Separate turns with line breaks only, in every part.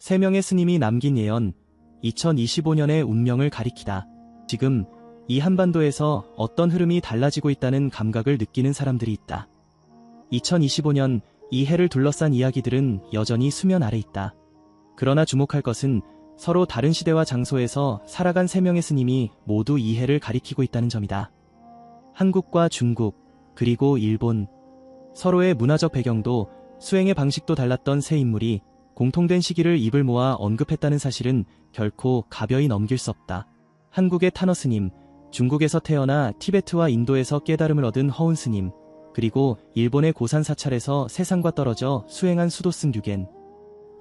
3명의 스님이 남긴 예언, 2025년의 운명을 가리키다. 지금 이 한반도에서 어떤 흐름이 달라지고 있다는 감각을 느끼는 사람들이 있다. 2025년 이 해를 둘러싼 이야기들은 여전히 수면 아래 있다. 그러나 주목할 것은 서로 다른 시대와 장소에서 살아간 3명의 스님이 모두 이 해를 가리키고 있다는 점이다. 한국과 중국, 그리고 일본, 서로의 문화적 배경도 수행의 방식도 달랐던 세 인물이 공통된 시기를 입을 모아 언급했다는 사실은 결코 가벼이 넘길 수 없다. 한국의 타너 스님, 중국에서 태어나 티베트와 인도에서 깨달음을 얻은 허운 스님, 그리고 일본의 고산 사찰에서 세상과 떨어져 수행한 수도승 류겐.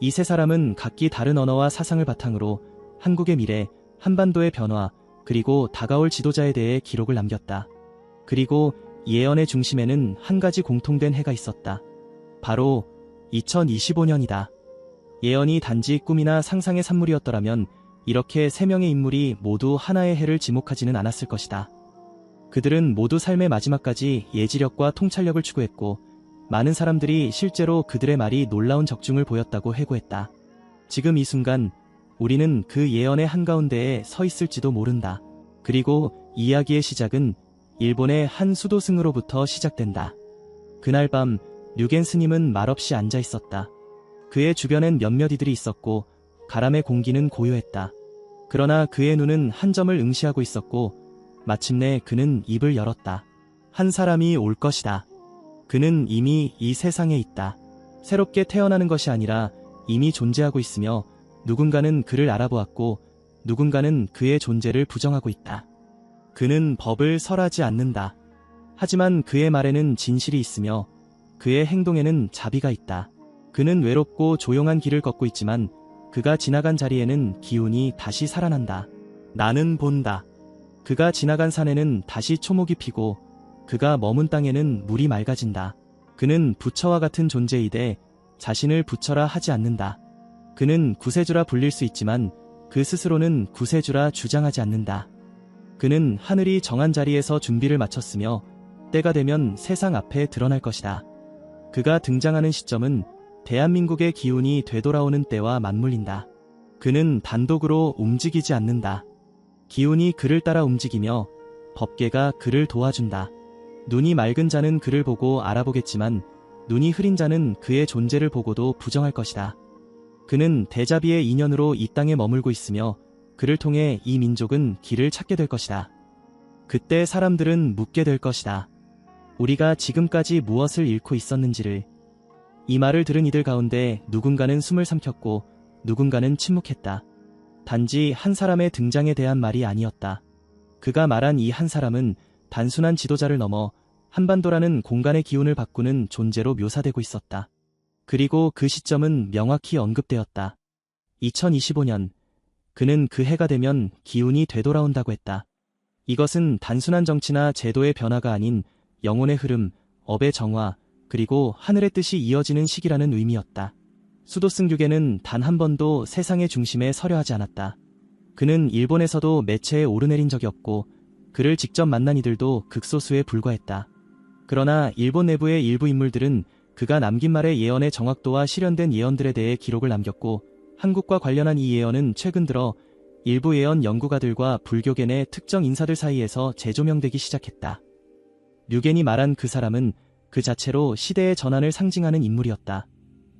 이 세 사람은 각기 다른 언어와 사상을 바탕으로 한국의 미래, 한반도의 변화, 그리고 다가올 지도자에 대해 기록을 남겼다. 그리고 예언의 중심에는 한 가지 공통된 해가 있었다. 바로 2025년이다. 예언이 단지 꿈이나 상상의 산물이었더라면 이렇게 3명의 인물이 모두 하나의 해를 지목하지는 않았을 것이다. 그들은 모두 삶의 마지막까지 예지력과 통찰력을 추구했고 많은 사람들이 실제로 그들의 말이 놀라운 적중을 보였다고 회고했다. 지금 이 순간 우리는 그 예언의 한가운데에 서 있을지도 모른다. 그리고 이야기의 시작은 일본의 한 수도승으로부터 시작된다. 그날 밤 류겐 스님은 말없이 앉아 있었다. 그의 주변엔 몇몇 이들이 있었고 가람의 공기는 고요했다. 그러나 그의 눈은 한 점을 응시하고 있었고 마침내 그는 입을 열었다. 한 사람이 올 것이다. 그는 이미 이 세상에 있다. 새롭게 태어나는 것이 아니라 이미 존재하고 있으며 누군가는 그를 알아보았고 누군가는 그의 존재를 부정하고 있다. 그는 법을 설하지 않는다. 하지만 그의 말에는 진실이 있으며 그의 행동에는 자비가 있다. 그는 외롭고 조용한 길을 걷고 있지만 그가 지나간 자리에는 기운이 다시 살아난다. 나는 본다. 그가 지나간 산에는 다시 초목이 피고 그가 머문 땅에는 물이 맑아진다. 그는 부처와 같은 존재이되 자신을 부처라 하지 않는다. 그는 구세주라 불릴 수 있지만 그 스스로는 구세주라 주장하지 않는다. 그는 하늘이 정한 자리에서 준비를 마쳤으며 때가 되면 세상 앞에 드러날 것이다. 그가 등장하는 시점은 대한민국의 기운이 되돌아오는 때와 맞물린다. 그는 단독으로 움직이지 않는다. 기운이 그를 따라 움직이며 법계가 그를 도와준다. 눈이 맑은 자는 그를 보고 알아보겠지만 눈이 흐린 자는 그의 존재를 보고도 부정할 것이다. 그는 대자비의 인연으로 이 땅에 머물고 있으며 그를 통해 이 민족은 길을 찾게 될 것이다. 그때 사람들은 묻게 될 것이다. 우리가 지금까지 무엇을 잃고 있었는지를. 이 말을 들은 이들 가운데 누군가는 숨을 삼켰고 누군가는 침묵했다. 단지 한 사람의 등장에 대한 말이 아니었다. 그가 말한 이 한 사람은 단순한 지도자를 넘어 한반도라는 공간의 기운을 바꾸는 존재로 묘사되고 있었다. 그리고 그 시점은 명확히 언급되었다. 2025년, 그는 그 해가 되면 기운이 되돌아온다고 했다. 이것은 단순한 정치나 제도의 변화가 아닌 영혼의 흐름, 업의 정화, 그리고 하늘의 뜻이 이어지는 시기라는 의미였다. 수도승 류겐은 단 한 번도 세상의 중심에 서려 하지 않았다. 그는 일본에서도 매체에 오르내린 적이 없고 그를 직접 만난 이들도 극소수에 불과했다. 그러나 일본 내부의 일부 인물들은 그가 남긴 말의 예언의 정확도와 실현된 예언들에 대해 기록을 남겼고 한국과 관련한 이 예언은 최근 들어 일부 예언 연구가들과 불교계 내 특정 인사들 사이에서 재조명되기 시작했다. 류겐이 말한 그 사람은 그 자체로 시대의 전환을 상징하는 인물이었다.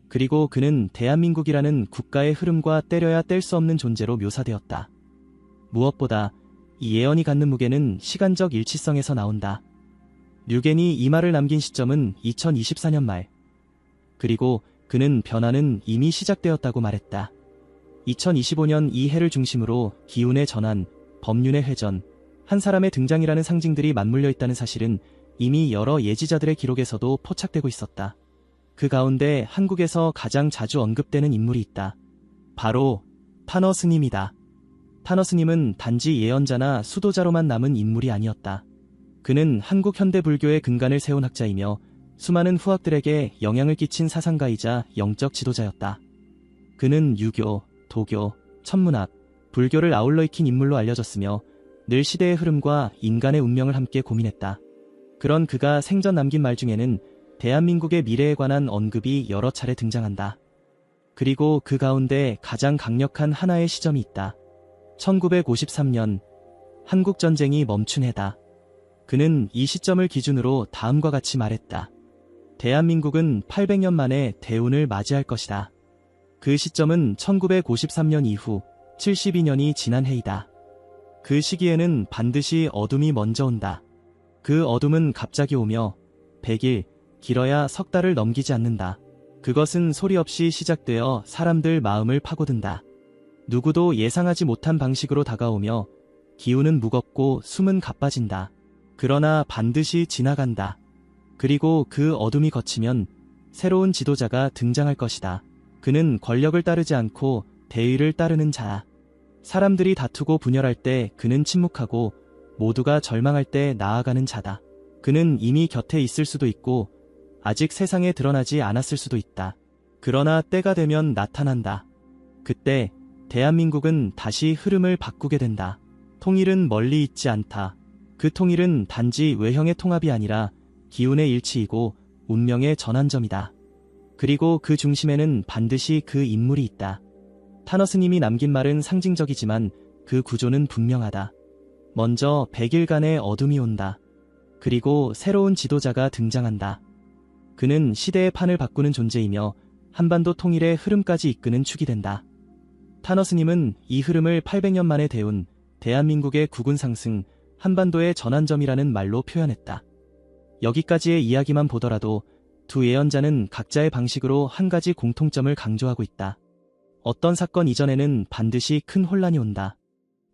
그리고 그는 대한민국이라는 국가의 흐름과 때려야 뗄 수 없는 존재로 묘사되었다. 무엇보다 이 예언이 갖는 무게는 시간적 일치성에서 나온다. 류겐이 이 말을 남긴 시점은 2024년 말. 그리고 그는 변화는 이미 시작되었다고 말했다. 2025년 이 해를 중심으로 기운의 전환, 법륜의 회전, 한 사람의 등장이라는 상징들이 맞물려 있다는 사실은 이미 여러 예지자들의 기록에서도 포착되고 있었다. 그 가운데 한국에서 가장 자주 언급되는 인물이 있다. 바로 타너 스님이다. 타너 스님은 단지 예언자나 수도자로만 남은 인물이 아니었다. 그는 한국 현대 불교의 근간을 세운 학자이며 수많은 후학들에게 영향을 끼친 사상가이자 영적 지도자였다. 그는 유교, 도교, 천문학, 불교를 아울러 익힌 인물로 알려졌으며 늘 시대의 흐름과 인간의 운명을 함께 고민했다. 그런 그가 생전 남긴 말 중에는 대한민국의 미래에 관한 언급이 여러 차례 등장한다. 그리고 그 가운데 가장 강력한 하나의 시점이 있다. 1953년 한국전쟁이 멈춘 해다. 그는 이 시점을 기준으로 다음과 같이 말했다. 대한민국은 800년 만에 대운을 맞이할 것이다. 그 시점은 1953년 이후 72년이 지난 해이다. 그 시기에는 반드시 어둠이 먼저 온다. 그 어둠은 갑자기 오며 100일, 길어야 석 달을 넘기지 않는다. 그것은 소리 없이 시작되어 사람들 마음을 파고든다. 누구도 예상하지 못한 방식으로 다가오며 기운은 무겁고 숨은 가빠진다. 그러나 반드시 지나간다. 그리고 그 어둠이 걷히면 새로운 지도자가 등장할 것이다. 그는 권력을 따르지 않고 대의를 따르는 자야. 사람들이 다투고 분열할 때 그는 침묵하고 모두가 절망할 때 나아가는 자다. 그는 이미 곁에 있을 수도 있고 아직 세상에 드러나지 않았을 수도 있다. 그러나 때가 되면 나타난다. 그때 대한민국은 다시 흐름을 바꾸게 된다. 통일은 멀리 있지 않다. 그 통일은 단지 외형의 통합이 아니라 기운의 일치이고 운명의 전환점이다. 그리고 그 중심에는 반드시 그 인물이 있다. 타너스님이 남긴 말은 상징적이지만 그 구조는 분명하다. 먼저 100일간의 어둠이 온다. 그리고 새로운 지도자가 등장한다. 그는 시대의 판을 바꾸는 존재이며 한반도 통일의 흐름까지 이끄는 축이 된다. 타너스님은 이 흐름을 800년 만에 대운 대한민국의 국운 상승, 한반도의 전환점이라는 말로 표현했다. 여기까지의 이야기만 보더라도 두 예언자는 각자의 방식으로 한 가지 공통점을 강조하고 있다. 어떤 사건 이전에는 반드시 큰 혼란이 온다.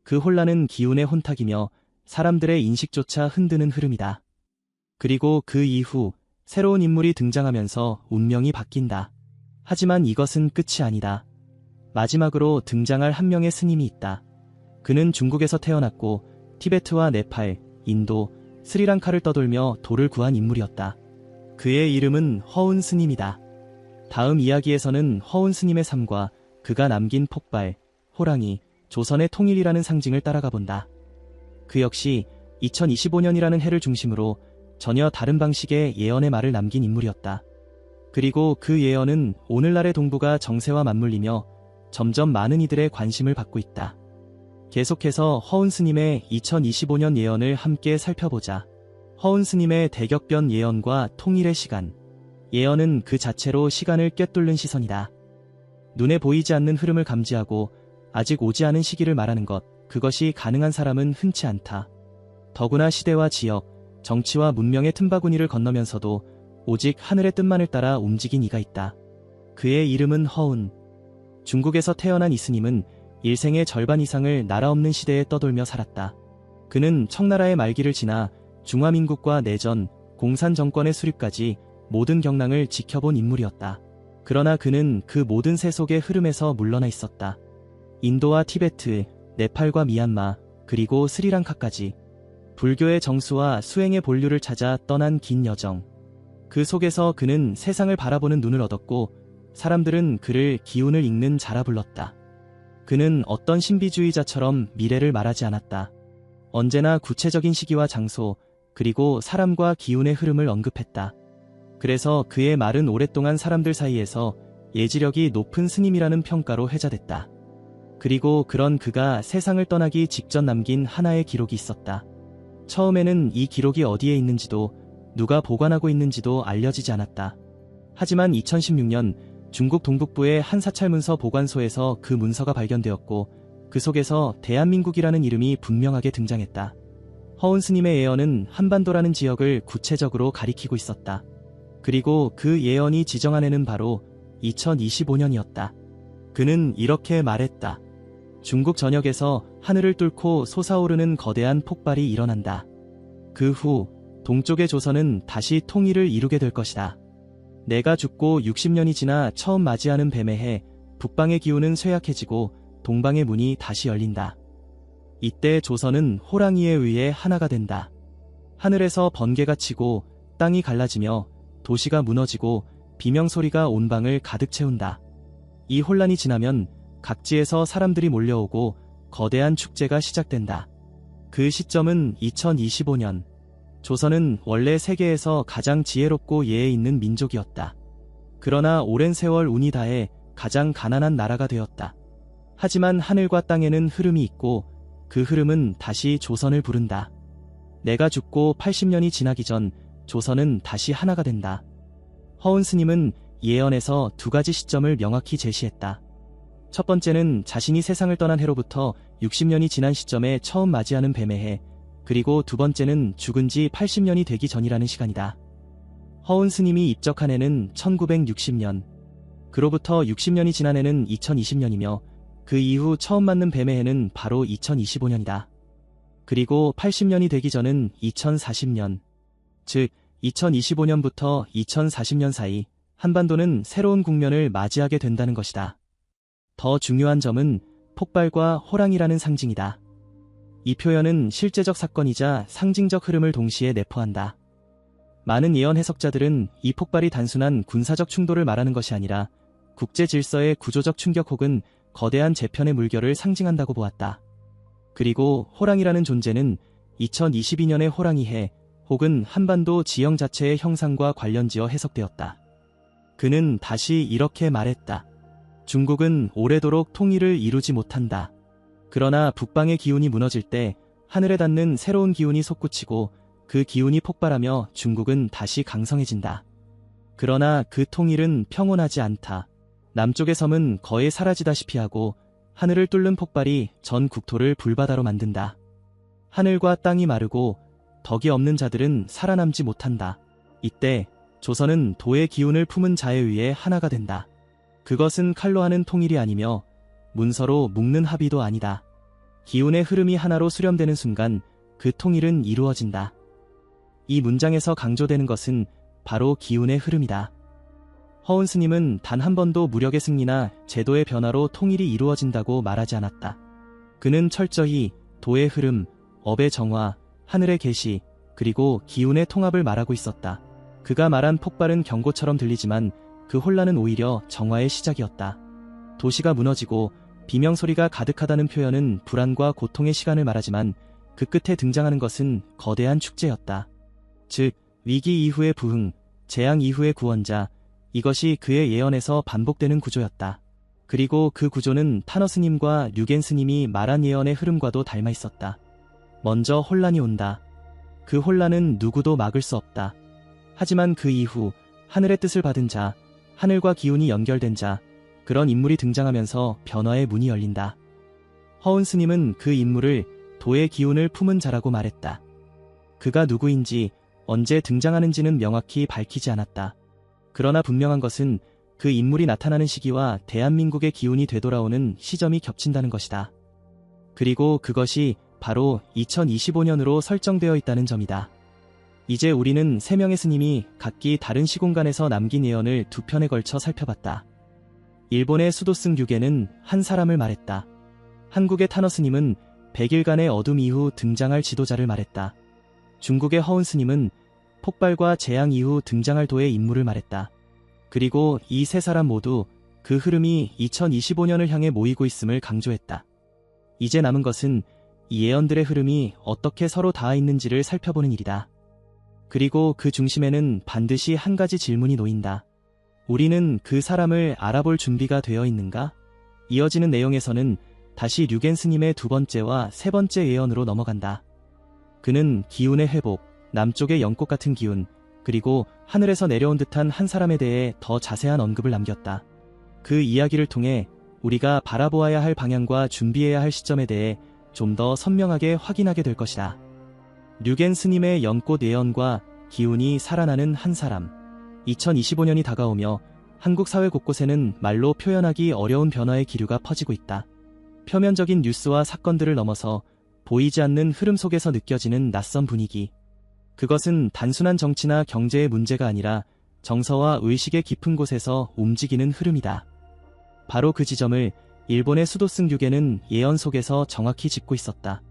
그 혼란은 기운의 혼탁이며 사람들의 인식조차 흔드는 흐름이다. 그리고 그 이후 새로운 인물이 등장하면서 운명이 바뀐다. 하지만 이것은 끝이 아니다. 마지막으로 등장할 한 명의 스님이 있다. 그는 중국에서 태어났고 티베트와 네팔, 인도, 스리랑카를 떠돌며 도를 구한 인물이었다. 그의 이름은 허운 스님이다. 다음 이야기에서는 허운 스님의 삶과 그가 남긴 폭발, 호랑이, 조선의 통일이라는 상징을 따라가 본다. 그 역시 2025년이라는 해를 중심으로 전혀 다른 방식의 예언의 말을 남긴 인물이었다. 그리고 그 예언은 오늘날의 동북아 정세와 맞물리며 점점 많은 이들의 관심을 받고 있다. 계속해서 허운 스님의 2025년 예언을 함께 살펴보자. 허운 스님의 대격변 예언과 통일의 시간. 예언은 그 자체로 시간을 꿰뚫는 시선이다. 눈에 보이지 않는 흐름을 감지하고 아직 오지 않은 시기를 말하는 것, 그것이 가능한 사람은 흔치 않다. 더구나 시대와 지역, 정치와 문명의 틈바구니를 건너면서도 오직 하늘의 뜻만을 따라 움직인 이가 있다. 그의 이름은 허운. 중국에서 태어난 이 스님은 일생의 절반 이상을 나라 없는 시대에 떠돌며 살았다. 그는 청나라의 말기를 지나 중화민국과 내전, 공산정권의 수립까지 모든 경랑을 지켜본 인물이었다. 그러나 그는 그 모든 세속의 흐름에서 물러나 있었다. 인도와 티베트, 네팔과 미얀마, 그리고 스리랑카까지 불교의 정수와 수행의 본류를 찾아 떠난 긴 여정. 그 속에서 그는 세상을 바라보는 눈을 얻었고 사람들은 그를 기운을 읽는 자라 불렀다. 그는 어떤 신비주의자처럼 미래를 말하지 않았다. 언제나 구체적인 시기와 장소, 그리고 사람과 기운의 흐름을 언급했다. 그래서 그의 말은 오랫동안 사람들 사이에서 예지력이 높은 스님이라는 평가로 회자됐다. 그리고 그런 그가 세상을 떠나기 직전 남긴 하나의 기록이 있었다. 처음에는 이 기록이 어디에 있는지도 누가 보관하고 있는지도 알려지지 않았다. 하지만 2016년 중국 동북부의 한 사찰문서 보관소에서 그 문서가 발견되었고 그 속에서 대한민국이라는 이름이 분명하게 등장했다. 허운 스님의 예언은 한반도라는 지역을 구체적으로 가리키고 있었다. 그리고 그 예언이 지정한 해는 바로 2025년이었다. 그는 이렇게 말했다. 중국 전역에서 하늘을 뚫고 솟아오르는 거대한 폭발이 일어난다. 그 후 동쪽의 조선은 다시 통일을 이루게 될 것이다. 내가 죽고 60년이 지나 처음 맞이하는 뱀의 해, 북방의 기운은 쇠약해지고 동방의 문이 다시 열린다. 이때 조선은 호랑이에 의해 하나가 된다. 하늘에서 번개가 치고 땅이 갈라지며 도시가 무너지고 비명소리가 온 방을 가득 채운다. 이 혼란이 지나면 각지에서 사람들이 몰려오고 거대한 축제가 시작된다. 그 시점은 2025년. 조선은 원래 세계에서 가장 지혜롭고 예에 있는 민족이었다. 그러나 오랜 세월 운이 다해 가장 가난한 나라가 되었다. 하지만 하늘과 땅에는 흐름이 있고 그 흐름은 다시 조선을 부른다. 내가 죽고 80년이 지나기 전 조선은 다시 하나가 된다. 허운 스님은 예언에서 두 가지 시점을 명확히 제시했다. 첫 번째는 자신이 세상을 떠난 해로부터 60년이 지난 시점에 처음 맞이하는 뱀의 해, 그리고 두 번째는 죽은 지 80년이 되기 전이라는 시간이다. 허운 스님이 입적한 해는 1960년, 그로부터 60년이 지난 해는 2020년이며 그 이후 처음 맞는 뱀의 해는 바로 2025년이다. 그리고 80년이 되기 전은 2040년, 즉 2025년부터 2040년 사이 한반도는 새로운 국면을 맞이하게 된다는 것이다. 더 중요한 점은 폭발과 호랑이라는 상징이다. 이 표현은 실제적 사건이자 상징적 흐름을 동시에 내포한다. 많은 예언 해석자들은 이 폭발이 단순한 군사적 충돌을 말하는 것이 아니라 국제 질서의 구조적 충격 혹은 거대한 재편의 물결을 상징한다고 보았다. 그리고 호랑이라는 존재는 2022년의 호랑이해 혹은 한반도 지형 자체의 형상과 관련지어 해석되었다. 그는 다시 이렇게 말했다. 중국은 오래도록 통일을 이루지 못한다. 그러나 북방의 기운이 무너질 때 하늘에 닿는 새로운 기운이 솟구치고 그 기운이 폭발하며 중국은 다시 강성해진다. 그러나 그 통일은 평온하지 않다. 남쪽의 섬은 거의 사라지다시피 하고 하늘을 뚫는 폭발이 전 국토를 불바다로 만든다. 하늘과 땅이 마르고 덕이 없는 자들은 살아남지 못한다. 이때 조선은 도의 기운을 품은 자에 의해 하나가 된다. 그것은 칼로 하는 통일이 아니며 문서로 묶는 합의도 아니다. 기운의 흐름이 하나로 수렴되는 순간 그 통일은 이루어진다. 이 문장에서 강조되는 것은 바로 기운의 흐름이다. 허운 스님은 단 한 번도 무력의 승리나 제도의 변화로 통일이 이루어진다고 말하지 않았다. 그는 철저히 도의 흐름, 업의 정화, 하늘의 계시, 그리고 기운의 통합을 말하고 있었다. 그가 말한 폭발은 경고처럼 들리지만 그 혼란은 오히려 정화의 시작이었다. 도시가 무너지고 비명소리가 가득하다는 표현은 불안과 고통의 시간을 말하지만 그 끝에 등장하는 것은 거대한 축제였다. 즉, 위기 이후의 부흥, 재앙 이후의 구원자, 이것이 그의 예언에서 반복되는 구조였다. 그리고 그 구조는 타너 스님과 류겐 스님이 말한 예언의 흐름과도 닮아 있었다. 먼저 혼란이 온다. 그 혼란은 누구도 막을 수 없다. 하지만 그 이후 하늘의 뜻을 받은 자, 하늘과 기운이 연결된 자, 그런 인물이 등장하면서 변화의 문이 열린다. 허운 스님은 그 인물을 도의 기운을 품은 자라고 말했다. 그가 누구인지, 언제 등장하는지는 명확히 밝히지 않았다. 그러나 분명한 것은 그 인물이 나타나는 시기와 대한민국의 기운이 되돌아오는 시점이 겹친다는 것이다. 그리고 그것이 바로 2025년으로 설정되어 있다는 점이다. 이제 우리는 세 명의 스님이 각기 다른 시공간에서 남긴 예언을 두 편에 걸쳐 살펴봤다. 일본의 수도승 류겐은 한 사람을 말했다. 한국의 타너 스님은 100일간의 어둠 이후 등장할 지도자를 말했다. 중국의 허운 스님은 폭발과 재앙 이후 등장할 도의 인물을 말했다. 그리고 이 세 사람 모두 그 흐름이 2025년을 향해 모이고 있음을 강조했다. 이제 남은 것은 이 예언들의 흐름이 어떻게 서로 닿아 있는지를 살펴보는 일이다. 그리고 그 중심에는 반드시 한 가지 질문이 놓인다. 우리는 그 사람을 알아볼 준비가 되어 있는가? 이어지는 내용에서는 다시 류겐 스님의 두 번째와 세 번째 예언으로 넘어간다. 그는 기운의 회복, 남쪽의 연꽃 같은 기운, 그리고 하늘에서 내려온 듯한 한 사람에 대해 더 자세한 언급을 남겼다. 그 이야기를 통해 우리가 바라보아야 할 방향과 준비해야 할 시점에 대해 좀 더 선명하게 확인하게 될 것이다. 류겐 스님의 연꽃 예언과 기운이 살아나는 한 사람. 2025년이 다가오며 한국 사회 곳곳에는 말로 표현하기 어려운 변화의 기류가 퍼지고 있다. 표면적인 뉴스와 사건들을 넘어서 보이지 않는 흐름 속에서 느껴지는 낯선 분위기. 그것은 단순한 정치나 경제의 문제가 아니라 정서와 의식의 깊은 곳에서 움직이는 흐름이다. 바로 그 지점을 일본의 수도승 류겐은 예언 속에서 정확히 짚고 있었다.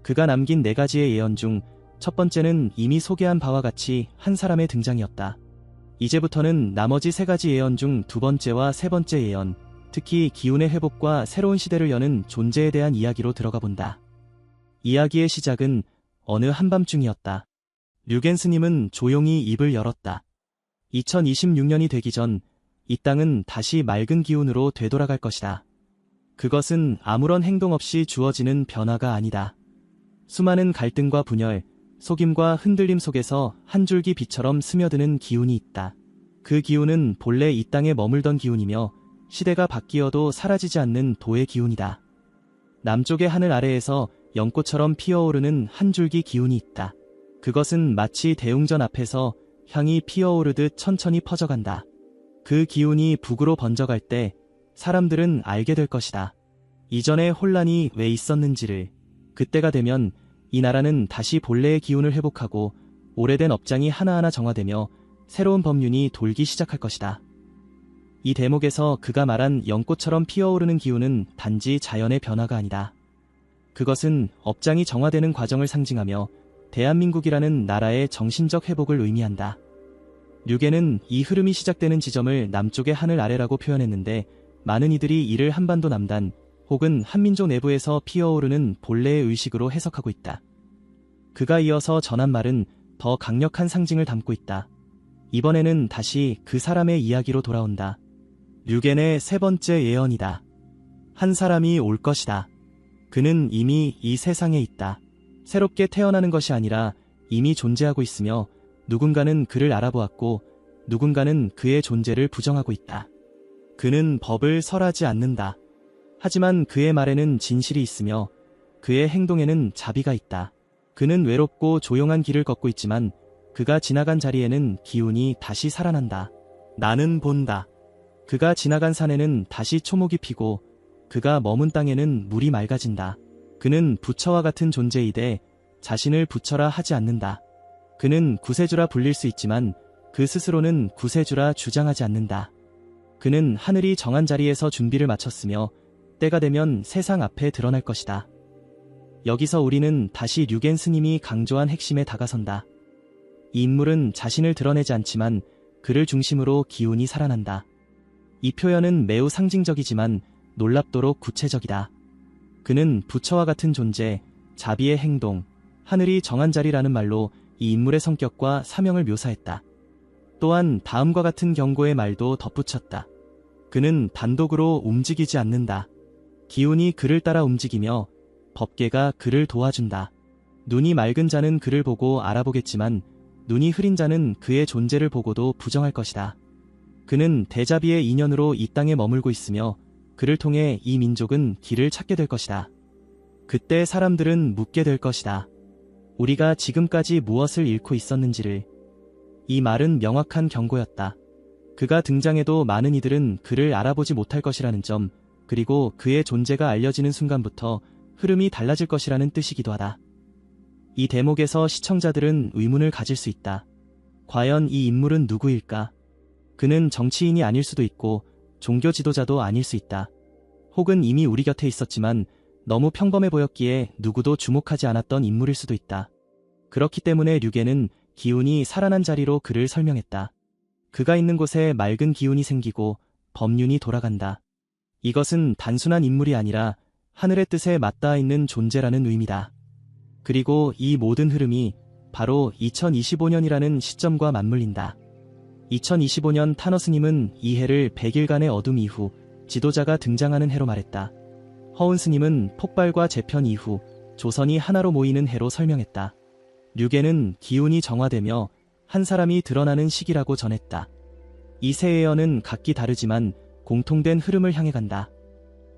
그가 남긴 네 가지의 예언 중 첫 번째는 이미 소개한 바와 같이 한 사람의 등장이었다. 이제부터는 나머지 세 가지 예언 중 두 번째와 세 번째 예언, 특히 기운의 회복과 새로운 시대를 여는 존재에 대한 이야기로 들어가 본다. 이야기의 시작은 어느 한밤중이었다. 류겐 스님은 조용히 입을 열었다. 2026년이 되기 전 이 땅은 다시 맑은 기운으로 되돌아갈 것이다. 그것은 아무런 행동 없이 주어지는 변화가 아니다. 수많은 갈등과 분열, 속임과 흔들림 속에서 한 줄기 빛처럼 스며드는 기운이 있다. 그 기운은 본래 이 땅에 머물던 기운이며 시대가 바뀌어도 사라지지 않는 도의 기운이다. 남쪽의 하늘 아래에서 연꽃처럼 피어오르는 한 줄기 기운이 있다. 그것은 마치 대웅전 앞에서 향이 피어오르듯 천천히 퍼져간다. 그 기운이 북으로 번져갈 때 사람들은 알게 될 것이다. 이전에 혼란이 왜 있었는지를. 그때가 되면 이 나라는 다시 본래의 기운을 회복하고 오래된 업장이 하나하나 정화되며 새로운 법륜이 돌기 시작할 것이다. 이 대목에서 그가 말한 연꽃처럼 피어오르는 기운은 단지 자연의 변화가 아니다. 그것은 업장이 정화되는 과정을 상징하며 대한민국이라는 나라의 정신적 회복을 의미한다. 류계는 이 흐름이 시작되는 지점을 남쪽의 하늘 아래라고 표현했는데 많은 이들이 이를 한반도 남단 혹은 한민족 내부에서 피어오르는 본래의 의식으로 해석하고 있다. 그가 이어서 전한 말은 더 강력한 상징을 담고 있다. 이번에는 다시 그 사람의 이야기로 돌아온다. 류겐의 세 번째 예언이다. 한 사람이 올 것이다. 그는 이미 이 세상에 있다. 새롭게 태어나는 것이 아니라 이미 존재하고 있으며 누군가는 그를 알아보았고 누군가는 그의 존재를 부정하고 있다. 그는 법을 설하지 않는다. 하지만 그의 말에는 진실이 있으며 그의 행동에는 자비가 있다. 그는 외롭고 조용한 길을 걷고 있지만 그가 지나간 자리에는 기운이 다시 살아난다. 나는 본다. 그가 지나간 산에는 다시 초목이 피고 그가 머문 땅에는 물이 맑아진다. 그는 부처와 같은 존재이되 자신을 부처라 하지 않는다. 그는 구세주라 불릴 수 있지만 그 스스로는 구세주라 주장하지 않는다. 그는 하늘이 정한 자리에서 준비를 마쳤으며 때가 되면 세상 앞에 드러날 것이다. 여기서 우리는 다시 류겐 스님이 강조한 핵심에 다가선다. 이 인물은 자신을 드러내지 않지만 그를 중심으로 기운이 살아난다. 이 표현은 매우 상징적이지만 놀랍도록 구체적이다. 그는 부처와 같은 존재, 자비의 행동, 하늘이 정한 자리라는 말로 이 인물의 성격과 사명을 묘사했다. 또한 다음과 같은 경고의 말도 덧붙였다. 그는 단독으로 움직이지 않는다. 기운이 그를 따라 움직이며 법계가 그를 도와준다. 눈이 맑은 자는 그를 보고 알아보겠지만 눈이 흐린 자는 그의 존재를 보고도 부정할 것이다. 그는 대자비의 인연으로 이 땅에 머물고 있으며 그를 통해 이 민족은 길을 찾게 될 것이다. 그때 사람들은 묻게 될 것이다. 우리가 지금까지 무엇을 잃고 있었는지를. 이 말은 명확한 경고였다. 그가 등장해도 많은 이들은 그를 알아보지 못할 것이라는 점, 그리고 그의 존재가 알려지는 순간부터 흐름이 달라질 것이라는 뜻이기도 하다. 이 대목에서 시청자들은 의문을 가질 수 있다. 과연 이 인물은 누구일까? 그는 정치인이 아닐 수도 있고 종교 지도자도 아닐 수 있다. 혹은 이미 우리 곁에 있었지만 너무 평범해 보였기에 누구도 주목하지 않았던 인물일 수도 있다. 그렇기 때문에 류계는 기운이 살아난 자리로 그를 설명했다. 그가 있는 곳에 맑은 기운이 생기고 법륜이 돌아간다. 이것은 단순한 인물이 아니라 하늘의 뜻에 맞닿아 있는 존재라는 의미다. 그리고 이 모든 흐름이 바로 2025년이라는 시점과 맞물린다. 2025년 타너 스님은 이 해를 100일간의 어둠 이후 지도자가 등장하는 해로 말했다. 허운 스님은 폭발과 재편 이후 조선이 하나로 모이는 해로 설명했다. 류계는 기운이 정화되며 한 사람이 드러나는 시기라고 전했다. 이 세 예언은 각기 다르지만 공통된 흐름을 향해 간다.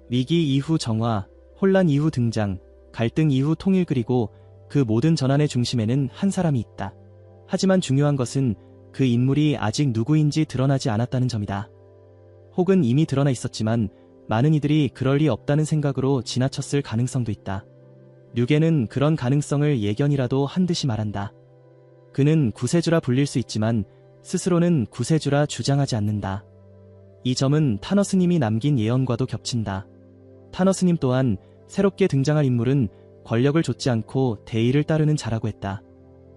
위기 이후 정화, 혼란 이후 등장, 갈등 이후 통일 그리고 그 모든 전환의 중심에는 한 사람이 있다. 하지만 중요한 것은 그 인물이 아직 누구인지 드러나지 않았다는 점이다. 혹은 이미 드러나 있었지만 많은 이들이 그럴 리 없다는 생각으로 지나쳤을 가능성도 있다. 류계는 그런 가능성을 예견이라도 한 듯이 말한다. 그는 구세주라 불릴 수 있지만 스스로는 구세주라 주장하지 않는다. 이 점은 타너 스님이 남긴 예언과도 겹친다. 타너 스님 또한 새롭게 등장할 인물은 권력을 좇지 않고 대의를 따르는 자라고 했다.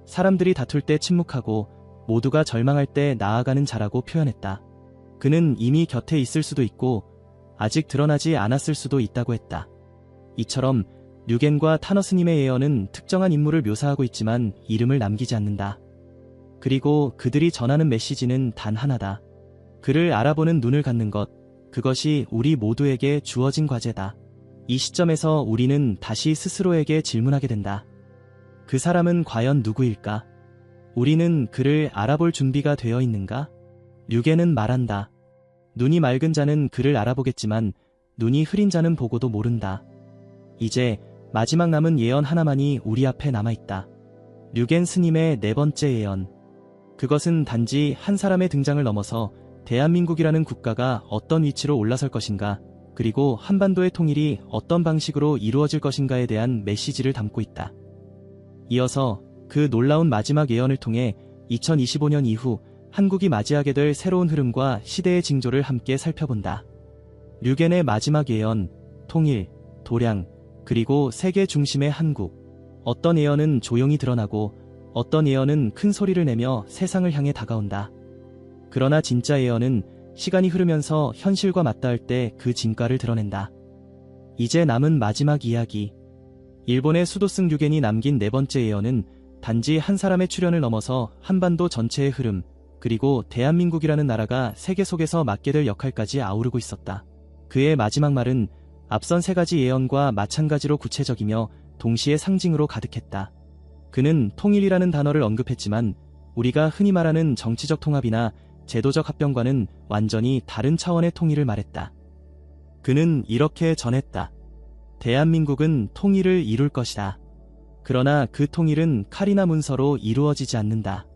사람들이 다툴 때 침묵하고 모두가 절망할 때 나아가는 자라고 표현했다. 그는 이미 곁에 있을 수도 있고 아직 드러나지 않았을 수도 있다고 했다. 이처럼 류겐과 타너 스님의 예언은 특정한 인물을 묘사하고 있지만 이름을 남기지 않는다. 그리고 그들이 전하는 메시지는 단 하나다. 그를 알아보는 눈을 갖는 것, 그것이 우리 모두에게 주어진 과제다. 이 시점에서 우리는 다시 스스로에게 질문하게 된다. 그 사람은 과연 누구일까? 우리는 그를 알아볼 준비가 되어 있는가? 류게는 말한다. 눈이 맑은 자는 그를 알아보겠지만 눈이 흐린 자는 보고도 모른다. 이제 마지막 남은 예언 하나만이 우리 앞에 남아있다. 류겐 스님의 네 번째 예언. 그것은 단지 한 사람의 등장을 넘어서 대한민국이라는 국가가 어떤 위치로 올라설 것인가, 그리고 한반도의 통일이 어떤 방식으로 이루어질 것인가에 대한 메시지를 담고 있다. 이어서 그 놀라운 마지막 예언을 통해 2025년 이후 한국이 맞이하게 될 새로운 흐름과 시대의 징조를 함께 살펴본다. 류겐의 마지막 예언, 통일, 도량, 그리고 세계 중심의 한국. 어떤 예언은 조용히 드러나고 어떤 예언은 큰 소리를 내며 세상을 향해 다가온다. 그러나 진짜 예언은 시간이 흐르면서 현실과 맞닿을 때 그 진가를 드러낸다. 이제 남은 마지막 이야기. 일본의 수도승 류겐이 남긴 네 번째 예언은 단지 한 사람의 출현을 넘어서 한반도 전체의 흐름, 그리고 대한민국이라는 나라가 세계 속에서 맡게 될 역할까지 아우르고 있었다. 그의 마지막 말은 앞선 세 가지 예언과 마찬가지로 구체적이며 동시에 상징으로 가득했다. 그는 통일이라는 단어를 언급했지만 우리가 흔히 말하는 정치적 통합이나 제도적 합병과는 완전히 다른 차원의 통일을 말했다. 그는 이렇게 전했다. 대한민국은 통일을 이룰 것이다. 그러나 그 통일은 칼이나 문서로 이루어지지 않는다.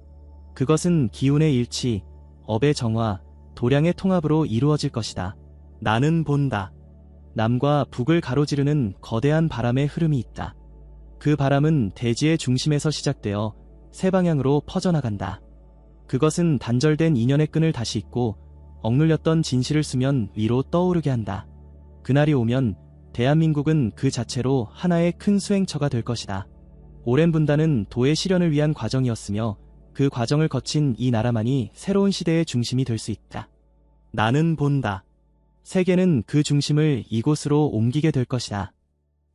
그것은 기운의 일치, 업의 정화, 도량의 통합으로 이루어질 것이다. 나는 본다. 남과 북을 가로지르는 거대한 바람의 흐름이 있다. 그 바람은 대지의 중심에서 시작되어 세 방향으로 퍼져나간다. 그것은 단절된 인연의 끈을 다시 잇고 억눌렸던 진실을 수면 위로 떠오르게 한다. 그날이 오면 대한민국은 그 자체로 하나의 큰 수행처가 될 것이다. 오랜 분단은 도의 실현을 위한 과정이었으며 그 과정을 거친 이 나라만이 새로운 시대의 중심이 될 수 있다. 나는 본다. 세계는 그 중심을 이곳으로 옮기게 될 것이다.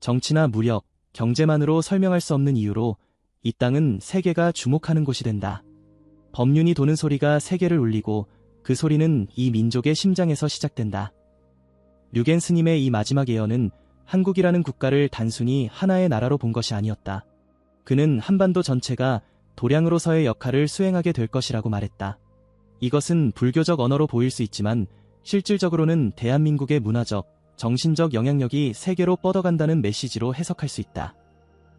정치나 무력, 경제만으로 설명할 수 없는 이유로 이 땅은 세계가 주목하는 곳이 된다. 법륜이 도는 소리가 세계를 울리고 그 소리는 이 민족의 심장에서 시작된다. 류겐 스님의 이 마지막 예언은 한국이라는 국가를 단순히 하나의 나라로 본 것이 아니었다. 그는 한반도 전체가 도량으로서의 역할을 수행하게 될 것이라고 말했다. 이것은 불교적 언어로 보일 수 있지만 실질적으로는 대한민국의 문화적, 정신적 영향력이 세계로 뻗어간다는 메시지로 해석할 수 있다.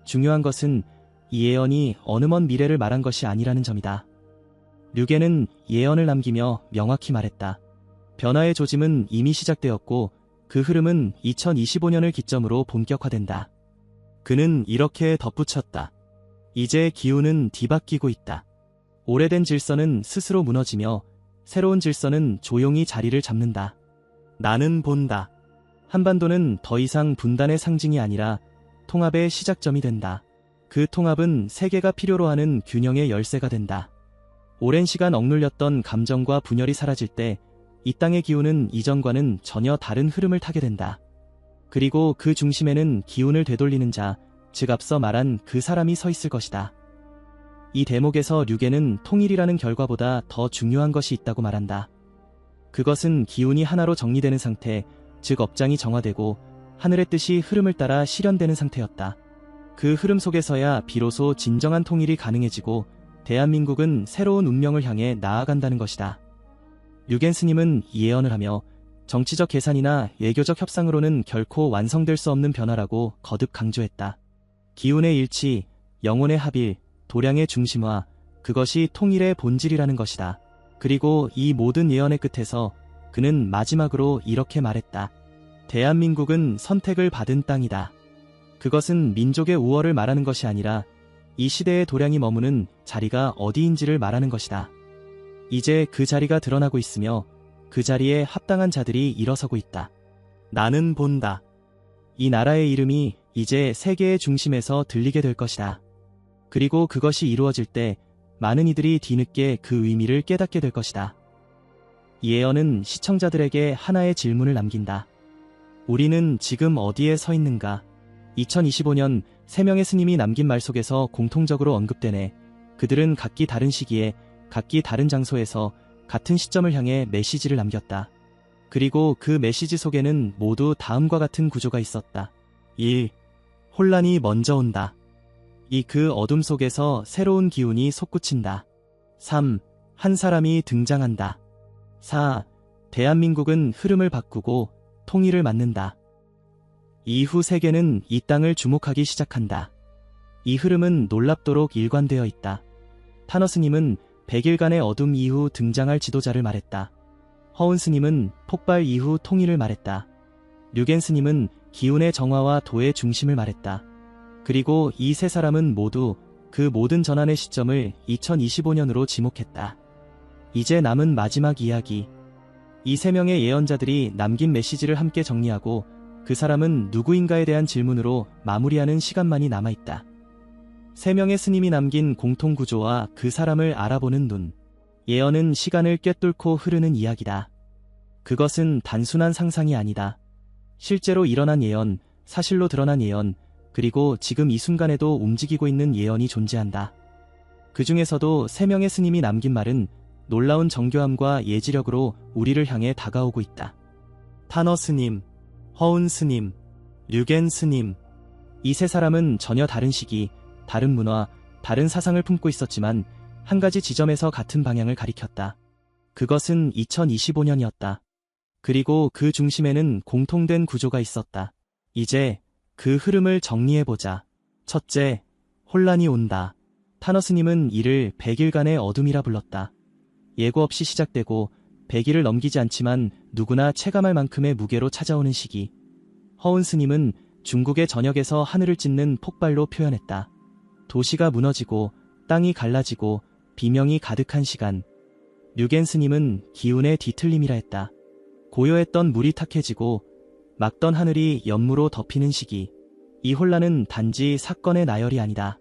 중요한 것은 이 예언이 어느 먼 미래를 말한 것이 아니라는 점이다. 류겐은 예언을 남기며 명확히 말했다. 변화의 조짐은 이미 시작되었고 그 흐름은 2025년을 기점으로 본격화된다. 그는 이렇게 덧붙였다. 이제 기운은 뒤바뀌고 있다. 오래된 질서는 스스로 무너지며 새로운 질서는 조용히 자리를 잡는다. 나는 본다. 한반도는 더 이상 분단의 상징이 아니라 통합의 시작점이 된다. 그 통합은 세계가 필요로 하는 균형의 열쇠가 된다. 오랜 시간 억눌렸던 감정과 분열이 사라질 때 이 땅의 기운은 이전과는 전혀 다른 흐름을 타게 된다. 그리고 그 중심에는 기운을 되돌리는 자, 즉 앞서 말한 그 사람이 서 있을 것이다. 이 대목에서 류겐은 통일이라는 결과보다 더 중요한 것이 있다고 말한다. 그것은 기운이 하나로 정리되는 상태, 즉 업장이 정화되고 하늘의 뜻이 흐름을 따라 실현되는 상태였다. 그 흐름 속에서야 비로소 진정한 통일이 가능해지고 대한민국은 새로운 운명을 향해 나아간다는 것이다. 류겐 스님은 이 예언을 하며 정치적 계산이나 외교적 협상으로는 결코 완성될 수 없는 변화라고 거듭 강조했다. 기운의 일치, 영혼의 합일, 도량의 중심화, 그것이 통일의 본질이라는 것이다. 그리고 이 모든 예언의 끝에서 그는 마지막으로 이렇게 말했다. 대한민국은 선택을 받은 땅이다. 그것은 민족의 우월을 말하는 것이 아니라 이 시대의 도량이 머무는 자리가 어디인지를 말하는 것이다. 이제 그 자리가 드러나고 있으며 그 자리에 합당한 자들이 일어서고 있다. 나는 본다. 이 나라의 이름이 이제 세계의 중심에서 들리게 될 것이다. 그리고 그것이 이루어질 때 많은 이들이 뒤늦게 그 의미를 깨닫게 될 것이다. 이 예언은 시청자들에게 하나의 질문을 남긴다. 우리는 지금 어디에 서 있는가? 2025년 3명의 스님이 남긴 말 속에서 공통적으로 언급되네. 그들은 각기 다른 시기에 각기 다른 장소에서 같은 시점을 향해 메시지를 남겼다. 그리고 그 메시지 속에는 모두 다음과 같은 구조가 있었다. 1. 혼란이 먼저 온다. 2. 그 어둠 속에서 새로운 기운이 솟구친다. 3. 한 사람이 등장한다. 4. 대한민국은 흐름을 바꾸고 통일을 맞는다. 이후 세계는 이 땅을 주목하기 시작한다. 이 흐름은 놀랍도록 일관되어 있다. 타너스님은 100일간의 어둠 이후 등장할 지도자를 말했다. 허운스님은 폭발 이후 통일을 말했다. 류겐스님은 기운의 정화와 도의 중심을 말했다. 그리고 이 세 사람은 모두 그 모든 전환의 시점을 2025년으로 지목했다. 이제 남은 마지막 이야기. 이 세 명의 예언자들이 남긴 메시지를 함께 정리하고 그 사람은 누구인가에 대한 질문으로 마무리하는 시간만이 남아있다. 세 명의 스님이 남긴 공통구조와 그 사람을 알아보는 눈. 예언은 시간을 꿰뚫고 흐르는 이야기다. 그것은 단순한 상상이 아니다. 실제로 일어난 예언, 사실로 드러난 예언, 그리고 지금 이 순간에도 움직이고 있는 예언이 존재한다. 그 중에서도 세 명의 스님이 남긴 말은 놀라운 정교함과 예지력으로 우리를 향해 다가오고 있다. 타너 스님, 허운 스님, 류겐 스님. 이 세 사람은 전혀 다른 시기, 다른 문화, 다른 사상을 품고 있었지만 한 가지 지점에서 같은 방향을 가리켰다. 그것은 2025년이었다. 그리고 그 중심에는 공통된 구조가 있었다. 이제 그 흐름을 정리해보자. 첫째, 혼란이 온다. 타너스님은 이를 100일간의 어둠이라 불렀다. 예고 없이 시작되고 100일을 넘기지 않지만 누구나 체감할 만큼의 무게로 찾아오는 시기. 허운스님은 중국의 전역에서 하늘을 찢는 폭발로 표현했다. 도시가 무너지고 땅이 갈라지고 비명이 가득한 시간. 류겐스님은 기운의 뒤틀림이라 했다. 고요했던 물이 탁해지고 막던 하늘이 연무로 덮이는 시기. 이 혼란은 단지 사건의 나열이 아니다.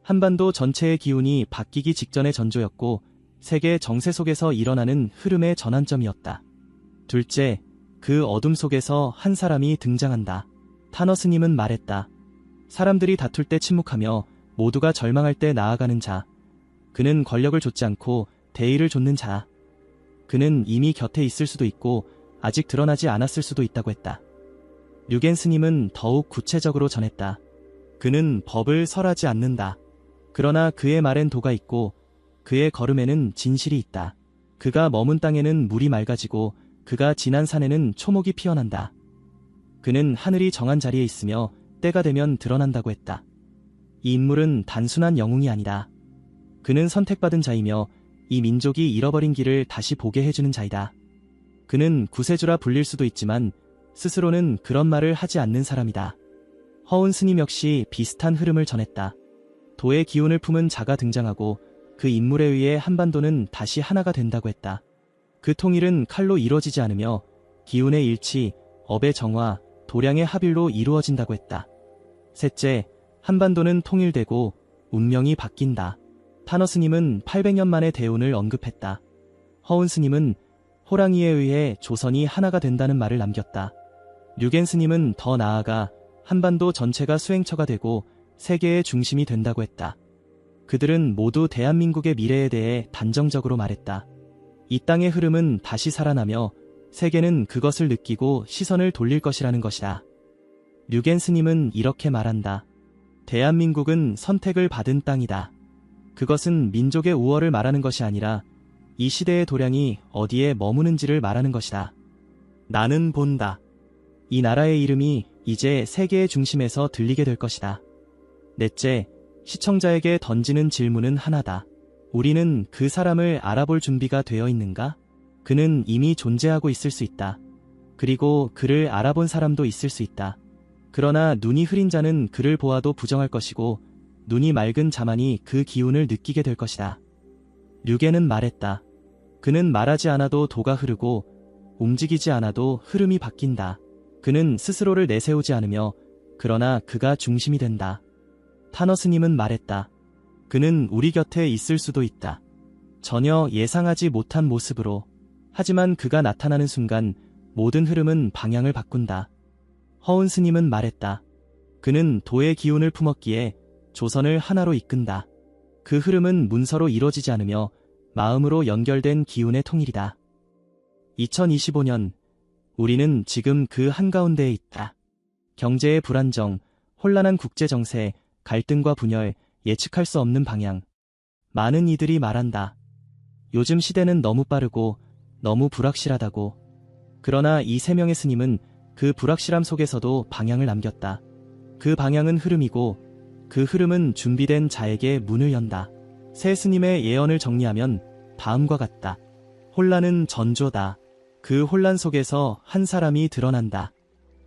한반도 전체의 기운이 바뀌기 직전의 전조였고 세계 정세 속에서 일어나는 흐름의 전환점이었다. 둘째, 그 어둠 속에서 한 사람이 등장한다. 타너스님은 말했다. 사람들이 다툴 때 침묵하며 모두가 절망할 때 나아가는 자. 그는 권력을 좇지 않고 대의를 좇는 자. 그는 이미 곁에 있을 수도 있고 아직 드러나지 않았을 수도 있다고 했다. 류겐스님은 더욱 구체적으로 전했다. 그는 법을 설하지 않는다. 그러나 그의 말엔 도가 있고 그의 걸음에는 진실이 있다. 그가 머문 땅에는 물이 맑아지고 그가 지난 산에는 초목이 피어난다. 그는 하늘이 정한 자리에 있으며 때가 되면 드러난다고 했다. 이 인물은 단순한 영웅이 아니다. 그는 선택받은 자이며 이 민족이 잃어버린 길을 다시 보게 해주는 자이다. 그는 구세주라 불릴 수도 있지만 스스로는 그런 말을 하지 않는 사람이다. 허운 스님 역시 비슷한 흐름을 전했다. 도의 기운을 품은 자가 등장하고 그 인물에 의해 한반도는 다시 하나가 된다고 했다. 그 통일은 칼로 이루어지지 않으며 기운의 일치, 업의 정화, 도량의 합일로 이루어진다고 했다. 셋째, 한반도는 통일되고 운명이 바뀐다. 타너스님은 800년 만의 대운을 언급했다. 허운스님은 호랑이에 의해 조선이 하나가 된다는 말을 남겼다. 류겐스님은 더 나아가 한반도 전체가 수행처가 되고 세계의 중심이 된다고 했다. 그들은 모두 대한민국의 미래에 대해 단정적으로 말했다. 이 땅의 흐름은 다시 살아나며 세계는 그것을 느끼고 시선을 돌릴 것이라는 것이다. 류겐스님은 이렇게 말한다. 대한민국은 선택을 받은 땅이다. 그것은 민족의 우월을 말하는 것이 아니라 이 시대의 도량이 어디에 머무는지를 말하는 것이다. 나는 본다. 이 나라의 이름이 이제 세계의 중심에서 들리게 될 것이다. 넷째, 시청자에게 던지는 질문은 하나다. 우리는 그 사람을 알아볼 준비가 되어 있는가? 그는 이미 존재하고 있을 수 있다. 그리고 그를 알아본 사람도 있을 수 있다. 그러나 눈이 흐린 자는 그를 보아도 부정할 것이고 눈이 맑은 자만이 그 기운을 느끼게 될 것이다. 류겐은 말했다. 그는 말하지 않아도 도가 흐르고 움직이지 않아도 흐름이 바뀐다. 그는 스스로를 내세우지 않으며 그러나 그가 중심이 된다. 타너스님은 말했다. 그는 우리 곁에 있을 수도 있다. 전혀 예상하지 못한 모습으로. 하지만 그가 나타나는 순간 모든 흐름은 방향을 바꾼다. 허운스님은 말했다. 그는 도의 기운을 품었기에 조선을 하나로 이끈다. 그 흐름은 문서로 이루어지지 않으며 마음으로 연결된 기운의 통일이다. 2025년, 우리는 지금 그 한가운데에 있다. 경제의 불안정, 혼란한 국제정세, 갈등과 분열, 예측할 수 없는 방향. 많은 이들이 말한다. 요즘 시대는 너무 빠르고 너무 불확실하다고. 그러나 이 세 명의 스님은 그 불확실함 속에서도 방향을 남겼다. 그 방향은 흐름이고 그 흐름은 준비된 자에게 문을 연다. 세 스님의 예언을 정리하면 다음과 같다. 혼란은 전조다. 그 혼란 속에서 한 사람이 드러난다.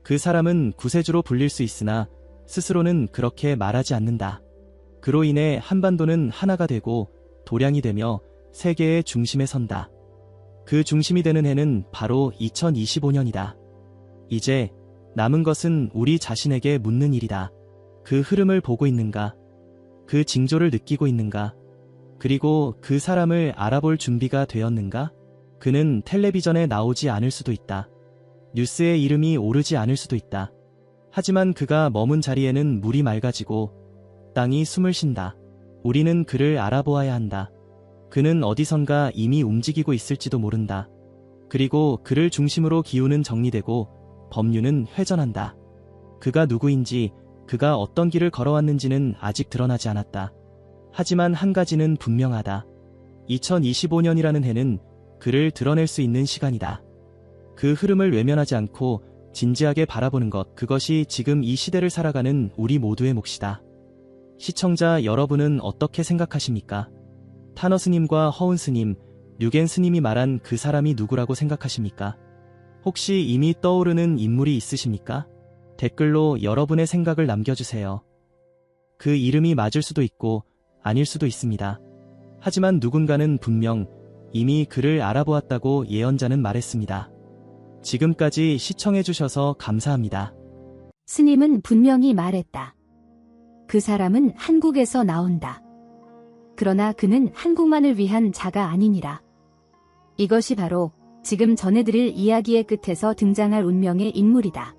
그 사람은 구세주로 불릴 수 있으나 스스로는 그렇게 말하지 않는다. 그로 인해 한반도는 하나가 되고 도량이 되며 세계의 중심에 선다. 그 중심이 되는 해는 바로 2025년이다. 이제 남은 것은 우리 자신에게 묻는 일이다. 그 흐름을 보고 있는가? 그 징조를 느끼고 있는가? 그리고 그 사람을 알아볼 준비가 되었는가? 그는 텔레비전에 나오지 않을 수도 있다. 뉴스에 이름이 오르지 않을 수도 있다. 하지만 그가 머문 자리에는 물이 맑아지고 땅이 숨을 쉰다. 우리는 그를 알아보아야 한다. 그는 어디선가 이미 움직이고 있을지도 모른다. 그리고 그를 중심으로 기운은 정리되고 법륜은 회전한다. 그가 누구인지, 그가 어떤 길을 걸어왔는지는 아직 드러나지 않았다. 하지만 한 가지는 분명하다. 2025년이라는 해는 그를 드러낼 수 있는 시간이다. 그 흐름을 외면하지 않고 진지하게 바라보는 것, 그것이 지금 이 시대를 살아가는 우리 모두의 몫이다. 시청자 여러분은 어떻게 생각하십니까? 타너 스님과 허운 스님, 류겐 스님이 말한 그 사람이 누구라고 생각하십니까? 혹시 이미 떠오르는 인물이 있으십니까? 댓글로 여러분의 생각을 남겨주세요. 그 이름이 맞을 수도 있고 아닐 수도 있습니다. 하지만 누군가는 분명 이미 그를 알아보았다고 예언자는 말했습니다. 지금까지 시청해주셔서 감사합니다.
스님은 분명히 말했다. 그 사람은 한국에서 나온다. 그러나 그는 한국만을 위한 자가 아니니라. 이것이 바로 지금 전해드릴 이야기의 끝에서 등장할 운명의 인물이다.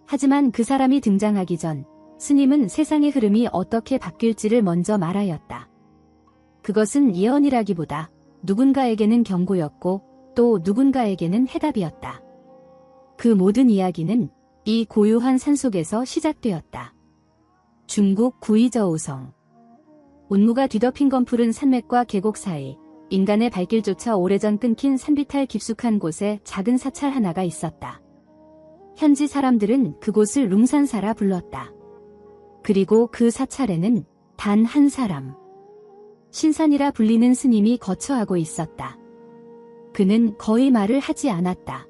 하지만 그 사람이 등장하기 전 스님은 세상의 흐름이 어떻게 바뀔지를 먼저 말하였다. 그것은 예언이라기보다 누군가에게는 경고였고 또 누군가에게는 해답이었다. 그 모든 이야기는 이 고요한 산속에서 시작되었다. 중국 구이저우성. 운무가 뒤덮인 검푸른 산맥과 계곡 사이, 인간의 발길조차 오래전 끊긴 산비탈 깊숙한 곳에 작은 사찰 하나가 있었다. 현지 사람들은 그곳을 룽산사라 불렀다. 그리고 그 사찰에는 단 한 사람, 신산이라 불리는 스님이 거처하고 있었다. 그는 거의 말을 하지 않았다.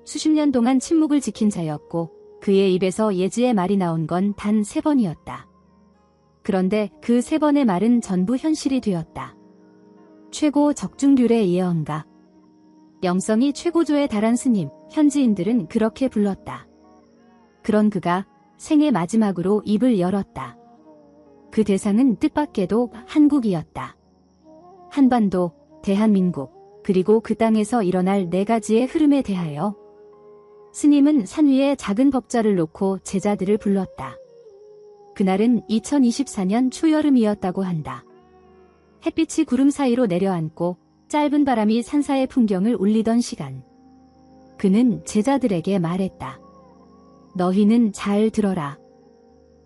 수십 년 동안 침묵을 지킨 자였고 그의 입에서 예지의 말이 나온 건 단 3번이었다. 그런데 그 3번의 말은 전부 현실이 되었다. 최고 적중률의 예언가. 영성이 최고조에 달한 스님, 현지인들은 그렇게 불렀다. 그런 그가 생애 마지막으로 입을 열었다. 그 대상은 뜻밖에도 한국이었다. 한반도, 대한민국, 그리고 그 땅에서 일어날 4가지의 흐름에 대하여 스님은 산 위에 작은 법좌를 놓고 제자들을 불렀다. 그날은 2024년 초여름이었다고 한다. 햇빛이 구름 사이로 내려앉고 짧은 바람이 산사의 풍경을 울리던 시간. 그는 제자들에게 말했다. 너희는 잘 들어라.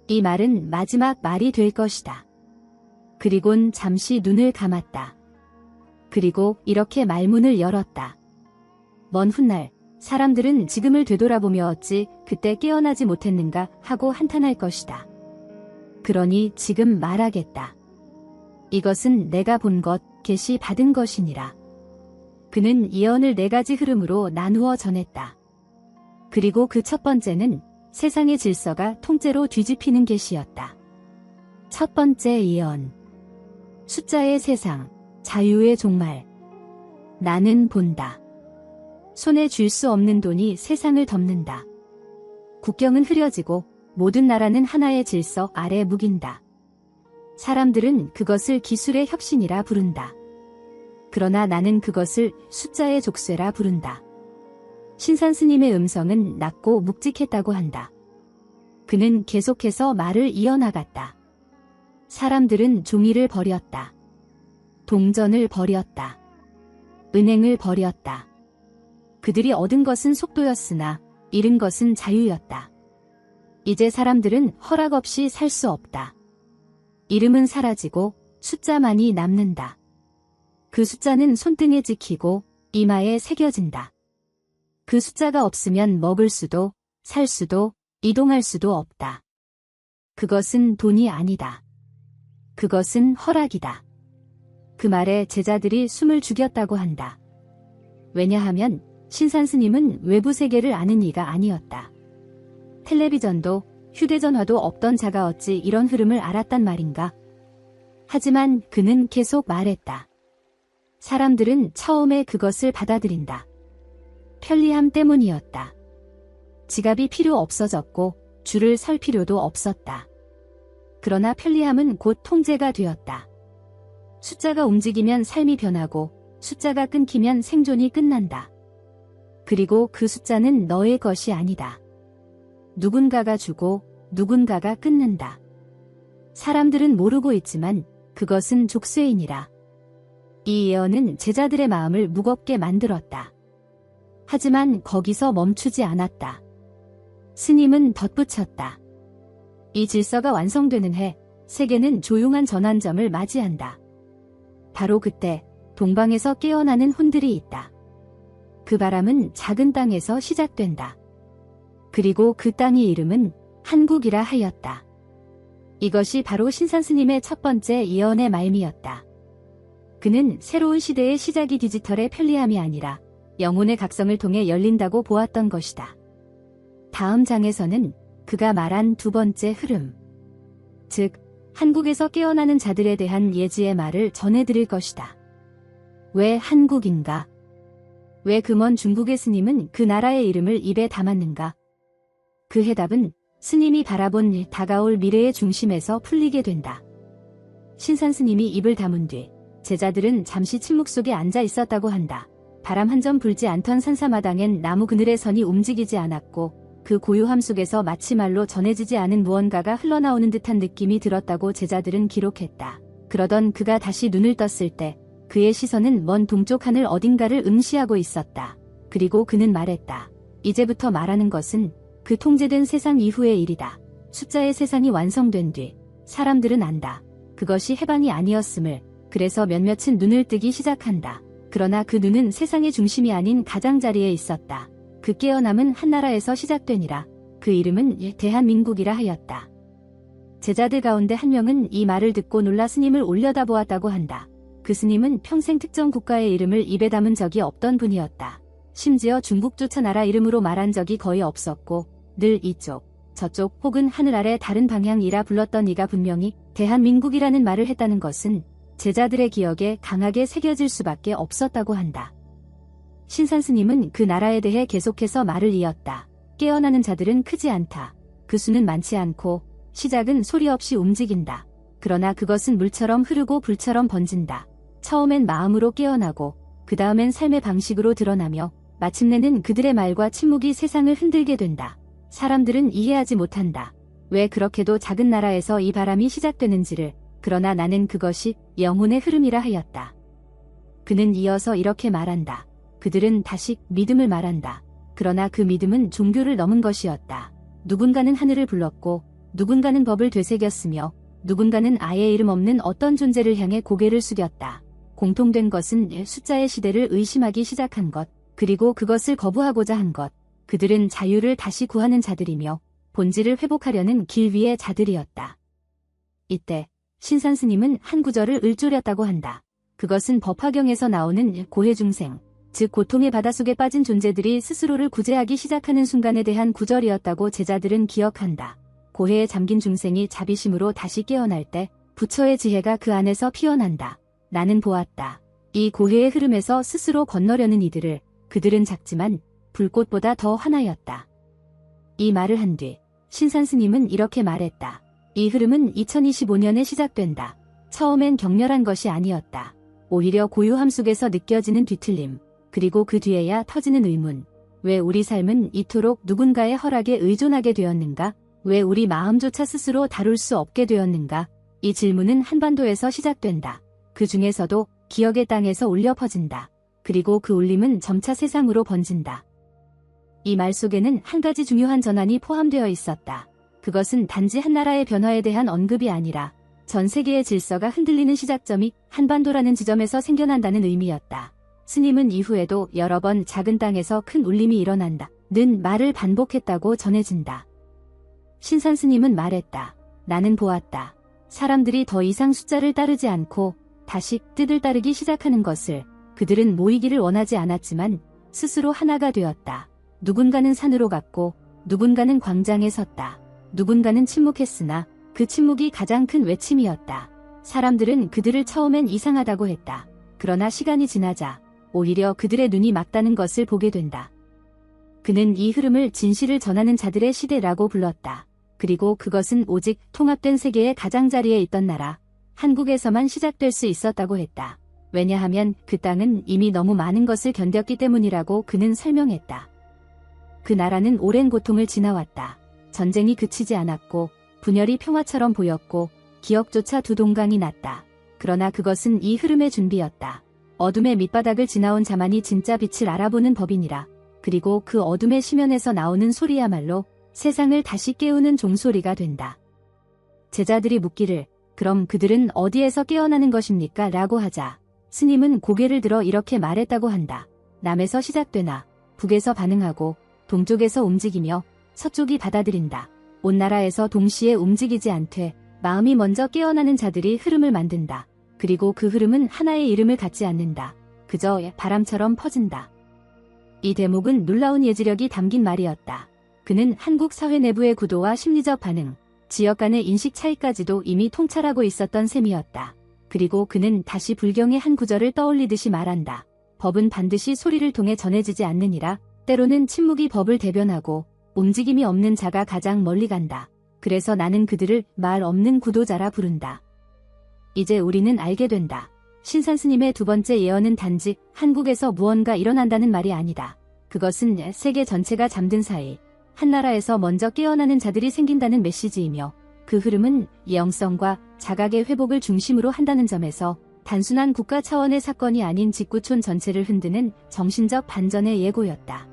이 말은 마지막 말이 될 것이다. 그리곤 잠시 눈을 감았다. 그리고 이렇게 말문을 열었다. 먼 훗날 사람들은 지금을 되돌아보며 어찌 그때 깨어나지 못했는가 하고 한탄할 것이다. 그러니 지금 말하겠다. 이것은 내가 본 것, 계시 받은 것이니라. 그는 예언을 4가지 흐름으로 나누어 전했다. 그리고 그 첫 번째는 세상의 질서가 통째로 뒤집히는 계시였다. 첫 번째 예언. 숫자의 세상, 자유의 종말. 나는 본다. 손에 쥘 수 없는 돈이 세상을 덮는다. 국경은 흐려지고 모든 나라는 하나의 질서 아래 묵인다. 사람들은 그것을 기술의 혁신이라 부른다. 그러나 나는 그것을 숫자의 족쇄라 부른다. 신산 스님의 음성은 낮고 묵직했다고 한다. 그는 계속해서 말을 이어나갔다. 사람들은 종이를 버렸다. 동전을 버렸다. 은행을 버렸다. 그들이 얻은 것은 속도였으나 잃은 것은 자유였다. 이제 사람들은 허락 없이 살 수 없다. 이름은 사라지고 숫자만이 남는다. 그 숫자는 손등에 찍히고 이마에 새겨진다. 그 숫자가 없으면 먹을 수도, 살 수도, 이동할 수도 없다. 그것은 돈이 아니다. 그것은 허락이다. 그 말에 제자들이 숨을 죽였다고 한다. 왜냐하면 신산스님은 외부 세계를 아는 이가 아니었다. 텔레비전도 휴대전화도 없던 자가 어찌 이런 흐름을 알았단 말인가? 하지만 그는 계속 말했다. 사람들은 처음에 그것을 받아들인다. 편리함 때문이었다. 지갑이 필요 없어졌고 줄을 설 필요도 없었다. 그러나 편리함은 곧 통제가 되었다. 숫자가 움직이면 삶이 변하고 숫자가 끊기면 생존이 끝난다. 그리고 그 숫자는 너의 것이 아니다. 누군가가 주고 누군가가 끊는다. 사람들은 모르고 있지만 그것은 족쇄이니라. 이 예언은 제자들의 마음을 무겁게 만들었다. 하지만 거기서 멈추지 않았다. 스님은 덧붙였다. 이 질서가 완성되는 해, 세계는 조용한 전환점을 맞이한다. 바로 그때 동방에서 깨어나는 혼들이 있다. 그 바람은 작은 땅에서 시작된다. 그리고 그 땅의 이름은 한국이라 하였다. 이것이 바로 신산스님의 첫 번째 예언의 말미였다. 그는 새로운 시대의 시작이 디지털의 편리함이 아니라 영혼의 각성을 통해 열린다고 보았던 것이다. 다음 장에서는 그가 말한 두 번째 흐름, 즉 한국에서 깨어나는 자들에 대한 예지의 말을 전해드릴 것이다. 왜 한국인가? 왜 그 먼 중국의 스님은 그 나라의 이름을 입에 담았는가? 그 해답은 스님이 바라본 다가올 미래의 중심에서 풀리게 된다. 신산 스님이 입을 다문 뒤 제자들은 잠시 침묵 속에 앉아 있었다고 한다. 바람 한 점 불지 않던 산사마당엔 나무 그늘의 선이 움직이지 않았고 그 고요함 속에서 마치 말로 전해지지 않은 무언가가 흘러나오는 듯한 느낌이 들었다고 제자들은 기록했다. 그러던 그가 다시 눈을 떴을 때 그의 시선은 먼 동쪽 하늘 어딘가를 응시하고 있었다. 그리고 그는 말했다. 이제부터 말하는 것은 그 통제된 세상 이후의 일이다. 숫자의 세상이 완성된 뒤 사람들은 안다. 그것이 해방이 아니었음을. 그래서 몇몇은 눈을 뜨기 시작한다. 그러나 그 눈은 세상의 중심이 아닌 가장자리에 있었다. 그 깨어남은 한나라에서 시작되니라. 그 이름은 대한민국이라 하였다. 제자들 가운데 한 명은 이 말을 듣고 놀라 스님을 올려다보았다고 한다. 그 스님은 평생 특정 국가의 이름을 입에 담은 적이 없던 분이었다. 심지어 중국조차 나라 이름으로 말한 적이 거의 없었고 늘 이쪽, 저쪽 혹은 하늘 아래 다른 방향이라 불렀던 이가 분명히 대한민국이라는 말을 했다는 것은 제자들의 기억에 강하게 새겨질 수밖에 없었다고 한다. 신산스님은 그 나라에 대해 계속해서 말을 이었다. 깨어나는 자들은 크지 않다. 그 수는 많지 않고 시작은 소리 없이 움직인다. 그러나 그것은 물처럼 흐르고 불처럼 번진다. 처음엔 마음으로 깨어나고 그 다음엔 삶의 방식으로 드러나며 마침내는 그들의 말과 침묵이 세상을 흔들게 된다. 사람들은 이해하지 못한다. 왜 그렇게도 작은 나라에서 이 바람이 시작되는지를. 그러나 나는 그것이 영혼의 흐름이라 하였다. 그는 이어서 이렇게 말한다. 그들은 다시 믿음을 말한다. 그러나 그 믿음은 종교를 넘은 것이었다. 누군가는 하늘을 불렀고 누군가는 법을 되새겼으며 누군가는 아예 이름 없는 어떤 존재를 향해 고개를 숙였다. 공통된 것은 숫자의 시대를 의심하기 시작한 것, 그리고 그것을 거부하고자 한 것. 그들은 자유를 다시 구하는 자들이며 본질을 회복하려는 길 위의 자들이었다. 이때 신산스님은 한 구절을 을조렸다고 한다. 그것은 법화경에서 나오는 고해중생, 즉 고통의 바닷속에 빠진 존재들이 스스로를 구제하기 시작하는 순간에 대한 구절이었다고 제자들은 기억한다. 고해에 잠긴 중생이 자비심으로 다시 깨어날 때 부처의 지혜가 그 안에서 피어난다. 나는 보았다. 이 고해의 흐름에서 스스로 건너려는 이들을. 그들은 작지만 불꽃보다 더 환하였다. 이 말을 한 뒤 신산스님은 이렇게 말했다. 이 흐름은 2025년에 시작된다. 처음엔 격렬한 것이 아니었다. 오히려 고요함 속에서 느껴지는 뒤틀림, 그리고 그 뒤에야 터지는 의문. 왜 우리 삶은 이토록 누군가의 허락에 의존하게 되었는가? 왜 우리 마음조차 스스로 다룰 수 없게 되었는가? 이 질문은 한반도에서 시작된다. 그 중에서도 기억의 땅에서 울려 퍼진다. 그리고 그 울림은 점차 세상으로 번진다. 이 말 속에는 한 가지 중요한 전환이 포함되어 있었다. 그것은 단지 한 나라의 변화에 대한 언급이 아니라 전 세계의 질서가 흔들리는 시작점이 한반도라는 지점에서 생겨난다는 의미였다. 스님은 이후에도 여러 번 작은 땅에서 큰 울림이 일어난다. 는 말을 반복했다고 전해진다. 신산 스님은 말했다. 나는 보았다. 사람들이 더 이상 숫자를 따르지 않고 다시 뜻을 따르기 시작하는 것을. 그들은 모이기를 원하지 않았지만 스스로 하나가 되었다. 누군가는 산으로 갔고 누군가는 광장에 섰다. 누군가는 침묵했으나 그 침묵이 가장 큰 외침이었다. 사람들은 그들을 처음엔 이상하다고 했다. 그러나 시간이 지나자 오히려 그들의 눈이 막다는 것을 보게 된다. 그는 이 흐름을 진실을 전하는 자들의 시대라고 불렀다. 그리고 그것은 오직 통합된 세계의 가장자리에 있던 나라, 한국에서만 시작될 수 있었다고 했다. 왜냐하면 그 땅은 이미 너무 많은 것을 견뎠기 때문이라고 그는 설명했다. 그 나라는 오랜 고통을 지나왔다. 전쟁이 그치지 않았고 분열이 평화처럼 보였고 기억조차 두 동강이 났다. 그러나 그것은 이 흐름의 준비였다. 어둠의 밑바닥을 지나온 자만이 진짜 빛을 알아보는 법이니라. 그리고 그 어둠의 심연에서 나오는 소리야말로 세상을 다시 깨우는 종소리가 된다. 제자들이 묻기를 그럼 그들은 어디에서 깨어나는 것입니까? 라고 하자 스님은 고개를 들어 이렇게 말했다고 한다. 남에서 시작되나 북에서 반응하고 동쪽에서 움직이며 서쪽이 받아들인다. 온 나라에서 동시에 움직이지 않되 마음이 먼저 깨어나는 자들이 흐름을 만든다. 그리고 그 흐름은 하나의 이름을 갖지 않는다. 그저 바람처럼 퍼진다. 이 대목은 놀라운 예지력이 담긴 말이었다. 그는 한국 사회 내부의 구도와 심리적 반응, 지역 간의 인식 차이까지도 이미 통찰하고 있었던 셈이었다. 그리고 그는 다시 불경의 한 구절을 떠올리듯이 말한다. 법은 반드시 소리를 통해 전해지지 않느니라. 때로는 침묵이 법을 대변하고 움직임이 없는 자가 가장 멀리 간다. 그래서 나는 그들을 말 없는 구도자라 부른다. 이제 우리는 알게 된다. 신산 스님의 두 번째 예언은 단지 한국에서 무언가 일어난다는 말이 아니다. 그것은 세계 전체가 잠든 사이 한 나라에서 먼저 깨어나는 자들이 생긴다는 메시지이며 그 흐름은 영성과 자각의 회복을 중심으로 한다는 점에서 단순한 국가 차원의 사건이 아닌 직구촌 전체를 흔드는 정신적 반전의 예고였다.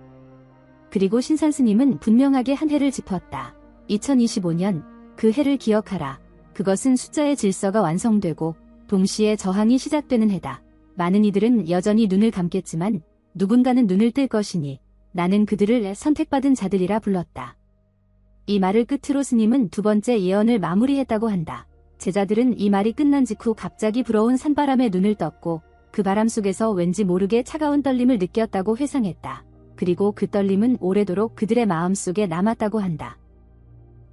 그리고 신산 스님은 분명하게 한 해를 짚었다. 2025년, 그 해를 기억하라. 그것은 숫자의 질서가 완성되고 동시에 저항이 시작되는 해다. 많은 이들은 여전히 눈을 감겠지만 누군가는 눈을 뜰 것이니 나는 그들을 선택받은 자들이라 불렀다. 이 말을 끝으로 스님은 두 번째 예언을 마무리했다고 한다. 제자들은 이 말이 끝난 직후 갑자기 불어온 산바람에 눈을 떴고 그 바람 속에서 왠지 모르게 차가운 떨림을 느꼈다고 회상했다. 그리고 그 떨림은 오래도록 그들의 마음속에 남았다고 한다.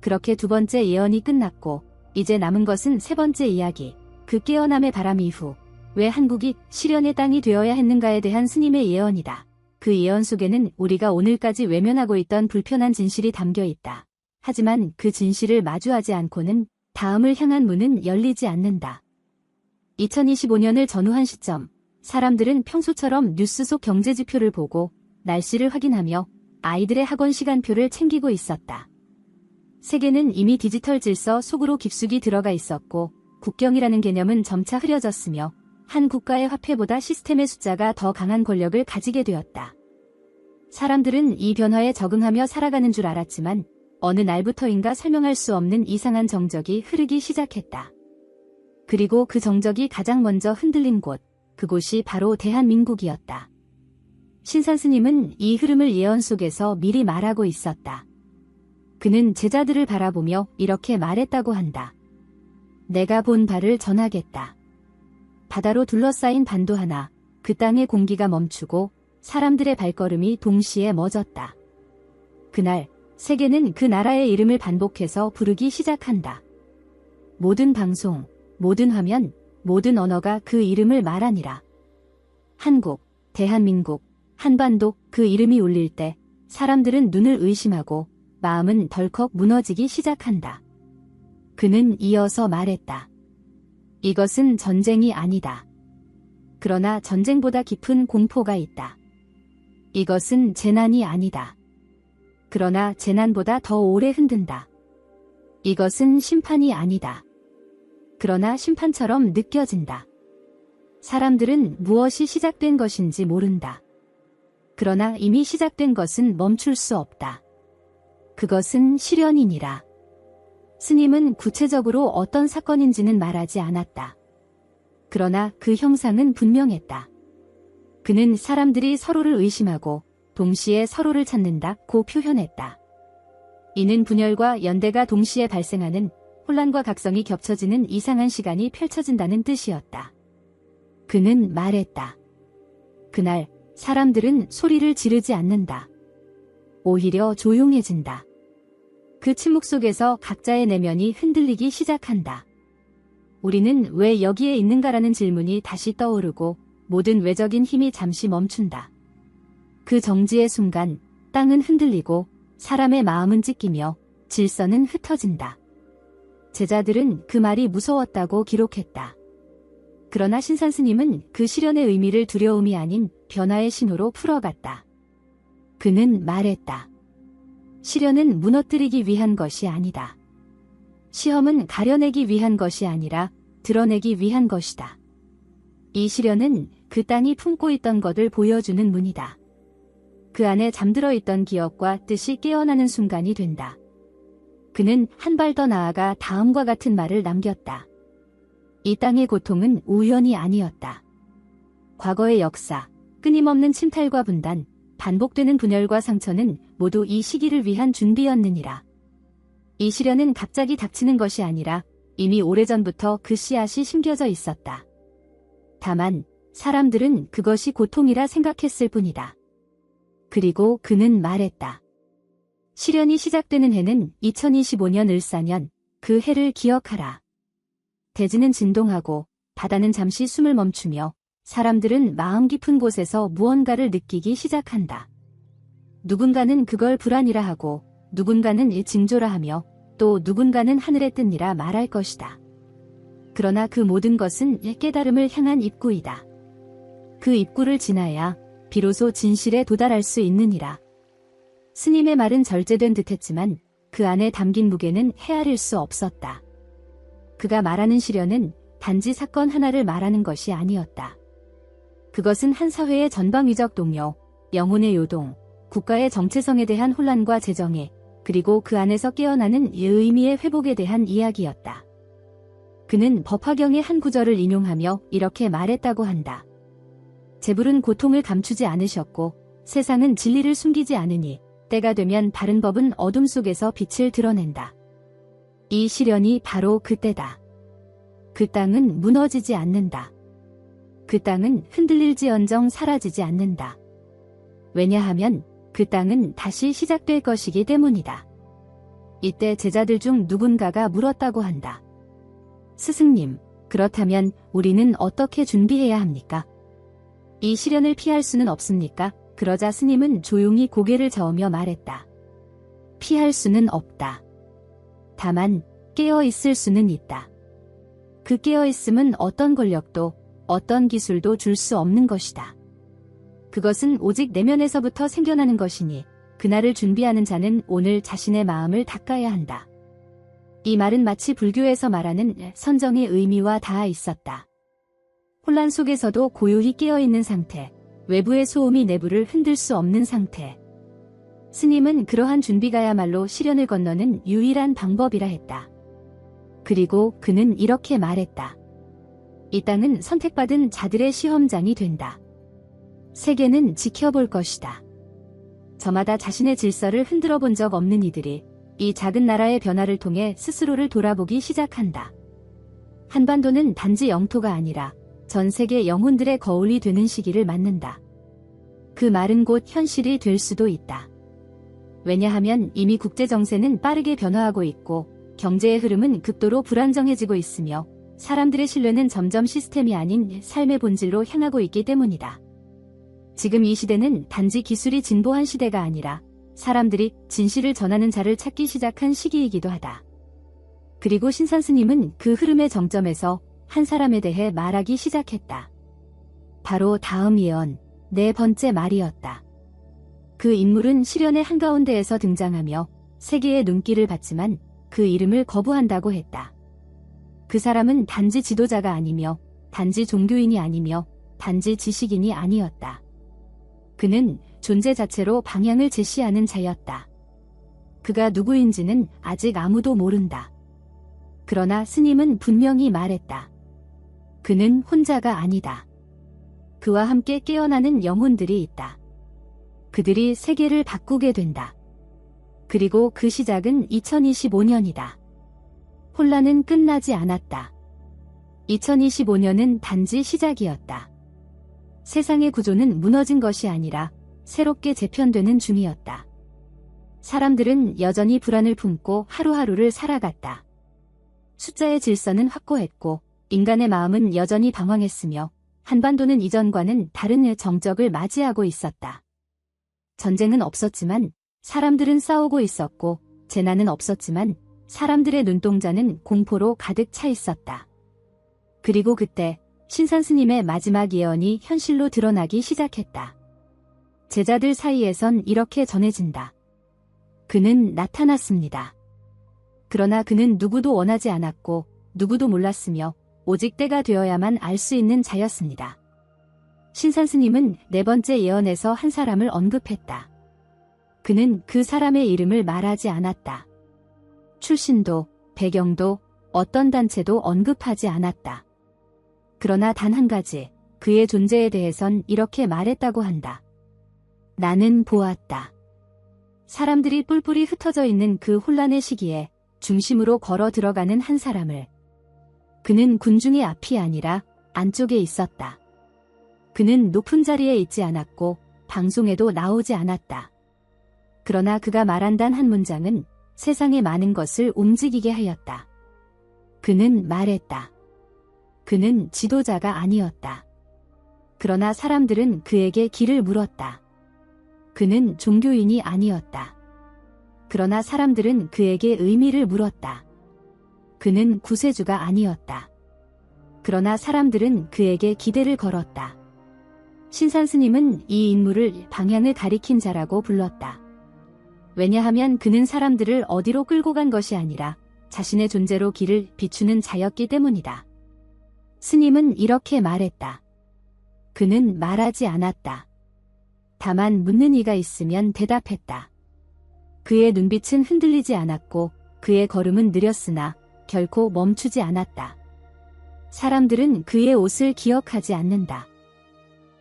그렇게 두 번째 예언이 끝났고 이제 남은 것은 세 번째 이야기, 그 깨어남의 바람 이후 왜 한국이 실현의 땅이 되어야 했는가에 대한 스님의 예언이다. 그 예언 속에는 우리가 오늘까지 외면하고 있던 불편한 진실이 담겨 있다. 하지만 그 진실을 마주하지 않고는 다음을 향한 문은 열리지 않는다. 2025년을 전후한 시점, 사람들은 평소처럼 뉴스 속 경제지표를 보고 날씨를 확인하며 아이들의 학원 시간표를 챙기고 있었다. 세계는 이미 디지털 질서 속으로 깊숙이 들어가 있었고 국경이라는 개념은 점차 흐려졌으며 한 국가의 화폐보다 시스템의 숫자가 더 강한 권력을 가지게 되었다. 사람들은 이 변화에 적응하며 살아가는 줄 알았지만 어느 날부터인가 설명할 수 없는 이상한 정적이 흐르기 시작했다. 그리고 그 정적이 가장 먼저 흔들린 곳, 그곳이 바로 대한민국이었다. 신산 스님은 이 흐름을 예언 속에서 미리 말하고 있었다. 그는 제자들을 바라보며 이렇게 말했다고 한다. 내가 본 바를 전하겠다. 바다로 둘러싸인 반도 하나, 그 땅의 공기가 멈추고 사람들의 발걸음이 동시에 멎었다. 그날 세계는 그 나라의 이름을 반복해서 부르기 시작한다. 모든 방송, 모든 화면, 모든 언어가 그 이름을 말하니라. 한국, 대한민국, 한반도 그 이름이 울릴 때 사람들은 눈을 의심하고 마음은 덜컥 무너지기 시작한다. 그는 이어서 말했다. 이것은 전쟁이 아니다. 그러나 전쟁보다 깊은 공포가 있다. 이것은 재난이 아니다. 그러나 재난보다 더 오래 흔든다. 이것은 심판이 아니다. 그러나 심판처럼 느껴진다. 사람들은 무엇이 시작된 것인지 모른다. 그러나 이미 시작된 것은 멈출 수 없다. 그것은 시련이니라. 스님은 구체적으로 어떤 사건인지는 말하지 않았다. 그러나 그 형상은 분명했다. 그는 사람들이 서로를 의심하고 동시에 서로를 찾는다고 표현했다. 이는 분열과 연대가 동시에 발생하는 혼란과 각성이 겹쳐지는 이상한 시간이 펼쳐진다는 뜻이었다. 그는 말했다. 그날 사람들은 소리를 지르지 않는다. 오히려 조용해진다. 그 침묵 속에서 각자의 내면이 흔들리기 시작한다. 우리는 왜 여기에 있는가라는 질문이 다시 떠오르고 모든 외적인 힘이 잠시 멈춘다. 그 정지의 순간 땅은 흔들리고 사람의 마음은 찢기며 질서는 흩어진다. 제자들은 그 말이 무서웠다고 기록했다. 그러나 신산스님은 그 시련의 의미를 두려움이 아닌 변화의 신호로 풀어갔다. 그는 말했다. 시련은 무너뜨리기 위한 것이 아니다. 시험은 가려내기 위한 것이 아니라 드러내기 위한 것이다. 이 시련은 그 땅이 품고 있던 것을 보여주는 문이다. 그 안에 잠들어 있던 기억과 뜻이 깨어나는 순간이 된다. 그는 한 발 더 나아가 다음과 같은 말을 남겼다. 이 땅의 고통은 우연이 아니었다. 과거의 역사, 끊임없는 침탈과 분단, 반복되는 분열과 상처는 모두 이 시기를 위한 준비였느니라. 이 시련은 갑자기 닥치는 것이 아니라 이미 오래전부터 그 씨앗이 심겨져 있었다. 다만 사람들은 그것이 고통이라 생각했을 뿐이다. 그리고 그는 말했다. 시련이 시작되는 해는 2025년 을사년, 그 해를 기억하라. 대지는 진동하고 바다는 잠시 숨을 멈추며 사람들은 마음 깊은 곳에서 무언가를 느끼기 시작한다. 누군가는 그걸 불안이라 하고 누군가는 징조라 하며 또 누군가는 하늘에 뜬이라 말할 것이다. 그러나 그 모든 것은 깨달음을 향한 입구이다. 그 입구를 지나야 비로소 진실에 도달할 수 있느니라. 스님의 말은 절제된 듯했지만 그 안에 담긴 무게는 헤아릴 수 없었다. 그가 말하는 시련은 단지 사건 하나를 말하는 것이 아니었다. 그것은 한 사회의 전방위적 동요, 영혼의 요동, 국가의 정체성에 대한 혼란과 재정애, 그리고 그 안에서 깨어나는 의미의 회복에 대한 이야기였다. 그는 법화경의 한 구절을 인용하며 이렇게 말했다고 한다. 재불은 고통을 감추지 않으셨고 세상은 진리를 숨기지 않으니 때가 되면 바른 법은 어둠 속에서 빛을 드러낸다. 이 시련이 바로 그때다. 그 땅은 무너지지 않는다. 그 땅은 흔들릴지언정 사라지지 않는다. 왜냐하면 그 땅은 다시 시작될 것이기 때문이다. 이때 제자들 중 누군가가 물었다고 한다. 스승님, 그렇다면 우리는 어떻게 준비해야 합니까? 이 시련을 피할 수는 없습니까? 그러자 스님은 조용히 고개를 저으며 말했다. 피할 수는 없다. 다만 깨어 있을 수는 있다. 그 깨어 있음은 어떤 권력도 어떤 기술도 줄 수 없는 것이다. 그것은 오직 내면에서부터 생겨나는 것이니 그날을 준비하는 자는 오늘 자신의 마음을 닦아야 한다. 이 말은 마치 불교에서 말하는 선정의 의미와 닿아 있었다. 혼란 속에서도 고요히 깨어있는 상태, 외부의 소음이 내부를 흔들 수 없는 상태. 스님은 그러한 준비가야말로 시련을 건너는 유일한 방법이라 했다. 그리고 그는 이렇게 말했다. 이 땅은 선택받은 자들의 시험장이 된다. 세계는 지켜볼 것이다. 저마다 자신의 질서를 흔들어 본 적 없는 이들이 이 작은 나라의 변화를 통해 스스로를 돌아보기 시작한다. 한반도는 단지 영토가 아니라 전 세계 영혼들의 거울이 되는 시기를 맞는다. 그 말은 곧 현실이 될 수도 있다. 왜냐하면 이미 국제 정세는 빠르게 변화하고 있고 경제의 흐름은 극도로 불안정해지고 있으며 사람들의 신뢰는 점점 시스템이 아닌 삶의 본질로 향하고 있기 때문이다. 지금 이 시대는 단지 기술이 진보한 시대가 아니라 사람들이 진실을 전하는 자를 찾기 시작한 시기이기도 하다. 그리고 신산스님은 그 흐름의 정점에서 한 사람에 대해 말하기 시작했다. 바로 다음 예언, 네 번째 말이었다. 그 인물은 시련의 한가운데에서 등장하며 세계의 눈길을 받지만 그 이름을 거부한다고 했다. 그 사람은 단지 지도자가 아니며 단지 종교인이 아니며 단지 지식인이 아니었다. 그는 존재 자체로 방향을 제시하는 자였다. 그가 누구인지는 아직 아무도 모른다. 그러나 스님은 분명히 말했다. 그는 혼자가 아니다. 그와 함께 깨어나는 영혼들이 있다. 그들이 세계를 바꾸게 된다. 그리고 그 시작은 2025년이다. 혼란은 끝나지 않았다. 2025년은 단지 시작이었다. 세상의 구조는 무너진 것이 아니라 새롭게 재편되는 중이었다. 사람들은 여전히 불안을 품고 하루하루를 살아갔다. 숫자의 질서는 확고했고 인간의 마음은 여전히 방황했으며 한반도는 이전과는 다른 정적을 맞이하고 있었다. 전쟁은 없었지만 사람들은 싸우고 있었고 재난은 없었지만 사람들의 눈동자는 공포로 가득 차 있었다. 그리고 그때 신산스님의 마지막 예언이 현실로 드러나기 시작했다. 제자들 사이에선 이렇게 전해진다. 그는 나타났습니다. 그러나 그는 누구도 원하지 않았고 누구도 몰랐으며 오직 때가 되어야만 알 수 있는 자였습니다. 신산스님은 네 번째 예언에서 한 사람을 언급했다. 그는 그 사람의 이름을 말하지 않았다. 출신도, 배경도, 어떤 단체도 언급하지 않았다. 그러나 단 한 가지, 그의 존재에 대해선 이렇게 말했다고 한다. 나는 보았다. 사람들이 뿔뿔이 흩어져 있는 그 혼란의 시기에 중심으로 걸어 들어가는 한 사람을. 그는 군중의 앞이 아니라 안쪽에 있었다. 그는 높은 자리에 있지 않았고 방송에도 나오지 않았다. 그러나 그가 말한 단 한 문장은 세상의 많은 것을 움직이게 하였다. 그는 말했다. 그는 지도자가 아니었다. 그러나 사람들은 그에게 길을 물었다. 그는 종교인이 아니었다. 그러나 사람들은 그에게 의미를 물었다. 그는 구세주가 아니었다. 그러나 사람들은 그에게 기대를 걸었다. 신산스님은 이 인물을 방향을 가리킨 자라고 불렀다. 왜냐하면 그는 사람들을 어디로 끌고 간 것이 아니라 자신의 존재로 길을 비추는 자였기 때문이다. 스님은 이렇게 말했다. 그는 말하지 않았다. 다만 묻는 이가 있으면 대답했다. 그의 눈빛은 흔들리지 않았고 그의 걸음은 느렸으나 결코 멈추지 않았다. 사람들은 그의 옷을 기억하지 않는다.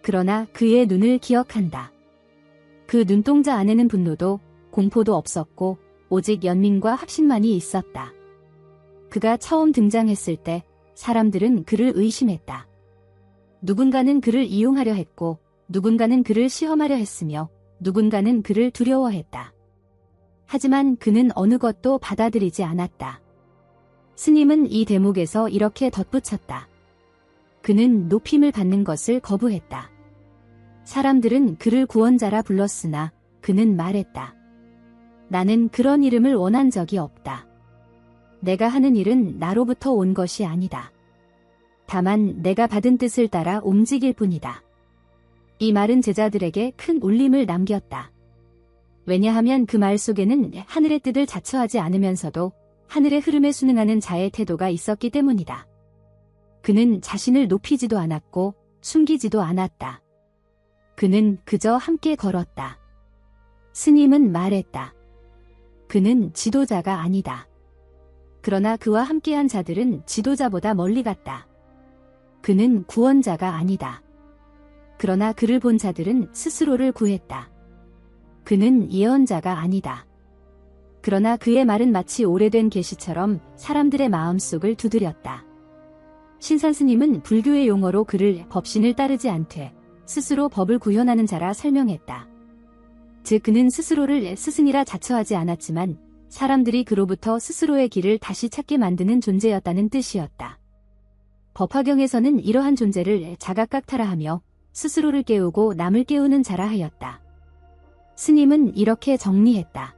그러나 그의 눈을 기억한다. 그 눈동자 안에는 분노도 공포도 없었고 오직 연민과 확신만이 있었다. 그가 처음 등장했을 때 사람들은 그를 의심했다. 누군가는 그를 이용하려 했고 누군가는 그를 시험하려 했으며 누군가는 그를 두려워했다. 하지만 그는 어느 것도 받아들이지 않았다. 스님은 이 대목에서 이렇게 덧붙였다. 그는 높임을 받는 것을 거부했다. 사람들은 그를 구원자라 불렀으나 그는 말했다. 나는 그런 이름을 원한 적이 없다. 내가 하는 일은 나로부터 온 것이 아니다. 다만 내가 받은 뜻을 따라 움직일 뿐이다. 이 말은 제자들에게 큰 울림을 남겼다. 왜냐하면 그 말 속에는 하늘의 뜻을 자처하지 않으면서도 하늘의 흐름에 순응하는 자의 태도가 있었기 때문이다. 그는 자신을 높이지도 않았고 숨기지도 않았다. 그는 그저 함께 걸었다. 스님은 말했다. 그는 지도자가 아니다. 그러나 그와 함께한 자들은 지도자보다 멀리 갔다. 그는 구원자가 아니다. 그러나 그를 본 자들은 스스로를 구했다. 그는 예언자가 아니다. 그러나 그의 말은 마치 오래된 계시처럼 사람들의 마음속을 두드렸다. 신산스님은 불교의 용어로 그를 법신을 따르지 않되 스스로 법을 구현하는 자라 설명했다. 즉 그는 스스로를 스승이라 자처하지 않았지만 사람들이 그로부터 스스로의 길을 다시 찾게 만드는 존재였다는 뜻이었다. 법화경에서는 이러한 존재를 자각각타라하며 스스로를 깨우고 남을 깨우는 자라 하였다. 스님은 이렇게 정리했다.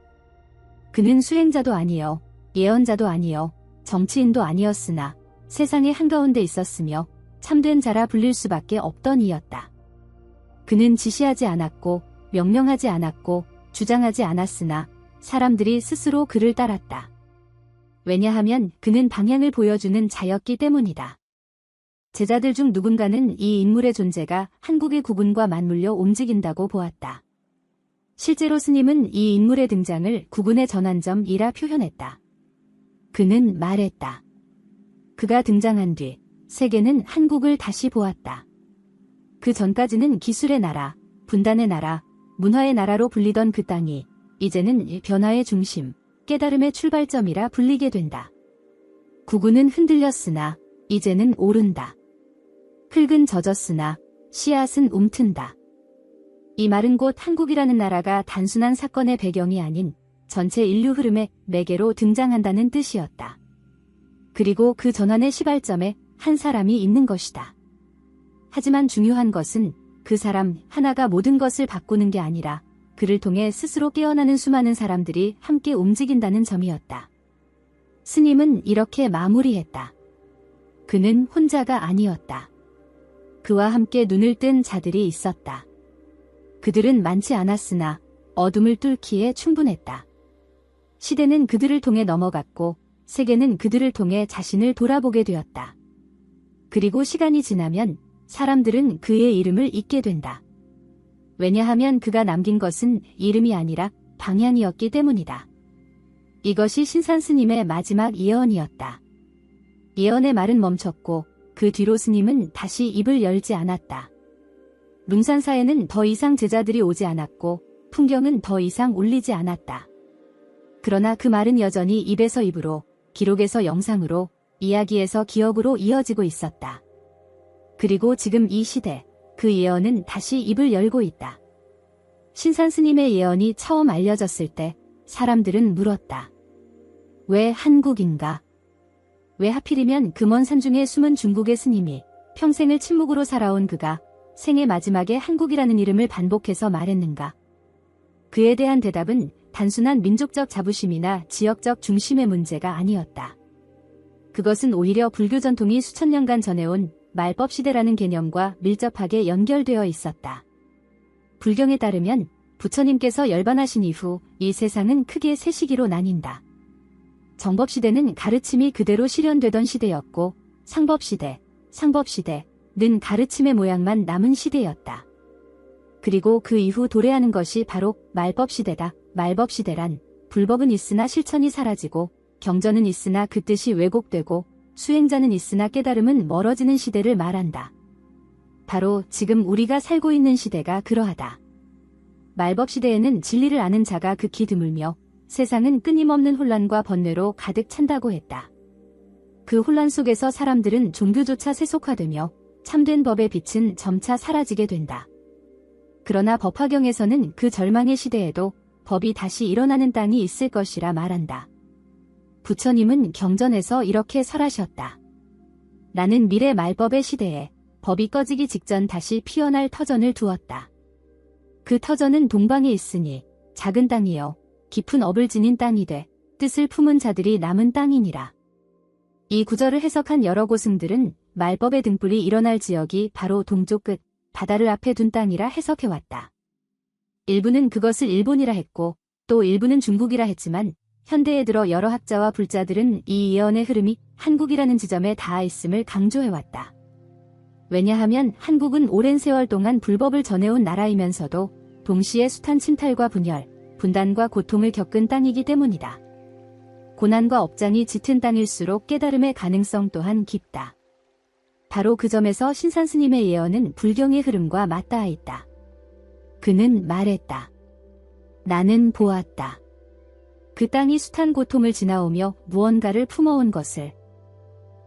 그는 수행자도 아니요, 예언자도 아니요, 정치인도 아니었으나 세상의 한가운데 있었으며 참된 자라 불릴 수밖에 없던 이였다. 그는 지시하지 않았고 명령하지 않았고 주장하지 않았으나 사람들이 스스로 그를 따랐다. 왜냐하면 그는 방향을 보여주는 자였기 때문이다. 제자들 중 누군가는 이 인물의 존재가 한국의 국운과 맞물려 움직인다고 보았다. 실제로 스님은 이 인물의 등장을 국운의 전환점이라 표현했다. 그는 말했다. 그가 등장한 뒤 세계는 한국을 다시 보았다. 그 전까지는 기술의 나라, 분단의 나라, 문화의 나라로 불리던 그 땅이 이제는 변화의 중심, 깨달음의 출발점이라 불리게 된다. 국운은 흔들렸으나 이제는 오른다. 흙은 젖었으나 씨앗은 움튼다. 이 말은 곧 한국이라는 나라가 단순한 사건의 배경이 아닌 전체 인류 흐름의 매개로 등장한다는 뜻이었다. 그리고 그 전환의 시발점에 한 사람이 있는 것이다. 하지만 중요한 것은 그 사람 하나가 모든 것을 바꾸는 게 아니라 그를 통해 스스로 깨어나는 수많은 사람들이 함께 움직인다는 점이었다. 스님은 이렇게 마무리했다. 그는 혼자가 아니었다. 그와 함께 눈을 뜬 자들이 있었다. 그들은 많지 않았으나 어둠을 뚫기에 충분했다. 시대는 그들을 통해 넘어갔고 세계는 그들을 통해 자신을 돌아보게 되었다. 그리고 시간이 지나면 사람들은 그의 이름을 잊게 된다. 왜냐하면 그가 남긴 것은 이름이 아니라 방향이었기 때문이다. 이것이 신산스님의 마지막 예언이었다. 예언의 말은 멈췄고 그 뒤로 스님은 다시 입을 열지 않았다. 룽산사에는 더 이상 제자들이 오지 않았고 풍경은 더 이상 울리지 않았다. 그러나 그 말은 여전히 입에서 입으로, 기록에서 영상으로, 이야기에서 기억으로 이어지고 있었다. 그리고 지금 이 시대, 그 예언은 다시 입을 열고 있다. 신산스님의 예언이 처음 알려졌을 때 사람들은 물었다. 왜 한국인가? 왜 하필이면 그 먼 산중에 숨은 중국의 스님이 평생을 침묵으로 살아온 그가 생의 마지막에 한국이라는 이름을 반복해서 말했는가? 그에 대한 대답은 단순한 민족적 자부심이나 지역적 중심의 문제가 아니었다. 그것은 오히려 불교 전통이 수천 년간 전해온 말법 시대라는 개념과 밀접하게 연결되어 있었다. 불경에 따르면 부처님께서 열반하신 이후 이 세상은 크게 세 시기로 나뉜다. 정법시대는 가르침이 그대로 실현되던 시대였고 상법시대, 상법시대는 가르침의 모양만 남은 시대였다. 그리고 그 이후 도래하는 것이 바로 말법시대다. 말법시대란 불법은 있으나 실천이 사라지고 경전은 있으나 그 뜻이 왜곡되고 수행자는 있으나 깨달음은 멀어지는 시대를 말한다. 바로 지금 우리가 살고 있는 시대가 그러하다. 말법시대에는 진리를 아는 자가 극히 드물며 세상은 끊임없는 혼란과 번뇌로 가득 찬다고 했다. 그 혼란 속에서 사람들은 종교조차 세속화되며 참된 법의 빛은 점차 사라지게 된다. 그러나 법화경에서는 그 절망의 시대에도 법이 다시 일어나는 땅이 있을 것이라 말한다. 부처님은 경전에서 이렇게 설하셨다. 나는 미래 말법의 시대에 법이 꺼지기 직전 다시 피어날 터전을 두었다. 그 터전은 동방에 있으니 작은 땅이요 깊은 업을 지닌 땅이 돼 뜻을 품은 자들이 남은 땅이니라. 이 구절을 해석한 여러 고승들은 말법의 등불이 일어날 지역이 바로 동쪽 끝 바다를 앞에 둔 땅이라 해석해왔다. 일부는 그것을 일본이라 했고 또 일부는 중국이라 했지만 현대에 들어 여러 학자와 불자들은 이 예언의 흐름이 한국이라는 지점에 닿아 있음을 강조해왔다. 왜냐하면 한국은 오랜 세월 동안 불법을 전해온 나라이면서도 동시에 숱한 침탈과 분열, 분단과 고통을 겪은 땅이기 때문이다. 고난과 업장이 짙은 땅일수록 깨달음의 가능성 또한 깊다. 바로 그 점에서 신산스님의 예언은 불경의 흐름과 맞닿아 있다. 그는 말했다. 나는 보았다. 그 땅이 숱한 고통을 지나오며 무언가를 품어온 것을.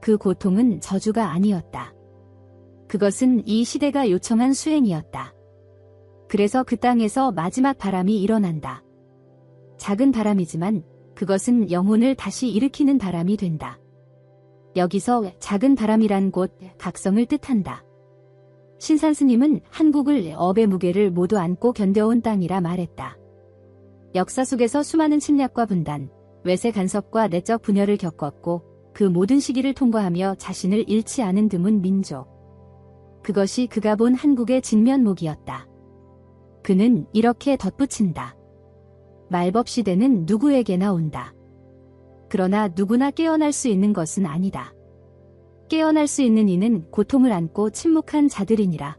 그 고통은 저주가 아니었다. 그것은 이 시대가 요청한 수행이었다. 그래서 그 땅에서 마지막 바람이 일어난다. 작은 바람이지만 그것은 영혼을 다시 일으키는 바람이 된다. 여기서 작은 바람이란 곳 각성을 뜻한다. 신산스님은 한국을 업의 무게를 모두 안고 견뎌온 땅이라 말했다. 역사 속에서 수많은 침략과 분단, 외세 간섭과 내적 분열을 겪었고 그 모든 시기를 통과하며 자신을 잃지 않은 드문 민족. 그것이 그가 본 한국의 진면목이었다. 그는 이렇게 덧붙인다. 말법시대는 누구에게나 온다. 그러나 누구나 깨어날 수 있는 것은 아니다. 깨어날 수 있는 이는 고통을 안고 침묵한 자들이니라.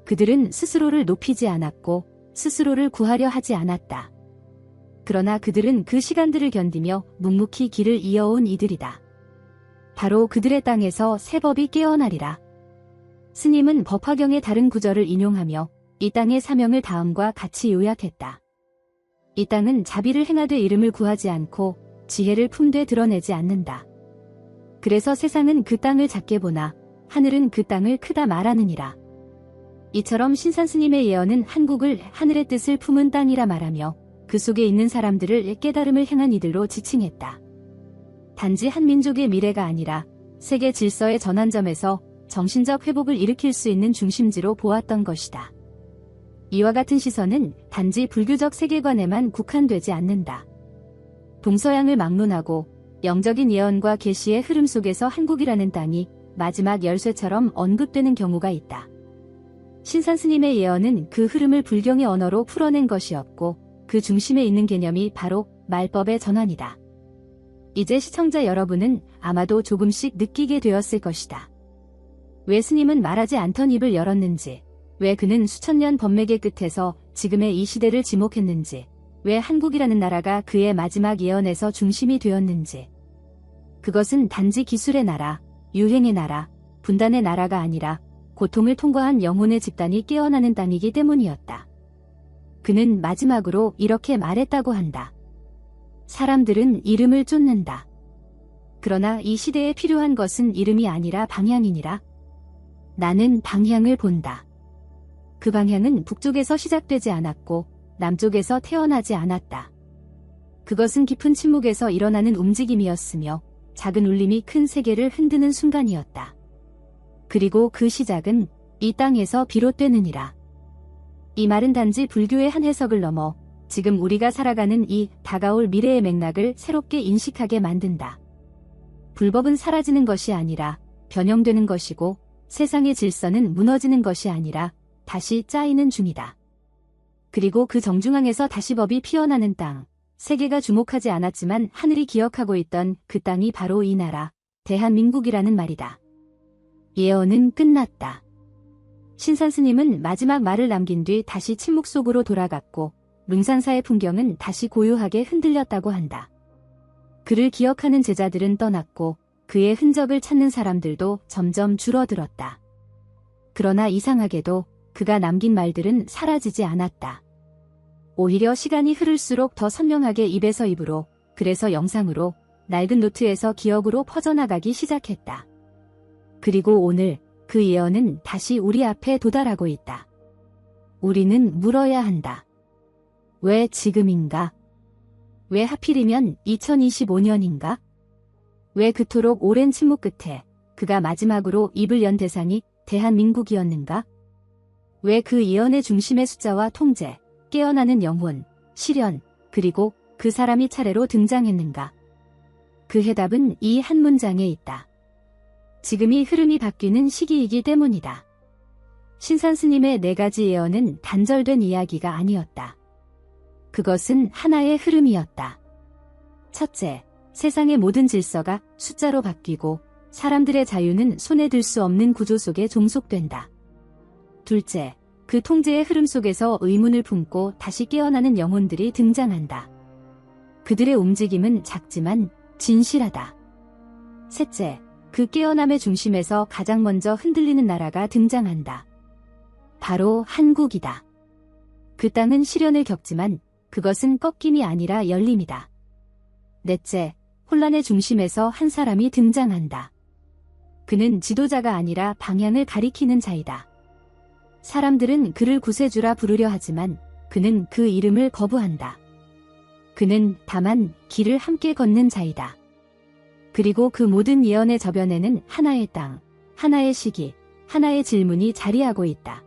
그들은 스스로를 높이지 않았고 스스로를 구하려 하지 않았다. 그러나 그들은 그 시간들을 견디며 묵묵히 길을 이어온 이들이다. 바로 그들의 땅에서 새 법이 깨어나리라. 스님은 법화경의 다른 구절을 인용하며 이 땅의 사명을 다음과 같이 요약했다. 이 땅은 자비를 행하되 이름을 구하지 않고 지혜를 품되 드러내지 않는다. 그래서 세상은 그 땅을 작게 보나 하늘은 그 땅을 크다 말하느니라. 이처럼 신산스님의 예언은 한국을 하늘의 뜻을 품은 땅이라 말하며 그 속에 있는 사람들을 깨달음을 향한 이들로 지칭했다. 단지 한 민족의 미래가 아니라 세계 질서의 전환점에서 정신적 회복을 일으킬 수 있는 중심지로 보았던 것이다. 이와 같은 시선은 단지 불교적 세계관에만 국한되지 않는다. 동서양을 막론하고 영적인 예언과 계시의 흐름 속에서 한국이라는 땅이 마지막 열쇠처럼 언급되는 경우가 있다. 신산스님의 예언은 그 흐름을 불경의 언어로 풀어낸 것이었고 그 중심에 있는 개념이 바로 말법의 전환이다. 이제 시청자 여러분은 아마도 조금씩 느끼게 되었을 것이다. 왜 스님은 말하지 않던 입을 열었는지, 왜 그는 수천 년 법맥의 끝에서 지금의 이 시대를 지목했는지, 왜 한국이라는 나라가 그의 마지막 예언에서 중심이 되었는지. 그것은 단지 기술의 나라, 유행의 나라, 분단의 나라가 아니라 고통을 통과한 영혼의 집단이 깨어나는 땅이기 때문이었다. 그는 마지막으로 이렇게 말했다고 한다. 사람들은 이름을 쫓는다. 그러나 이 시대에 필요한 것은 이름이 아니라 방향이니라. 나는 방향을 본다. 그 방향은 북쪽에서 시작되지 않았고 남쪽에서 태어나지 않았다. 그것은 깊은 침묵에서 일어나는 움직임이었으며 작은 울림이 큰 세계를 흔드는 순간이었다. 그리고 그 시작은 이 땅에서 비롯되느니라. 이 말은 단지 불교의 한 해석을 넘어 지금 우리가 살아가는 이 다가올 미래의 맥락을 새롭게 인식하게 만든다. 불법은 사라지는 것이 아니라 변형되는 것이고 세상의 질서는 무너지는 것이 아니라 다시 짜이는 중이다. 그리고 그 정중앙에서 다시 법이 피어나는 땅, 세계가 주목하지 않았지만 하늘이 기억하고 있던 그 땅이 바로 이 나라, 대한민국이라는 말이다. 예언은 끝났다. 신산스님은 마지막 말을 남긴 뒤 다시 침묵 속으로 돌아갔고 룽산사의 풍경은 다시 고요하게 흔들렸다고 한다. 그를 기억하는 제자들은 떠났고 그의 흔적을 찾는 사람들도 점점 줄어들었다. 그러나 이상하게도 그가 남긴 말들은 사라지지 않았다. 오히려 시간이 흐를수록 더 선명하게 입에서 입으로, 그래서 영상으로, 낡은 노트에서 기억으로 퍼져나가기 시작했다. 그리고 오늘 그 예언은 다시 우리 앞에 도달하고 있다. 우리는 물어야 한다. 왜 지금인가? 왜 하필이면 2025년인가? 왜 그토록 오랜 침묵 끝에 그가 마지막으로 입을 연 대상이 대한민국이었는가? 왜 그 예언의 중심의 숫자와 통제, 깨어나는 영혼, 실현, 그리고 그 사람이 차례로 등장했는가? 그 해답은 이 한 문장에 있다. 지금이 흐름이 바뀌는 시기이기 때문이다. 신산스님의 4가지 예언은 단절된 이야기가 아니었다. 그것은 하나의 흐름이었다. 첫째, 세상의 모든 질서가 숫자로 바뀌고 사람들의 자유는 손에 들 수 없는 구조 속에 종속된다. 둘째, 그 통제의 흐름 속에서 의문을 품고 다시 깨어나는 영혼들이 등장한다. 그들의 움직임은 작지만 진실하다. 셋째, 그 깨어남의 중심에서 가장 먼저 흔들리는 나라가 등장한다. 바로 한국이다. 그 땅은 시련을 겪지만 그것은 꺾임이 아니라 열림이다. 넷째, 혼란의 중심에서 한 사람이 등장한다. 그는 지도자가 아니라 방향을 가리키는 자이다. 사람들은 그를 구세주라 부르려 하지만 그는 그 이름을 거부한다. 그는 다만 길을 함께 걷는 자이다. 그리고 그 모든 예언의 저변에는 하나의 땅, 하나의 시기, 하나의 질문이 자리하고 있다.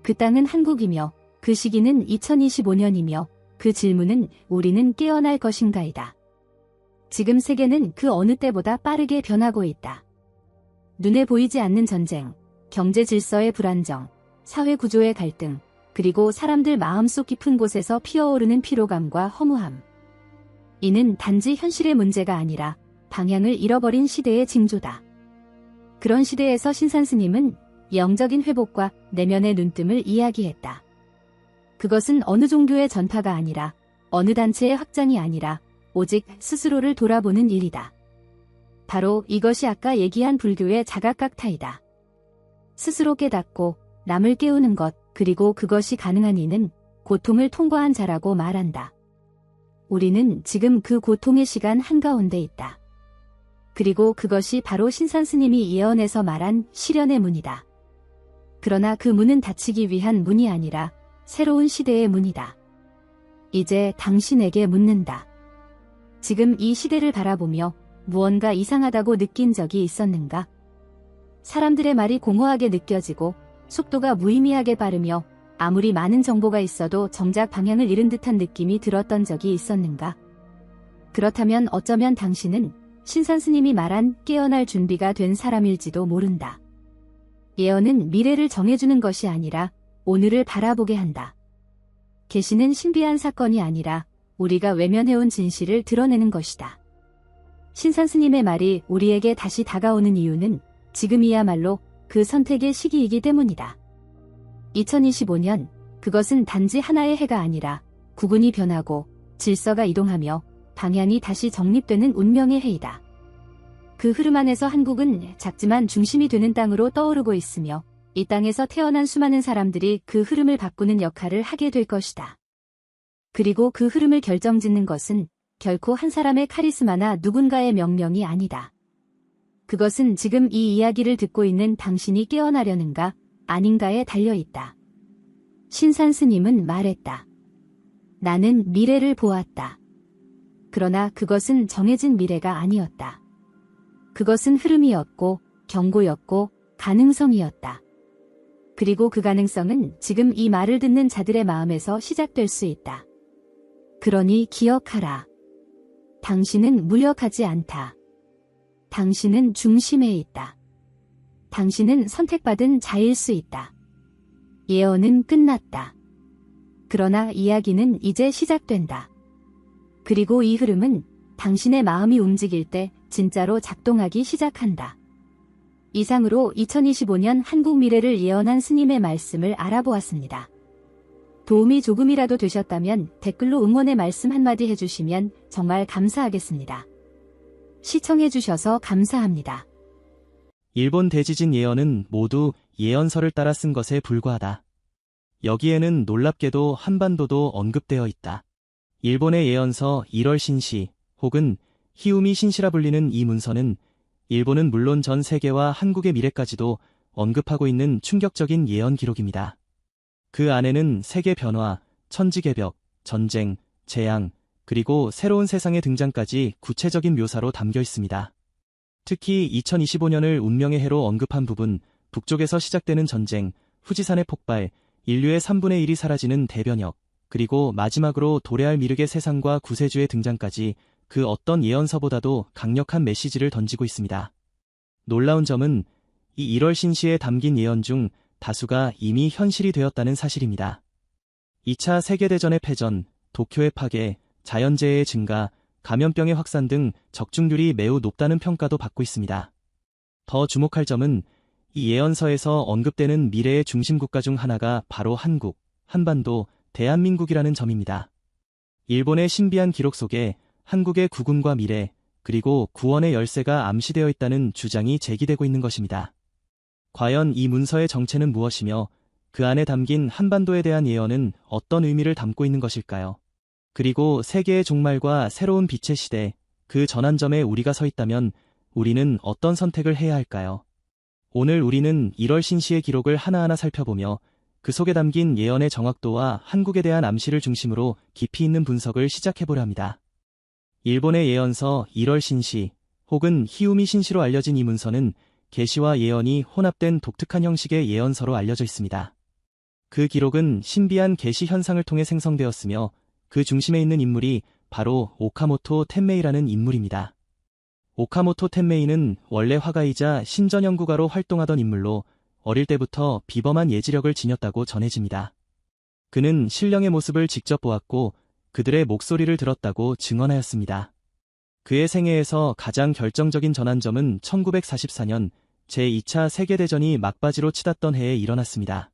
그 땅은 한국이며 그 시기는 2025년이며 그 질문은 우리는 깨어날 것인가이다. 지금 세계는 그 어느 때보다 빠르게 변하고 있다. 눈에 보이지 않는 전쟁, 경제 질서의 불안정, 사회 구조의 갈등, 그리고 사람들 마음속 깊은 곳에서 피어오르는 피로감과 허무함. 이는 단지 현실의 문제가 아니라 방향을 잃어버린 시대의 징조다. 그런 시대에서 신산스님은 영적인 회복과 내면의 눈뜸을 이야기했다. 그것은 어느 종교의 전파가 아니라 어느 단체의 확장이 아니라 오직 스스로를 돌아보는 일이다. 바로 이것이 아까 얘기한 불교의 자각각타이다. 스스로 깨닫고 남을 깨우는 것, 그리고 그것이 가능한 이는 고통을 통과한 자라고 말한다. 우리는 지금 그 고통의 시간 한가운데 있다. 그리고 그것이 바로 신산스님이 예언에서 말한 시련의 문이다. 그러나 그 문은 닫히기 위한 문이 아니라 새로운 시대의 문이다. 이제 당신에게 묻는다. 지금 이 시대를 바라보며 무언가 이상하다고 느낀 적이 있었는가? 사람들의 말이 공허하게 느껴지고 속도가 무의미하게 빠르며 아무리 많은 정보가 있어도 정작 방향을 잃은 듯한 느낌이 들었던 적이 있었는가? 그렇다면 어쩌면 당신은 신산스님이 말한 깨어날 준비가 된 사람일지도 모른다. 예언은 미래를 정해주는 것이 아니라 오늘을 바라보게 한다. 계시는 신비한 사건이 아니라 우리가 외면해온 진실을 드러내는 것이다. 신산스님의 말이 우리에게 다시 다가오는 이유는 지금이야말로 그 선택의 시기이기 때문이다. 2025년, 그것은 단지 하나의 해가 아니라 구분이 변하고 질서가 이동하며 방향이 다시 정립되는 운명의 해이다. 그 흐름 안에서 한국은 작지만 중심이 되는 땅으로 떠오르고 있으며 이 땅에서 태어난 수많은 사람들이 그 흐름을 바꾸는 역할을 하게 될 것이다. 그리고 그 흐름을 결정짓는 것은 결코 한 사람의 카리스마나 누군가의 명령이 아니다. 그것은 지금 이 이야기를 듣고 있는 당신이 깨어나려는가 아닌가에 달려있다. 신산스님은 말했다. 나는 미래를 보았다. 그러나 그것은 정해진 미래가 아니었다. 그것은 흐름이었고 경고였고 가능성이었다. 그리고 그 가능성은 지금 이 말을 듣는 자들의 마음에서 시작될 수 있다. 그러니 기억하라. 당신은 무력하지 않다. 당신은 중심에 있다. 당신은 선택받은 자일 수 있다. 예언은 끝났다. 그러나 이야기는 이제 시작된다. 그리고 이 흐름은 당신의 마음이 움직일 때 진짜로 작동하기 시작한다. 이상으로 2025년 한국 미래를 예언한 스님의 말씀을 알아보았습니다. 도움이 조금이라도 되셨다면 댓글로 응원의 말씀 한마디 해주시면 정말 감사하겠습니다. 시청해주셔서 감사합니다.
일본 대지진 예언은 모두 예언서를 따라 쓴 것에 불과하다. 여기에는 놀랍게도 한반도도 언급되어 있다. 일본의 예언서 1월 신시 혹은 히우미 신시라 불리는 이 문서는 일본은 물론 전 세계와 한국의 미래까지도 언급하고 있는 충격적인 예언 기록입니다. 그 안에는 세계 변화, 천지개벽, 전쟁, 재앙, 그리고 새로운 세상의 등장까지 구체적인 묘사로 담겨 있습니다. 특히 2025년을 운명의 해로 언급한 부분, 북쪽에서 시작되는 전쟁, 후지산의 폭발, 인류의 3분의 1이 사라지는 대변역, 그리고 마지막으로 도래할 미륵의 세상과 구세주의 등장까지 그 어떤 예언서보다도 강력한 메시지를 던지고 있습니다. 놀라운 점은 이 1월 신시에 담긴 예언 중 다수가 이미 현실이 되었다는 사실입니다. 2차 세계대전의 패전, 도쿄의 파괴, 자연재해의 증가, 감염병의 확산 등 적중률이 매우 높다는 평가도 받고 있습니다. 더 주목할 점은 이 예언서에서 언급되는 미래의 중심국가 중 하나가 바로 한국, 한반도, 대한민국이라는 점입니다. 일본의 신비한 기록 속에 한국의 구군과 미래, 그리고 구원의 열쇠가 암시되어 있다는 주장이 제기되고 있는 것입니다. 과연 이 문서의 정체는 무엇이며 그 안에 담긴 한반도에 대한 예언은 어떤 의미를 담고 있는 것일까요? 그리고 세계의 종말과 새로운 빛의 시대, 그 전환점에 우리가 서 있다면 우리는 어떤 선택을 해야 할까요? 오늘 우리는 1월 신시의 기록을 하나하나 살펴보며 그 속에 담긴 예언의 정확도와 한국에 대한 암시를 중심으로 깊이 있는 분석을 시작해보려 합니다. 일본의 예언서 1월 신시 혹은 히우미 신시로 알려진 이 문서는 계시와 예언이 혼합된 독특한 형식의 예언서로 알려져 있습니다. 그 기록은 신비한 계시 현상을 통해 생성되었으며 그 중심에 있는 인물이 바로 오카모토 텐메이라는 인물입니다. 오카모토 텐메이는 원래 화가이자 신전연구가로 활동하던 인물로 어릴 때부터 비범한 예지력을 지녔다고 전해집니다. 그는 신령의 모습을 직접 보았고 그들의 목소리를 들었다고 증언하였습니다. 그의 생애에서 가장 결정적인 전환점은 1944년 제2차 세계대전이 막바지로 치닫던 해에 일어났습니다.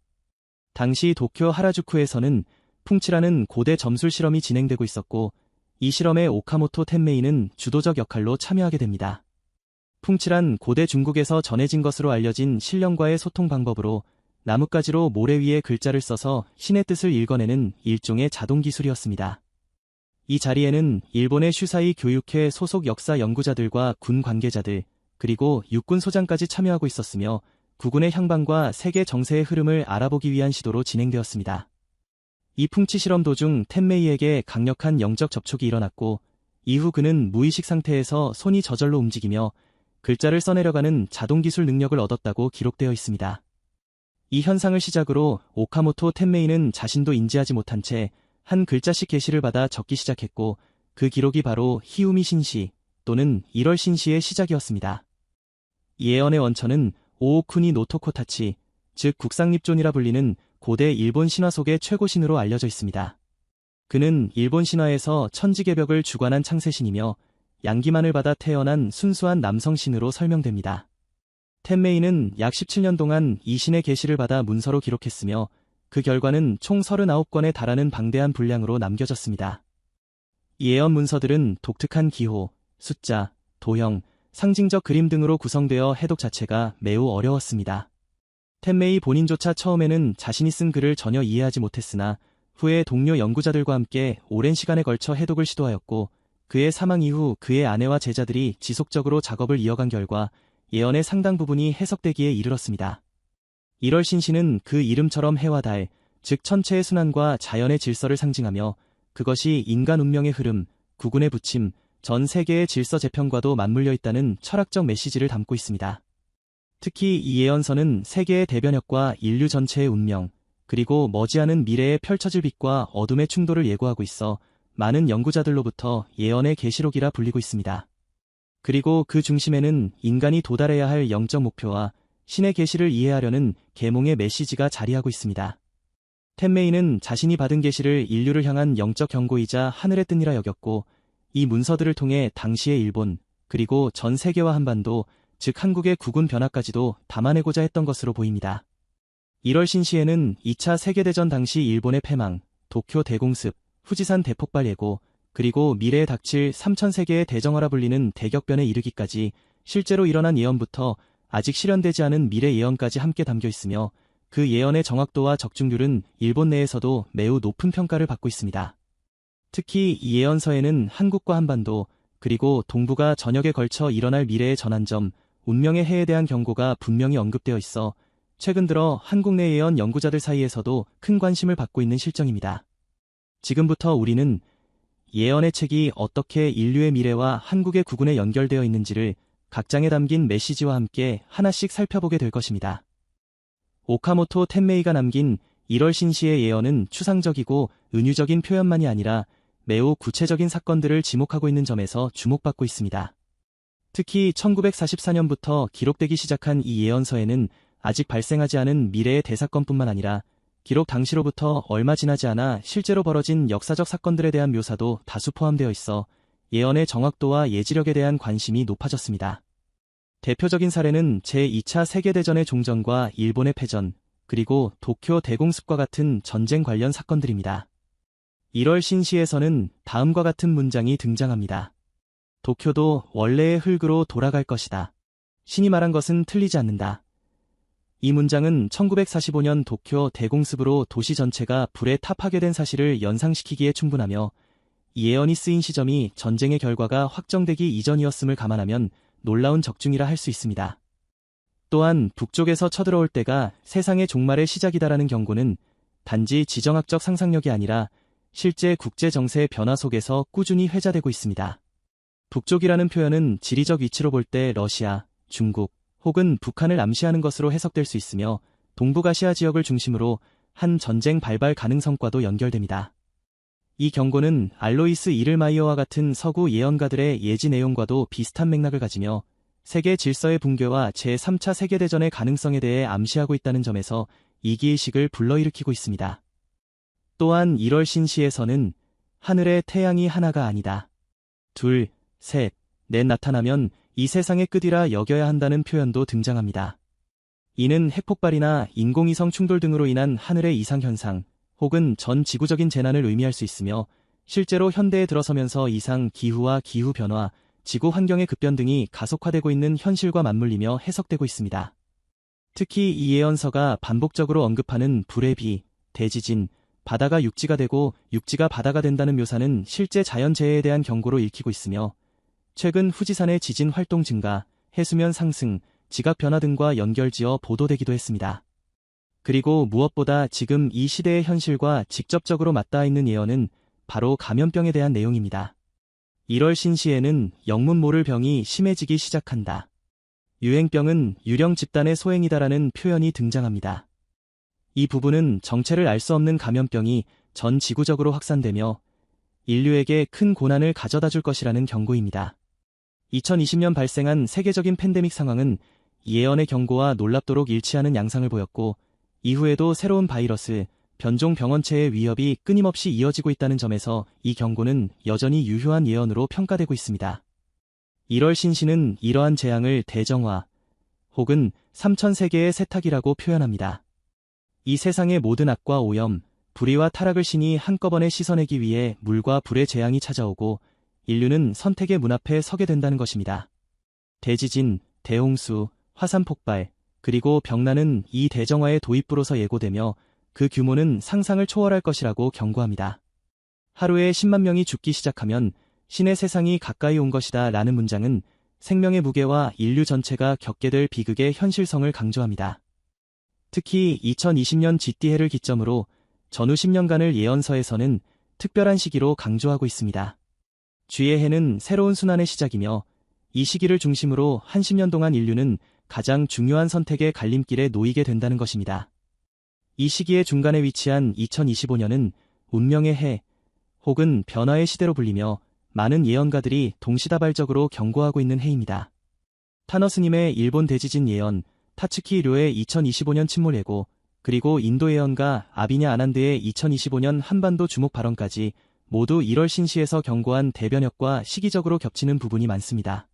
당시 도쿄 하라주쿠에서는 풍치라는 고대 점술 실험이 진행되고 있었고, 이 실험에 오카모토 텐메이는 주도적 역할로 참여하게 됩니다. 풍치란 고대 중국에서 전해진 것으로 알려진 신령과의 소통 방법으로 나뭇가지로 모래 위에 글자를 써서 신의 뜻을 읽어내는 일종의 자동 기술이었습니다. 이 자리에는 일본의 슈사이 교육회 소속 역사 연구자들과 군 관계자들, 그리고 육군 소장까지 참여하고 있었으며 국군의 향방과 세계 정세의 흐름을 알아보기 위한 시도로 진행되었습니다. 이 풍치 실험 도중 텐메이에게 강력한 영적 접촉이 일어났고, 이후 그는 무의식 상태에서 손이 저절로 움직이며 글자를 써내려가는 자동기술 능력을 얻었다고 기록되어 있습니다. 이 현상을 시작으로 오카모토 텐메이는 자신도 인지하지 못한 채 한 글자씩 게시를 받아 적기 시작했고, 그 기록이 바로 히우미 신시 또는 1월 신시의 시작이었습니다. 이 예언의 원천은 오오쿠니 노토코타치, 즉 국상립존이라 불리는 고대 일본 신화 속의 최고신으로 알려져 있습니다. 그는 일본 신화에서 천지개벽을 주관한 창세신이며 양기만을 받아 태어난 순수한 남성신으로 설명됩니다. 텐메이는 약 17년 동안 이 신의 계시를 받아 문서로 기록했으며 그 결과는 총 39권에 달하는 방대한 분량으로 남겨졌습니다. 이 예언 문서들은 독특한 기호, 숫자, 도형, 상징적 그림 등으로 구성되어 해독 자체가 매우 어려웠습니다. 텐메이 본인조차 처음에는 자신이 쓴 글을 전혀 이해하지 못했으나 후에 동료 연구자들과 함께 오랜 시간에 걸쳐 해독을 시도하였고, 그의 사망 이후 그의 아내와 제자들이 지속적으로 작업을 이어간 결과 예언의 상당 부분이 해석되기에 이르렀습니다. 1월 신시는 그 이름처럼 해와 달, 즉 천체의 순환과 자연의 질서를 상징하며 그것이 인간 운명의 흐름, 구군의 부침, 전 세계의 질서 재편과도 맞물려 있다는 철학적 메시지를 담고 있습니다. 특히 이 예언서는 세계의 대변혁과 인류 전체의 운명, 그리고 머지않은 미래에 펼쳐질 빛과 어둠의 충돌을 예고하고 있어 많은 연구자들로부터 예언의 계시록이라 불리고 있습니다. 그리고 그 중심에는 인간이 도달해야 할 영적 목표와 신의 계시를 이해하려는 계몽의 메시지가 자리하고 있습니다. 텐메이는 자신이 받은 계시를 인류를 향한 영적 경고이자 하늘의 뜻이라 여겼고, 이 문서들을 통해 당시의 일본, 그리고 전 세계와 한반도, 즉 한국의 국운 변화까지도 담아내고자 했던 것으로 보입니다. 1월 신시에는 2차 세계대전 당시 일본의 패망, 도쿄 대공습, 후지산 대폭발 예고, 그리고 미래에 닥칠 3,000세계의 대정화라 불리는 대격변에 이르기까지 실제로 일어난 예언부터 아직 실현되지 않은 미래 예언까지 함께 담겨 있으며, 그 예언의 정확도와 적중률은 일본 내에서도 매우 높은 평가를 받고 있습니다. 특히 이 예언서에는 한국과 한반도, 그리고 동북아 전역에 걸쳐 일어날 미래의 전환점, 운명의 해에 대한 경고가 분명히 언급되어 있어 최근 들어 한국 내 예언 연구자들 사이에서도 큰 관심을 받고 있는 실정입니다. 지금부터 우리는 예언의 책이 어떻게 인류의 미래와 한국의 국운에 연결되어 있는지를 각 장에 담긴 메시지와 함께 하나씩 살펴보게 될 것입니다. 오카모토 텐메이가 남긴 1월 신시의 예언은 추상적이고 은유적인 표현만이 아니라 매우 구체적인 사건들을 지목하고 있는 점에서 주목받고 있습니다. 특히 1944년부터 기록되기 시작한 이 예언서에는 아직 발생하지 않은 미래의 대사건뿐만 아니라 기록 당시로부터 얼마 지나지 않아 실제로 벌어진 역사적 사건들에 대한 묘사도 다수 포함되어 있어 예언의 정확도와 예지력에 대한 관심이 높아졌습니다. 대표적인 사례는 제2차 세계대전의 종전과 일본의 패전, 그리고 도쿄 대공습과 같은 전쟁 관련 사건들입니다. 1월 신시에서는 다음과 같은 문장이 등장합니다. 도쿄도 원래의 흙으로 돌아갈 것이다. 신이 말한 것은 틀리지 않는다. 이 문장은 1945년 도쿄 대공습으로 도시 전체가 불에 타파게 된 사실을 연상시키기에 충분하며, 이 예언이 쓰인 시점이 전쟁의 결과가 확정되기 이전이었음을 감안하면 놀라운 적중이라 할 수 있습니다. 또한 북쪽에서 쳐들어올 때가 세상의 종말의 시작이다라는 경고는 단지 지정학적 상상력이 아니라 실제 국제 정세의 변화 속에서 꾸준히 회자되고 있습니다. 북쪽이라는 표현은 지리적 위치로 볼 때 러시아, 중국, 혹은 북한을 암시하는 것으로 해석될 수 있으며, 동북아시아 지역을 중심으로 한 전쟁 발발 가능성과도 연결됩니다. 이 경고는 알로이스 이를마이어와 같은 서구 예언가들의 예지 내용과도 비슷한 맥락을 가지며 세계 질서의 붕괴와 제3차 세계대전의 가능성에 대해 암시하고 있다는 점에서 이기의식을 불러일으키고 있습니다. 또한 1월 신시에서는 하늘의 태양이 하나가 아니다. 둘, 셋, 넷 나타나면 이 세상의 끝이라 여겨야 한다는 표현도 등장합니다. 이는 핵폭발이나 인공위성 충돌 등으로 인한 하늘의 이상현상, 혹은 전 지구적인 재난을 의미할 수 있으며, 실제로 현대에 들어서면서 이상 기후와 기후변화, 지구 환경의 급변 등이 가속화되고 있는 현실과 맞물리며 해석되고 있습니다. 특히 이 예언서가 반복적으로 언급하는 불의 비, 대지진, 바다가 육지가 되고 육지가 바다가 된다는 묘사는 실제 자연재해에 대한 경고로 읽히고 있으며, 최근 후지산의 지진 활동 증가, 해수면 상승, 지각 변화 등과 연결지어 보도되기도 했습니다. 그리고 무엇보다 지금 이 시대의 현실과 직접적으로 맞닿아 있는 예언은 바로 감염병에 대한 내용입니다. 1월 신시에는 영문 모를 병이 심해지기 시작한다. 유행병은 유령 집단의 소행이다라는 표현이 등장합니다. 이 부분은 정체를 알 수 없는 감염병이 전 지구적으로 확산되며 인류에게 큰 고난을 가져다 줄 것이라는 경고입니다. 2020년 발생한 세계적인 팬데믹 상황은 예언의 경고와 놀랍도록 일치하는 양상을 보였고, 이후에도 새로운 바이러스, 변종 병원체의 위협이 끊임없이 이어지고 있다는 점에서 이 경고는 여전히 유효한 예언으로 평가되고 있습니다. 1월 신시는 이러한 재앙을 대정화, 혹은 3000세계의 세탁이라고 표현합니다. 이 세상의 모든 악과 오염, 불의와 타락을 신이 한꺼번에 씻어내기 위해 물과 불의 재앙이 찾아오고 인류는 선택의 문 앞에 서게 된다는 것입니다. 대지진, 대홍수, 화산 폭발, 그리고 병난은 이 대정화의 도입부로서 예고되며 그 규모는 상상을 초월할 것이라고 경고합니다. 하루에 10만 명이 죽기 시작하면 신의 세상이 가까이 온 것이다 라는 문장은 생명의 무게와 인류 전체가 겪게 될 비극의 현실성을 강조합니다. 특히 2020년 쥐띠해를 기점으로 전후 10년간을 예언서에서는 특별한 시기로 강조하고 있습니다. 쥐의 해는 새로운 순환의 시작이며 이 시기를 중심으로 한 10년 동안 인류는 가장 중요한 선택의 갈림길에 놓이게 된다는 것입니다. 이 시기의 중간에 위치한 2025년은 운명의 해, 혹은 변화의 시대로 불리며 많은 예언가들이 동시다발적으로 경고하고 있는 해입니다. 타너스님의 일본 대지진 예언, 타츠키 료의 2025년 침몰 예고, 그리고 인도 예언가 아비냐 아난드의 2025년 한반도 주목 발언까지 모두 1월 신시에서 경고한 대변혁과 시기적으로 겹치는 부분이 많습니다.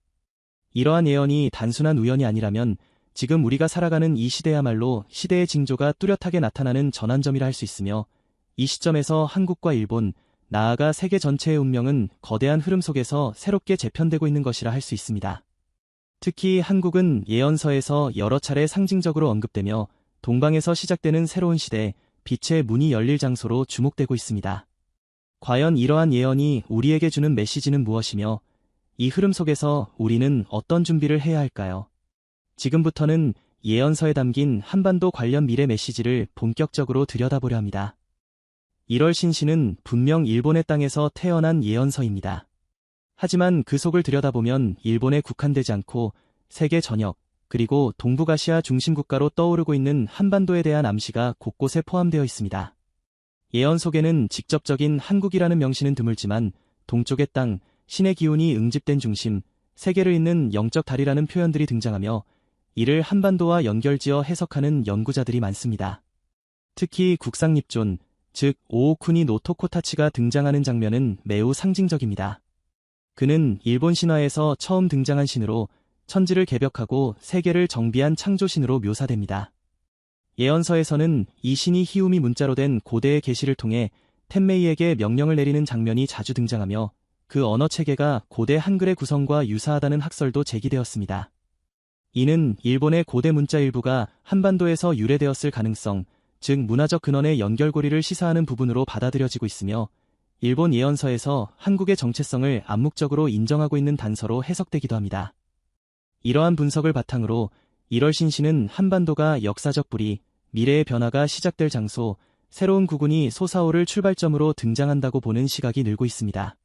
이러한 예언이 단순한 우연이 아니라면 지금 우리가 살아가는 이 시대야말로 시대의 징조가 뚜렷하게 나타나는 전환점이라 할 수 있으며, 이 시점에서 한국과 일본, 나아가 세계 전체의 운명은 거대한 흐름 속에서 새롭게 재편되고 있는 것이라 할 수 있습니다. 특히 한국은 예언서에서 여러 차례 상징적으로 언급되며 동방에서 시작되는 새로운 시대, 빛의 문이 열릴 장소로 주목되고 있습니다. 과연 이러한 예언이 우리에게 주는 메시지는 무엇이며 이 흐름 속에서 우리는 어떤 준비를 해야 할까요? 지금부터는 예언서에 담긴 한반도 관련 미래 메시지를 본격적으로 들여다보려 합니다. 1월 신시는 분명 일본의 땅에서 태어난 예언서입니다. 하지만 그 속을 들여다보면 일본에 국한되지 않고 세계 전역, 그리고 동북아시아 중심 국가로 떠오르고 있는 한반도에 대한 암시가 곳곳에 포함되어 있습니다. 예언 속에는 직접적인 한국이라는 명시는 드물지만 동쪽의 땅, 신의 기운이 응집된 중심, 세계를 잇는 영적 달이라는 표현들이 등장하며 이를 한반도와 연결지어 해석하는 연구자들이 많습니다. 특히 국상립존, 즉 오오쿠니 노토코타치가 등장하는 장면은 매우 상징적입니다. 그는 일본 신화에서 처음 등장한 신으로 천지를 개벽하고 세계를 정비한 창조신으로 묘사됩니다. 예언서에서는 이 신이 히우미 문자로 된 고대의 계시를 통해 텐메이에게 명령을 내리는 장면이 자주 등장하며 그 언어 체계가 고대 한글의 구성과 유사하다는 학설도 제기되었습니다. 이는 일본의 고대 문자 일부가 한반도에서 유래되었을 가능성, 즉 문화적 근원의 연결고리를 시사하는 부분으로 받아들여지고 있으며 일본 예언서에서 한국의 정체성을 암묵적으로 인정하고 있는 단서로 해석되기도 합니다. 이러한 분석을 바탕으로 1월 신시는 한반도가 역사적 뿌리, 미래의 변화가 시작될 장소, 새로운 국운이 솟아오를 출발점으로 등장한다고 보는 시각이 늘고 있습니다.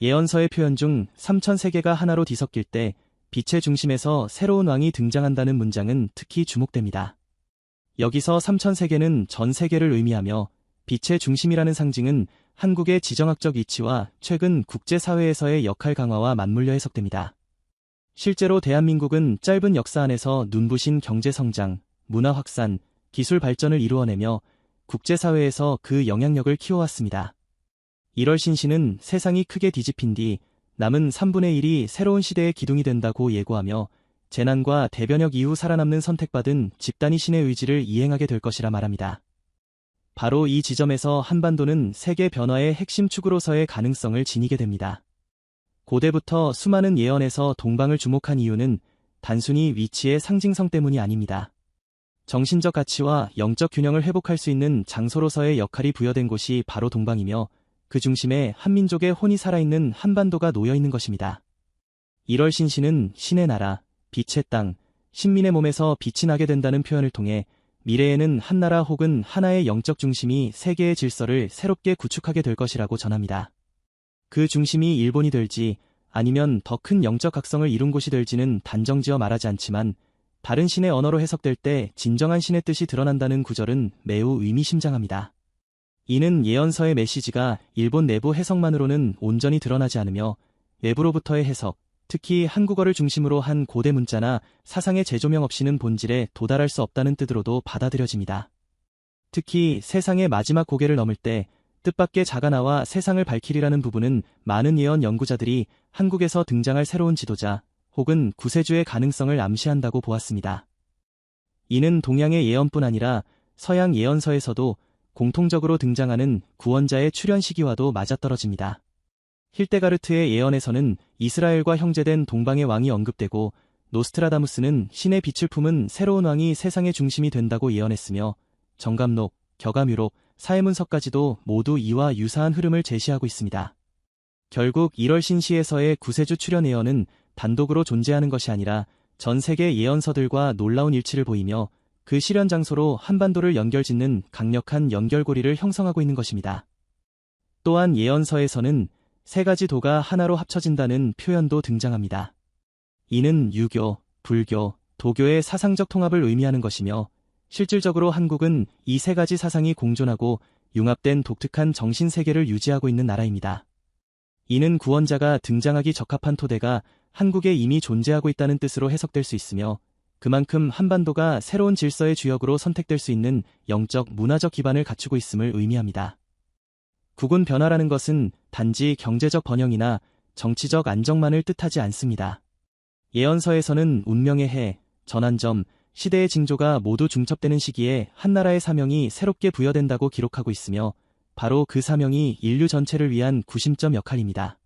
예언서의 표현 중 3000세계가 하나로 뒤섞일 때 빛의 중심에서 새로운 왕이 등장한다는 문장은 특히 주목됩니다. 여기서 3000세계는 전 세계를 의미하며 빛의 중심이라는 상징은 한국의 지정학적 위치와 최근 국제사회에서의 역할 강화와 맞물려 해석됩니다. 실제로 대한민국은 짧은 역사 안에서 눈부신 경제성장, 문화 확산, 기술 발전을 이루어내며 국제사회에서 그 영향력을 키워왔습니다. 1월 신시는 세상이 크게 뒤집힌 뒤 남은 3분의 1이 새로운 시대의 기둥이 된다고 예고하며 재난과 대변역 이후 살아남는 선택받은 집단이 신의 의지를 이행하게 될 것이라 말합니다. 바로 이 지점에서 한반도는 세계 변화의 핵심 축으로서의 가능성을 지니게 됩니다. 고대부터 수많은 예언에서 동방을 주목한 이유는 단순히 위치의 상징성 때문이 아닙니다. 정신적 가치와 영적 균형을 회복할 수 있는 장소로서의 역할이 부여된 곳이 바로 동방이며 그 중심에 한민족의 혼이 살아있는 한반도가 놓여있는 것입니다. 1월 신시는 신의 나라, 빛의 땅, 신민의 몸에서 빛이 나게 된다는 표현을 통해 미래에는 한나라 혹은 하나의 영적 중심이 세계의 질서를 새롭게 구축하게 될 것이라고 전합니다. 그 중심이 일본이 될지 아니면 더 큰 영적 각성을 이룬 곳이 될지는 단정지어 말하지 않지만 다른 신의 언어로 해석될 때 진정한 신의 뜻이 드러난다는 구절은 매우 의미심장합니다. 이는 예언서의 메시지가 일본 내부 해석만으로는 온전히 드러나지 않으며 외부로부터의 해석, 특히 한국어를 중심으로 한 고대 문자나 사상의 재조명 없이는 본질에 도달할 수 없다는 뜻으로도 받아들여집니다. 특히 세상의 마지막 고개를 넘을 때 뜻밖의 자가 나와 세상을 밝히리라는 부분은 많은 예언 연구자들이 한국에서 등장할 새로운 지도자 혹은 구세주의 가능성을 암시한다고 보았습니다. 이는 동양의 예언뿐 아니라 서양 예언서에서도 공통적으로 등장하는 구원자의 출현 시기와도 맞아떨어집니다. 힐데가르트의 예언에서는 이스라엘과 형제된 동방의 왕이 언급되고 노스트라다무스는 신의 빛을 품은 새로운 왕이 세상의 중심이 된다고 예언했으며 정감록, 격암유록, 사해문서까지도 모두 이와 유사한 흐름을 제시하고 있습니다. 결국 1월 신시에서의 구세주 출현 예언은 단독으로 존재하는 것이 아니라 전 세계 예언서들과 놀라운 일치를 보이며 그 실현 장소로 한반도를 연결짓는 강력한 연결고리를 형성하고 있는 것입니다. 또한 예언서에서는 세 가지 도가 하나로 합쳐진다는 표현도 등장합니다. 이는 유교, 불교, 도교의 사상적 통합을 의미하는 것이며 실질적으로 한국은 이 세 가지 사상이 공존하고 융합된 독특한 정신세계를 유지하고 있는 나라입니다. 이는 구원자가 등장하기 적합한 토대가 한국에 이미 존재하고 있다는 뜻으로 해석될 수 있으며 그만큼 한반도가 새로운 질서의 주역으로 선택될 수 있는 영적, 문화적 기반을 갖추고 있음을 의미합니다. 국운 변화라는 것은 단지 경제적 번영이나 정치적 안정만을 뜻하지 않습니다. 예언서에서는 운명의 해, 전환점, 시대의 징조가 모두 중첩되는 시기에 한나라의 사명이 새롭게 부여된다고 기록하고 있으며 바로 그 사명이 인류 전체를 위한 구심점 역할입니다.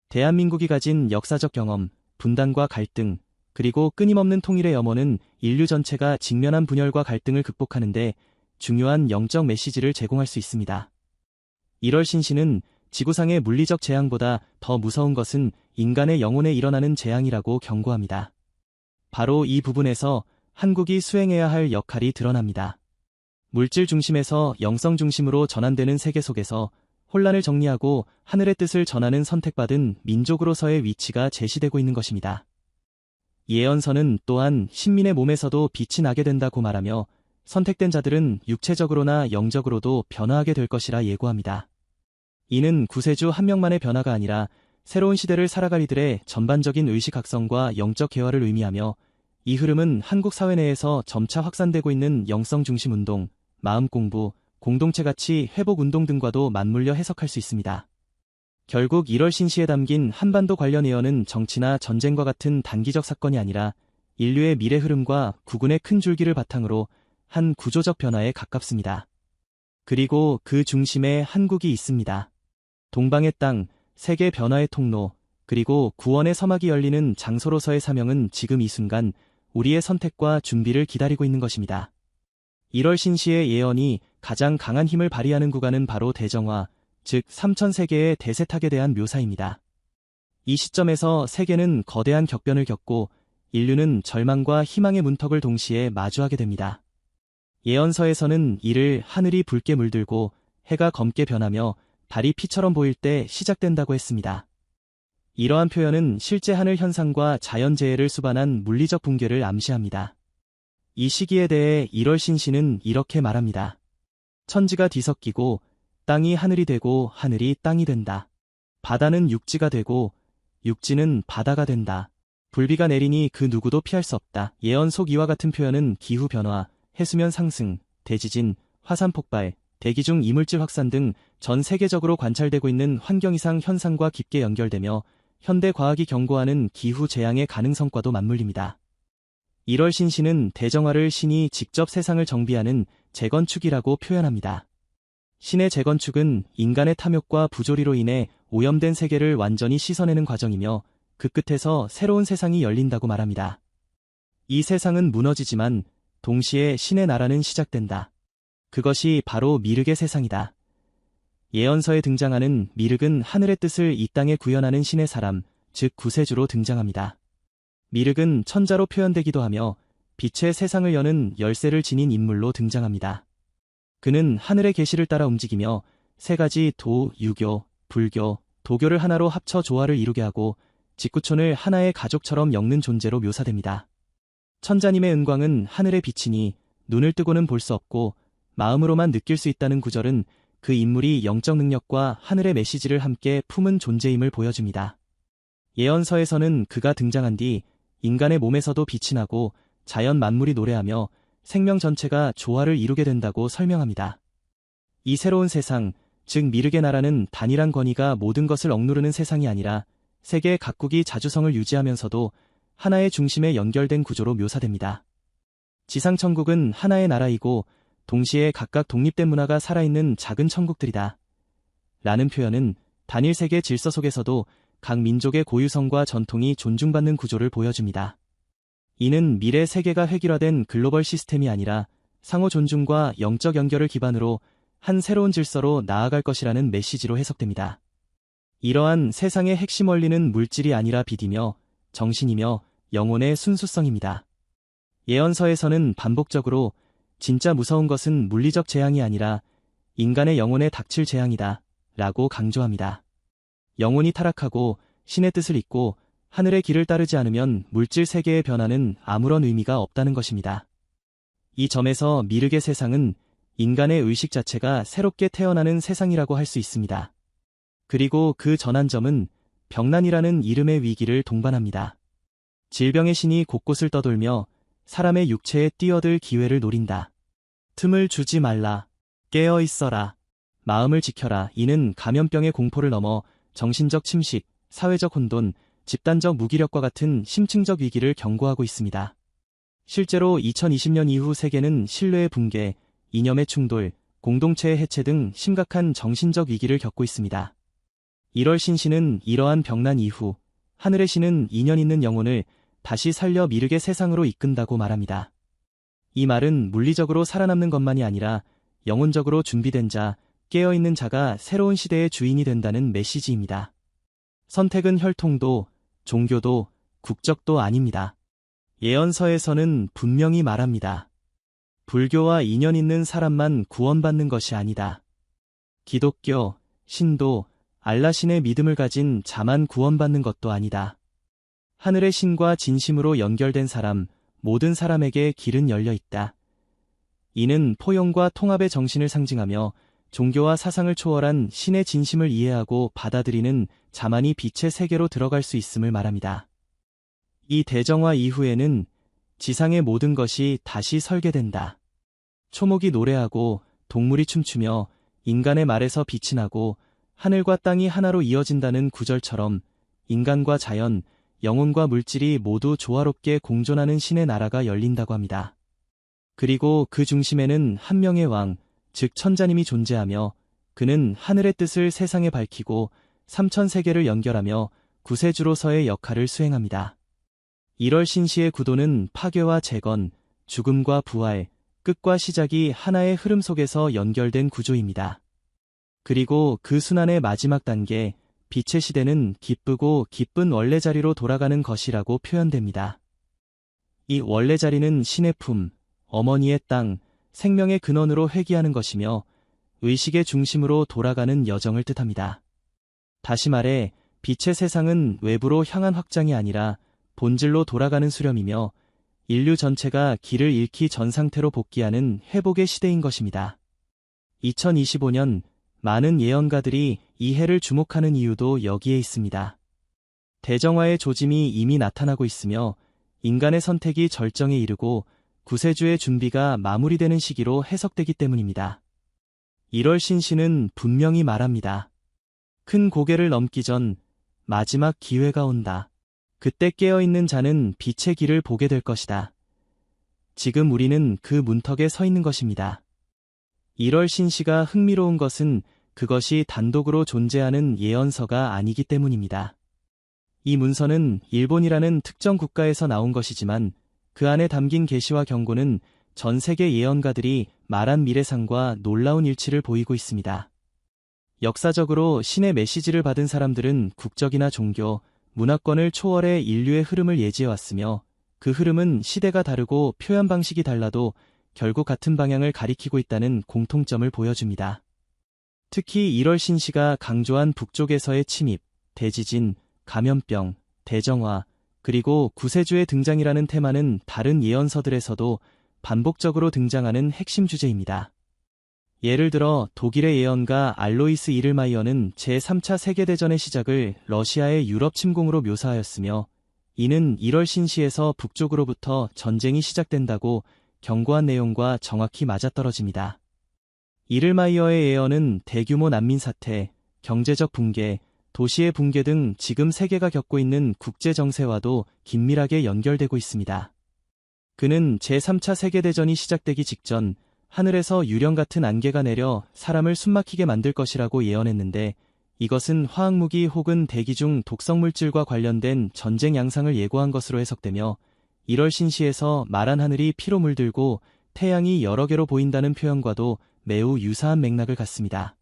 대한민국이 가진 역사적 경험, 분단과 갈등, 그리고 끊임없는 통일의 염원은 인류 전체가 직면한 분열과 갈등을 극복하는 데 중요한 영적 메시지를 제공할 수 있습니다. 1월 신시는 지구상의 물리적 재앙보다 더 무서운 것은 인간의 영혼에 일어나는 재앙이라고 경고합니다. 바로 이 부분에서 한국이 수행해야 할 역할이 드러납니다. 물질 중심에서 영성 중심으로 전환되는 세계 속에서 혼란을 정리하고 하늘의 뜻을 전하는 선택받은 민족으로서의 위치가 제시되고 있는 것입니다. 예언서는 또한 신민의 몸에서도 빛이 나게 된다고 말하며 선택된 자들은 육체적으로나 영적으로도 변화하게 될 것이라 예고합니다. 이는 구세주 한 명만의 변화가 아니라 새로운 시대를 살아갈 이들의 전반적인 의식 각성과 영적 개화를 의미하며 이 흐름은 한국 사회 내에서 점차 확산되고 있는 영성 중심 운동, 마음 공부, 공동체 가치 회복 운동 등과도 맞물려 해석할 수 있습니다. 결국 1월 신시에 담긴 한반도 관련 예언은 정치나 전쟁과 같은 단기적 사건이 아니라 인류의 미래 흐름과 국운의 큰 줄기를 바탕으로 한 구조적 변화에 가깝습니다. 그리고 그 중심에 한국이 있습니다. 동방의 땅, 세계 변화의 통로, 그리고 구원의 서막이 열리는 장소로서의 사명은 지금 이 순간 우리의 선택과 준비를 기다리고 있는 것입니다. 1월 신시의 예언이 가장 강한 힘을 발휘하는 구간은 바로 대정화, 즉 3000세계의 대세탁에 대한 묘사입니다. 이 시점에서 세계는 거대한 격변을 겪고 인류는 절망과 희망의 문턱을 동시에 마주하게 됩니다. 예언서에서는 이를 하늘이 붉게 물들고 해가 검게 변하며 달이 피처럼 보일 때 시작된다고 했습니다. 이러한 표현은 실제 하늘 현상과 자연재해를 수반한 물리적 붕괴를 암시합니다. 이 시기에 대해 1월 신시는 이렇게 말합니다. 천지가 뒤섞이고 땅이 하늘이 되고 하늘이 땅이 된다. 바다는 육지가 되고 육지는 바다가 된다. 불비가 내리니 그 누구도 피할 수 없다. 예언 속 이와 같은 표현은 기후변화, 해수면 상승, 대지진, 화산 폭발, 대기 중 이물질 확산 등 전 세계적으로 관찰되고 있는 환경 이상 현상과 깊게 연결되며 현대 과학이 경고하는 기후 재앙의 가능성과도 맞물립니다. 1월 신시는 대정화를 신이 직접 세상을 정비하는 재건축이라고 표현합니다. 신의 재건축은 인간의 탐욕과 부조리로 인해 오염된 세계를 완전히 씻어내는 과정이며 그 끝에서 새로운 세상이 열린다고 말합니다. 이 세상은 무너지지만 동시에 신의 나라는 시작된다. 그것이 바로 미륵의 세상이다. 예언서에 등장하는 미륵은 하늘의 뜻을 이 땅에 구현하는 신의 사람, 즉 구세주로 등장합니다. 미륵은 천자로 표현되기도 하며 빛의 세상을 여는 열쇠를 지닌 인물로 등장합니다. 그는 하늘의 계시를 따라 움직이며 세 가지 도, 유교, 불교, 도교를 하나로 합쳐 조화를 이루게 하고 직구촌을 하나의 가족처럼 엮는 존재로 묘사됩니다. 천자님의 은광은 하늘의 빛이니 눈을 뜨고는 볼 수 없고 마음으로만 느낄 수 있다는 구절은 그 인물이 영적 능력과 하늘의 메시지를 함께 품은 존재임을 보여줍니다. 예언서에서는 그가 등장한 뒤 인간의 몸에서도 빛이 나고 자연 만물이 노래하며 생명 전체가 조화를 이루게 된다고 설명합니다. 이 새로운 세상, 즉 미륵의 나라는 단일한 권위가 모든 것을 억누르는 세상이 아니라 세계 각국이 자주성을 유지하면서도 하나의 중심에 연결된 구조로 묘사됩니다. 지상천국은 하나의 나라이고 동시에 각각 독립된 문화가 살아있는 작은 천국들이다. 라는 표현은 단일 세계 질서 속에서도 각 민족의 고유성과 전통이 존중받는 구조를 보여줍니다. 이는 미래 세계가 획일화된 글로벌 시스템이 아니라 상호 존중과 영적 연결을 기반으로 한 새로운 질서로 나아갈 것이라는 메시지로 해석됩니다. 이러한 세상의 핵심 원리는 물질이 아니라 빛이며 정신이며 영혼의 순수성입니다. 예언서에서는 반복적으로 진짜 무서운 것은 물리적 재앙이 아니라 인간의 영혼에 닥칠 재앙이다 라고 강조합니다. 영혼이 타락하고 신의 뜻을 잊고 하늘의 길을 따르지 않으면 물질 세계의 변화는 아무런 의미가 없다는 것입니다. 이 점에서 미륵의 세상은 인간의 의식 자체가 새롭게 태어나는 세상이라고 할 수 있습니다. 그리고 그 전환점은 병난이라는 이름의 위기를 동반합니다. 질병의 신이 곳곳을 떠돌며 사람의 육체에 뛰어들 기회를 노린다. 틈을 주지 말라. 깨어 있어라. 마음을 지켜라. 이는 감염병의 공포를 넘어 정신적 침식, 사회적 혼돈, 집단적 무기력과 같은 심층적 위기를 경고하고 있습니다. 실제로 2020년 이후 세계는 신뢰의 붕괴, 이념의 충돌, 공동체의 해체 등 심각한 정신적 위기를 겪고 있습니다. 1월 신시는 이러한 병난 이후 하늘의 신은 인연 있는 영혼을 다시 살려 미륵의 세상으로 이끈다고 말합니다. 이 말은 물리적으로 살아남는 것만이 아니라 영혼적으로 준비된 자, 깨어있는 자가 새로운 시대의 주인이 된다는 메시지입니다. 선택은 혈통도, 종교도, 국적도 아닙니다. 예언서에서는 분명히 말합니다. 불교와 인연 있는 사람만 구원받는 것이 아니다. 기독교, 신도, 알라신의 믿음을 가진 자만 구원받는 것도 아니다. 하늘의 신과 진심으로 연결된 사람, 모든 사람에게 길은 열려 있다. 이는 포용과 통합의 정신을 상징하며 종교와 사상을 초월한 신의 진심을 이해하고 받아들이는 자만이 빛의 세계로 들어갈 수 있음을 말합니다. 이 대정화 이후에는 지상의 모든 것이 다시 설계된다. 초목이 노래하고 동물이 춤추며 인간의 말에서 빛이 나고 하늘과 땅이 하나로 이어진다는 구절처럼 인간과 자연, 영혼과 물질이 모두 조화롭게 공존하는 신의 나라가 열린다고 합니다. 그리고 그 중심에는 한 명의 왕, 즉 천자님이 존재하며 그는 하늘의 뜻을 세상에 밝히고 삼천세계를 연결하며 구세주로서의 역할을 수행합니다. 1월 신시의 구도는 파괴와 재건, 죽음과 부활, 끝과 시작이 하나의 흐름 속에서 연결된 구조입니다. 그리고 그 순환의 마지막 단계, 빛의 시대는 기쁘고 기쁜 원래 자리로 돌아가는 것이라고 표현됩니다. 이 원래 자리는 신의 품, 어머니의 땅, 생명의 근원으로 회귀하는 것이며 의식의 중심으로 돌아가는 여정을 뜻합니다. 다시 말해 빛의 세상은 외부로 향한 확장이 아니라 본질로 돌아가는 수렴이며 인류 전체가 길을 잃기 전 상태로 복귀하는 회복의 시대인 것입니다. 2025년 많은 예언가들이 이 해를 주목하는 이유도 여기에 있습니다. 대정화의 조짐이 이미 나타나고 있으며 인간의 선택이 절정에 이르고 구세주의 준비가 마무리되는 시기로 해석되기 때문입니다. 1월 신시는 분명히 말합니다. 큰 고개를 넘기 전 마지막 기회가 온다. 그때 깨어있는 자는 빛의 길을 보게 될 것이다. 지금 우리는 그 문턱에 서 있는 것입니다. 1월 신시가 흥미로운 것은 그것이 단독으로 존재하는 예언서가 아니기 때문입니다. 이 문서는 일본이라는 특정 국가에서 나온 것이지만 그 안에 담긴 계시와 경고는 전 세계 예언가들이 말한 미래상과 놀라운 일치를 보이고 있습니다. 역사적으로 신의 메시지를 받은 사람들은 국적이나 종교, 문화권을 초월해 인류의 흐름을 예지해왔으며 그 흐름은 시대가 다르고 표현 방식이 달라도 결국 같은 방향을 가리키고 있다는 공통점을 보여줍니다. 특히 1월 신시가 강조한 북쪽에서의 침입, 대지진, 감염병, 대정화, 그리고 구세주의 등장이라는 테마는 다른 예언서들에서도 반복적으로 등장하는 핵심 주제입니다. 예를 들어 독일의 예언가 알로이스 이를마이어는 제3차 세계대전의 시작을 러시아의 유럽 침공으로 묘사하였으며 이는 1월 신시에서 북쪽으로부터 전쟁이 시작된다고 경고한 내용과 정확히 맞아떨어집니다. 이를마이어의 예언은 대규모 난민 사태, 경제적 붕괴, 도시의 붕괴 등 지금 세계가 겪고 있는 국제 정세와도 긴밀하게 연결되고 있습니다. 그는 제3차 세계대전이 시작되기 직전 하늘에서 유령 같은 안개가 내려 사람을 숨막히게 만들 것이라고 예언했는데 이것은 화학무기 혹은 대기 중 독성물질과 관련된 전쟁 양상을 예고한 것으로 해석되며 1월 신시에서 말한 하늘이 피로 물들고 태양이 여러 개로 보인다는 표현과도 매우 유사한 맥락을 갖습니다.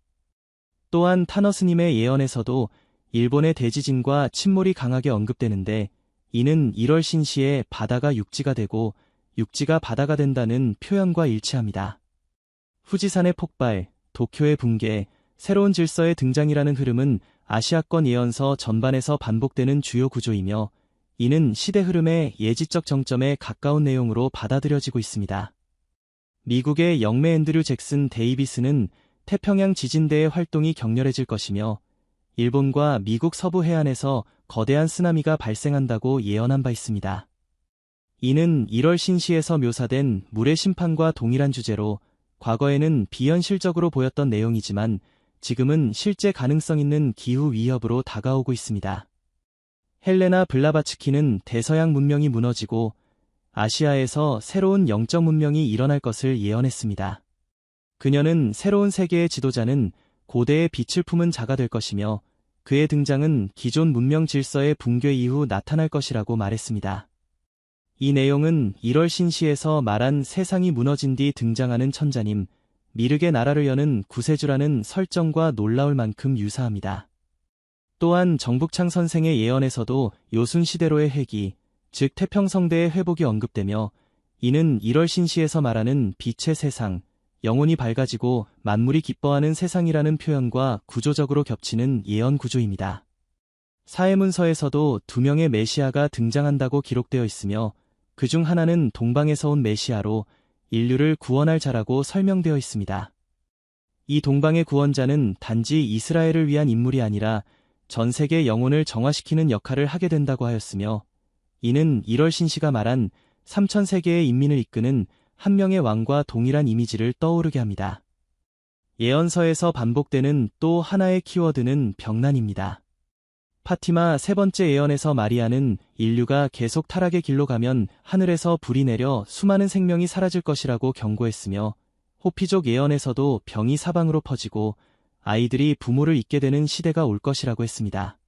또한 타너스님의 예언에서도 일본의 대지진과 침몰이 강하게 언급되는데 이는 1월 신시에 바다가 육지가 되고 육지가 바다가 된다는 표현과 일치합니다. 후지산의 폭발, 도쿄의 붕괴, 새로운 질서의 등장이라는 흐름은 아시아권 예언서 전반에서 반복되는 주요 구조이며 이는 시대 흐름의 예지적 정점에 가까운 내용으로 받아들여지고 있습니다. 미국의 영매 앤드류 잭슨 데이비스는 태평양 지진대의 활동이 격렬해질 것이며 일본과 미국 서부 해안에서 거대한 쓰나미가 발생한다고 예언한 바 있습니다. 이는 1월 신시에서 묘사된 물의 심판과 동일한 주제로 과거에는 비현실적으로 보였던 내용이지만 지금은 실제 가능성 있는 기후 위협으로 다가오고 있습니다. 헬레나 블라바츠키는 대서양 문명이 무너지고 아시아에서 새로운 영적 문명이 일어날 것을 예언했습니다. 그녀는 새로운 세계의 지도자는 고대의 빛을 품은 자가 될 것이며 그의 등장은 기존 문명 질서의 붕괴 이후 나타날 것이라고 말했습니다. 이 내용은 1월 신시에서 말한 세상이 무너진 뒤 등장하는 천자님, 미륵의 나라를 여는 구세주라는 설정과 놀라울 만큼 유사합니다. 또한 정북창 선생의 예언에서도 요순시대로의 회귀, 즉 태평성대의 회복이 언급되며 이는 1월 신시에서 말하는 빛의 세상, 영혼이 밝아지고 만물이 기뻐하는 세상이라는 표현과 구조적으로 겹치는 예언 구조입니다. 사해문서에서도 2명의 메시아가 등장한다고 기록되어 있으며 그중 하나는 동방에서 온 메시아로 인류를 구원할 자라고 설명되어 있습니다. 이 동방의 구원자는 단지 이스라엘을 위한 인물이 아니라 전 세계 영혼을 정화시키는 역할을 하게 된다고 하였으며 이는 1월 신시가 말한 3000세계의 인민을 이끄는 한 명의 왕과 동일한 이미지를 떠오르게 합니다. 예언서에서 반복되는 또 하나의 키워드는 병난입니다. 파티마 세 번째 예언에서 마리아는 인류가 계속 타락의 길로 가면 하늘에서 불이 내려 수많은 생명이 사라질 것이라고 경고했으며 호피족 예언에서도 병이 사방으로 퍼지고 아이들이 부모를 잊게 되는 시대가 올 것이라고 했습니다.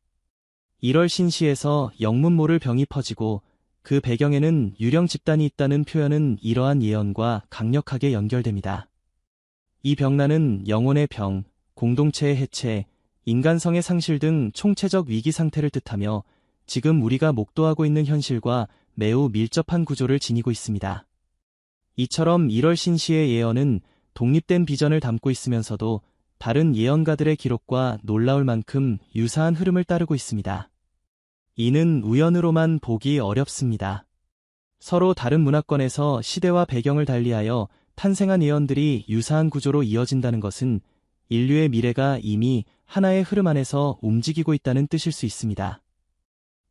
1월 신시에서 영문 모를 병이 퍼지고 그 배경에는 유령 집단이 있다는 표현은 이러한 예언과 강력하게 연결됩니다. 이 병난은 영혼의 병, 공동체의 해체, 인간성의 상실 등 총체적 위기 상태를 뜻하며 지금 우리가 목도하고 있는 현실과 매우 밀접한 구조를 지니고 있습니다. 이처럼 1월 신시의 예언은 독립된 비전을 담고 있으면서도 다른 예언가들의 기록과 놀라울 만큼 유사한 흐름을 따르고 있습니다. 이는 우연으로만 보기 어렵습니다. 서로 다른 문화권에서 시대와 배경을 달리하여 탄생한 예언들이 유사한 구조로 이어진다는 것은 인류의 미래가 이미 하나의 흐름 안에서 움직이고 있다는 뜻일 수 있습니다.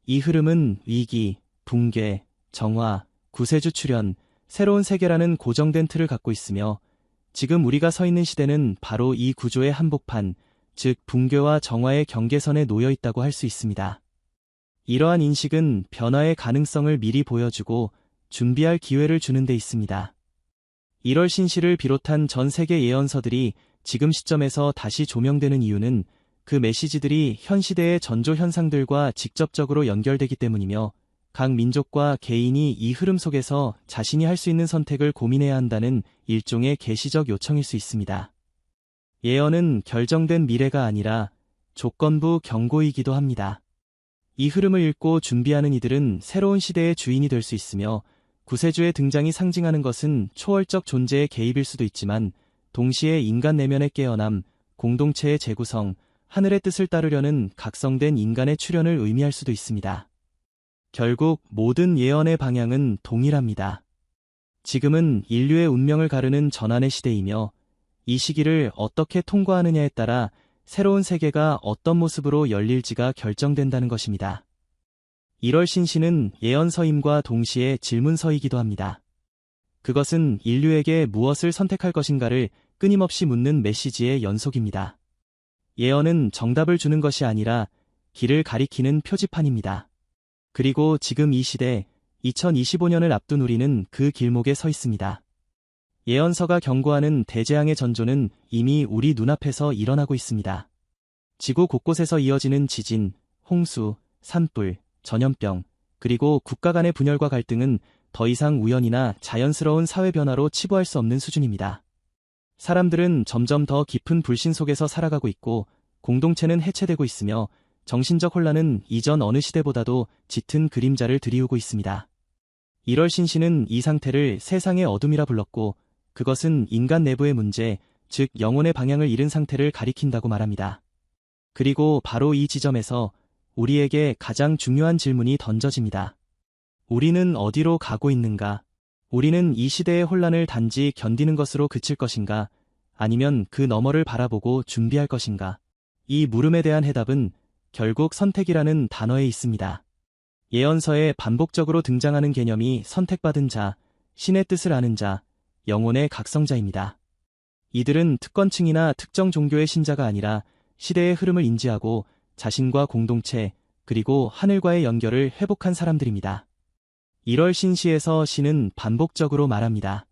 이 흐름은 위기, 붕괴, 정화, 구세주 출현, 새로운 세계라는 고정된 틀을 갖고 있으며 지금 우리가 서 있는 시대는 바로 이 구조의 한복판, 즉 붕괴와 정화의 경계선에 놓여 있다고 할 수 있습니다. 이러한 인식은 변화의 가능성을 미리 보여주고 준비할 기회를 주는 데 있습니다. 1월 신시를 비롯한 전 세계 예언서들이 지금 시점에서 다시 조명되는 이유는 그 메시지들이 현 시대의 전조 현상들과 직접적으로 연결되기 때문이며, 각 민족과 개인이 이 흐름 속에서 자신이 할 수 있는 선택을 고민해야 한다는 일종의 계시적 요청일 수 있습니다. 예언은 결정된 미래가 아니라 조건부 경고이기도 합니다. 이 흐름을 읽고 준비하는 이들은 새로운 시대의 주인이 될 수 있으며, 구세주의 등장이 상징하는 것은 초월적 존재의 개입일 수도 있지만, 동시에 인간 내면의 깨어남, 공동체의 재구성, 하늘의 뜻을 따르려는 각성된 인간의 출현을 의미할 수도 있습니다. 결국 모든 예언의 방향은 동일합니다. 지금은 인류의 운명을 가르는 전환의 시대이며, 이 시기를 어떻게 통과하느냐에 따라 새로운 세계가 어떤 모습으로 열릴지가 결정된다는 것입니다. 1월 신시는 예언서임과 동시에 질문서이기도 합니다. 그것은 인류에게 무엇을 선택할 것인가를 끊임없이 묻는 메시지의 연속입니다. 예언은 정답을 주는 것이 아니라 길을 가리키는 표지판입니다. 그리고 지금 이 시대, 2025년을 앞둔 우리는 그 길목에 서 있습니다. 예언서가 경고하는 대재앙의 전조는 이미 우리 눈앞에서 일어나고 있습니다. 지구 곳곳에서 이어지는 지진, 홍수, 산불, 전염병, 그리고 국가 간의 분열과 갈등은 더 이상 우연이나 자연스러운 사회 변화로 치부할 수 없는 수준입니다. 사람들은 점점 더 깊은 불신 속에서 살아가고 있고, 공동체는 해체되고 있으며, 정신적 혼란은 이전 어느 시대보다도 짙은 그림자를 드리우고 있습니다. 1월 신시는 이 상태를 세상의 어둠이라 불렀고, 그것은 인간 내부의 문제, 즉 영혼의 방향을 잃은 상태를 가리킨다고 말합니다. 그리고 바로 이 지점에서 우리에게 가장 중요한 질문이 던져집니다. 우리는 어디로 가고 있는가? 우리는 이 시대의 혼란을 단지 견디는 것으로 그칠 것인가? 아니면 그 너머를 바라보고 준비할 것인가? 이 물음에 대한 해답은 결국 선택이라는 단어에 있습니다. 예언서에 반복적으로 등장하는 개념이 선택받은 자, 신의 뜻을 아는 자, 영혼의 각성자입니다. 이들은 특권층이나 특정 종교의 신자가 아니라 시대의 흐름을 인지하고 자신과 공동체, 그리고 하늘과의 연결을 회복한 사람들입니다. 1월 신시에서 신은 반복적으로 말합니다.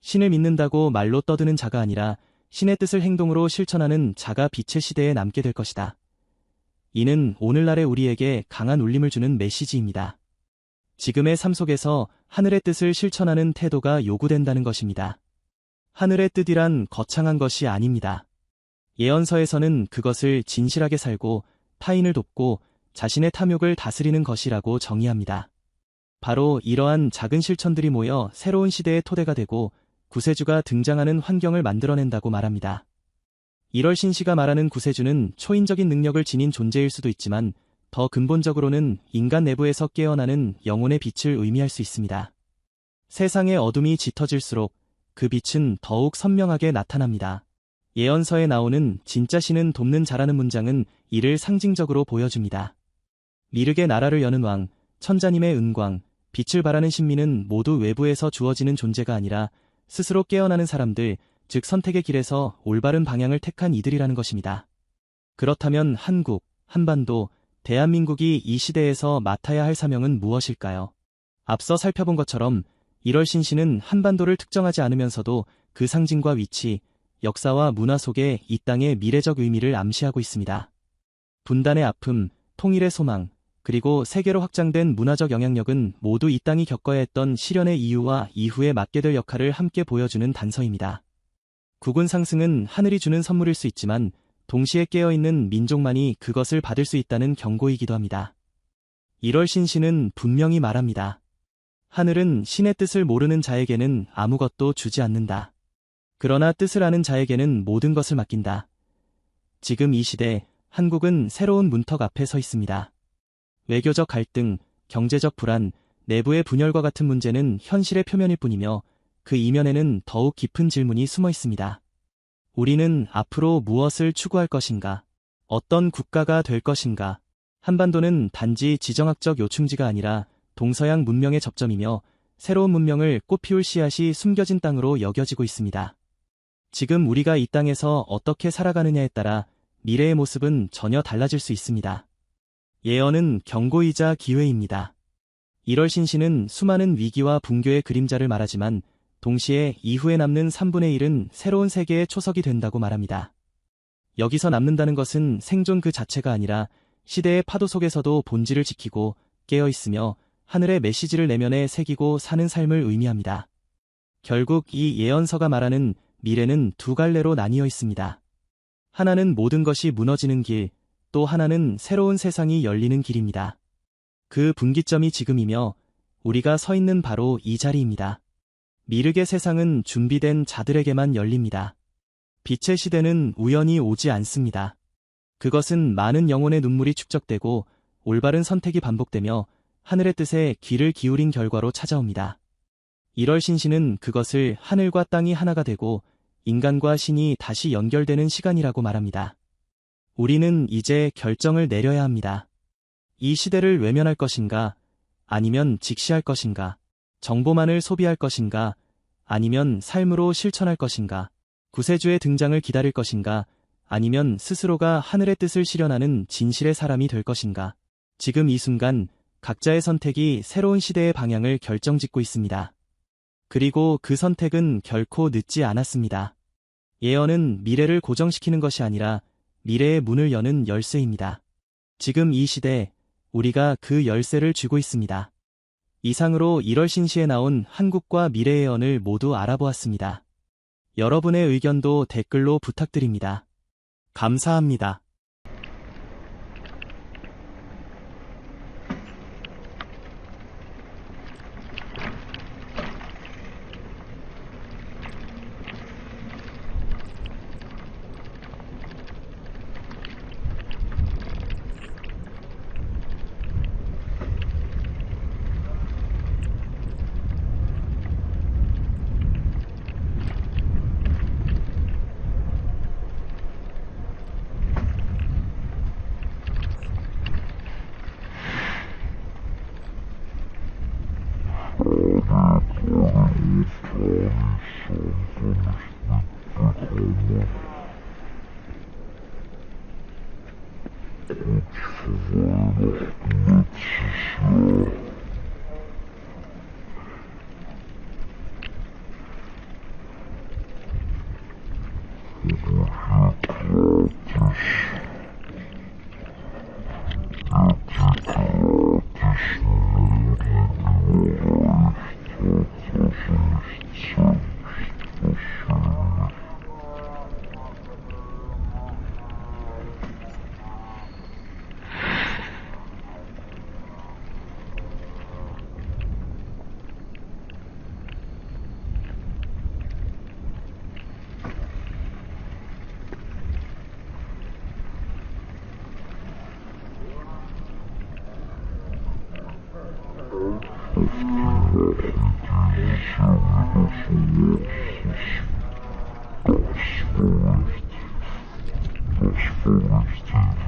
신을 믿는다고 말로 떠드는 자가 아니라 신의 뜻을 행동으로 실천하는 자가 빛의 시대에 남게 될 것이다. 이는 오늘날의 우리에게 강한 울림을 주는 메시지입니다. 지금의 삶 속에서 하늘의 뜻을 실천하는 태도가 요구된다는 것입니다. 하늘의 뜻이란 거창한 것이 아닙니다. 예언서에서는 그것을 진실하게 살고 타인을 돕고 자신의 탐욕을 다스리는 것이라고 정의합니다. 바로 이러한 작은 실천들이 모여 새로운 시대의 토대가 되고 구세주가 등장하는 환경을 만들어낸다고 말합니다. 1월 신시가 말하는 구세주는 초인적인 능력을 지닌 존재일 수도 있지만 더 근본적으로는 인간 내부에서 깨어나는 영혼의 빛을 의미할 수 있습니다. 세상의 어둠이 짙어질수록 그 빛은 더욱 선명하게 나타납니다. 예언서에 나오는 진짜 신은 돕는 자라는 문장은 이를 상징적으로 보여줍니다. 미륵의 나라를 여는 왕, 천자님의 은광, 빛을 발하는 신민은 모두 외부에서 주어지는 존재가 아니라 스스로 깨어나는 사람들, 즉 선택의 길에서 올바른 방향을 택한 이들이라는 것입니다. 그렇다면 한국, 한반도, 대한민국이 이 시대에서 맡아야 할 사명은 무엇일까요? 앞서 살펴본 것처럼 1월 신시는 한반도를 특정하지 않으면서도 그 상징과 위치, 역사와 문화 속에 이 땅의 미래적 의미를 암시하고 있습니다. 분단의 아픔, 통일의 소망, 그리고 세계로 확장된 문화적 영향력은 모두 이 땅이 겪어야 했던 시련의 이유와 이후에 맡게 될 역할을 함께 보여주는 단서입니다. 국운 상승은 하늘이 주는 선물일 수 있지만 동시에 깨어있는 민족만이 그것을 받을 수 있다는 경고이기도 합니다. 1월 신시는 분명히 말합니다. 하늘은 신의 뜻을 모르는 자에게는 아무것도 주지 않는다. 그러나 뜻을 아는 자에게는 모든 것을 맡긴다. 지금 이 시대, 한국은 새로운 문턱 앞에 서 있습니다. 외교적 갈등, 경제적 불안, 내부의 분열과 같은 문제는 현실의 표면일 뿐이며 그 이면에는 더욱 깊은 질문이 숨어 있습니다. 우리는 앞으로 무엇을 추구할 것인가? 어떤 국가가 될 것인가? 한반도는 단지 지정학적 요충지가 아니라 동서양 문명의 접점이며 새로운 문명을 꽃피울 씨앗이 숨겨진 땅으로 여겨지고 있습니다. 지금 우리가 이 땅에서 어떻게 살아가느냐에 따라 미래의 모습은 전혀 달라질 수 있습니다. 예언은 경고이자 기회입니다. 1월 신시는 수많은 위기와 붕괴의 그림자를 말하지만 동시에 이후에 남는 3분의 1은 새로운 세계의 초석이 된다고 말합니다. 여기서 남는다는 것은 생존 그 자체가 아니라 시대의 파도 속에서도 본질을 지키고 깨어있으며 하늘의 메시지를 내면에 새기고 사는 삶을 의미합니다. 결국 이 예언서가 말하는 미래는 두 갈래로 나뉘어 있습니다. 하나는 모든 것이 무너지는 길, 또 하나는 새로운 세상이 열리는 길입니다. 그 분기점이 지금이며 우리가 서 있는 바로 이 자리입니다. 미륵의 세상은 준비된 자들에게만 열립니다. 빛의 시대는 우연히 오지 않습니다. 그것은 많은 영혼의 눈물이 축적되고 올바른 선택이 반복되며 하늘의 뜻에 귀를 기울인 결과로 찾아옵니다. 1월 신시는 그것을 하늘과 땅이 하나가 되고 인간과 신이 다시 연결되는 시간이라고 말합니다. 우리는 이제 결정을 내려야 합니다. 이 시대를 외면할 것인가, 아니면 직시할 것인가, 정보만을 소비할 것인가, 아니면 삶으로 실천할 것인가, 구세주의 등장을 기다릴 것인가, 아니면 스스로가 하늘의 뜻을 실현하는 진실의 사람이 될 것인가. 지금 이 순간 각자의 선택이 새로운 시대의 방향을 결정짓고 있습니다. 그리고 그 선택은 결코 늦지 않았습니다. 예언은 미래를 고정시키는 것이 아니라 미래의 문을 여는 열쇠입니다. 지금 이 시대, 우리가 그 열쇠를 쥐고 있습니다. 이상으로 1월 신시에 나온 한국과 미래의 예언을 모두 알아보았습니다. 여러분의 의견도 댓글로 부탁드립니다. 감사합니다.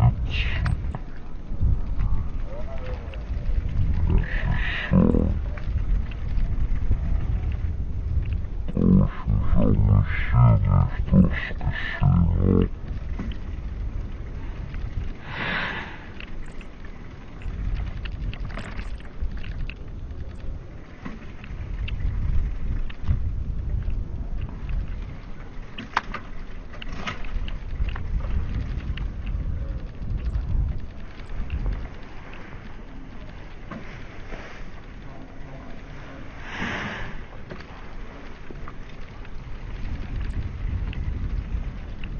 That's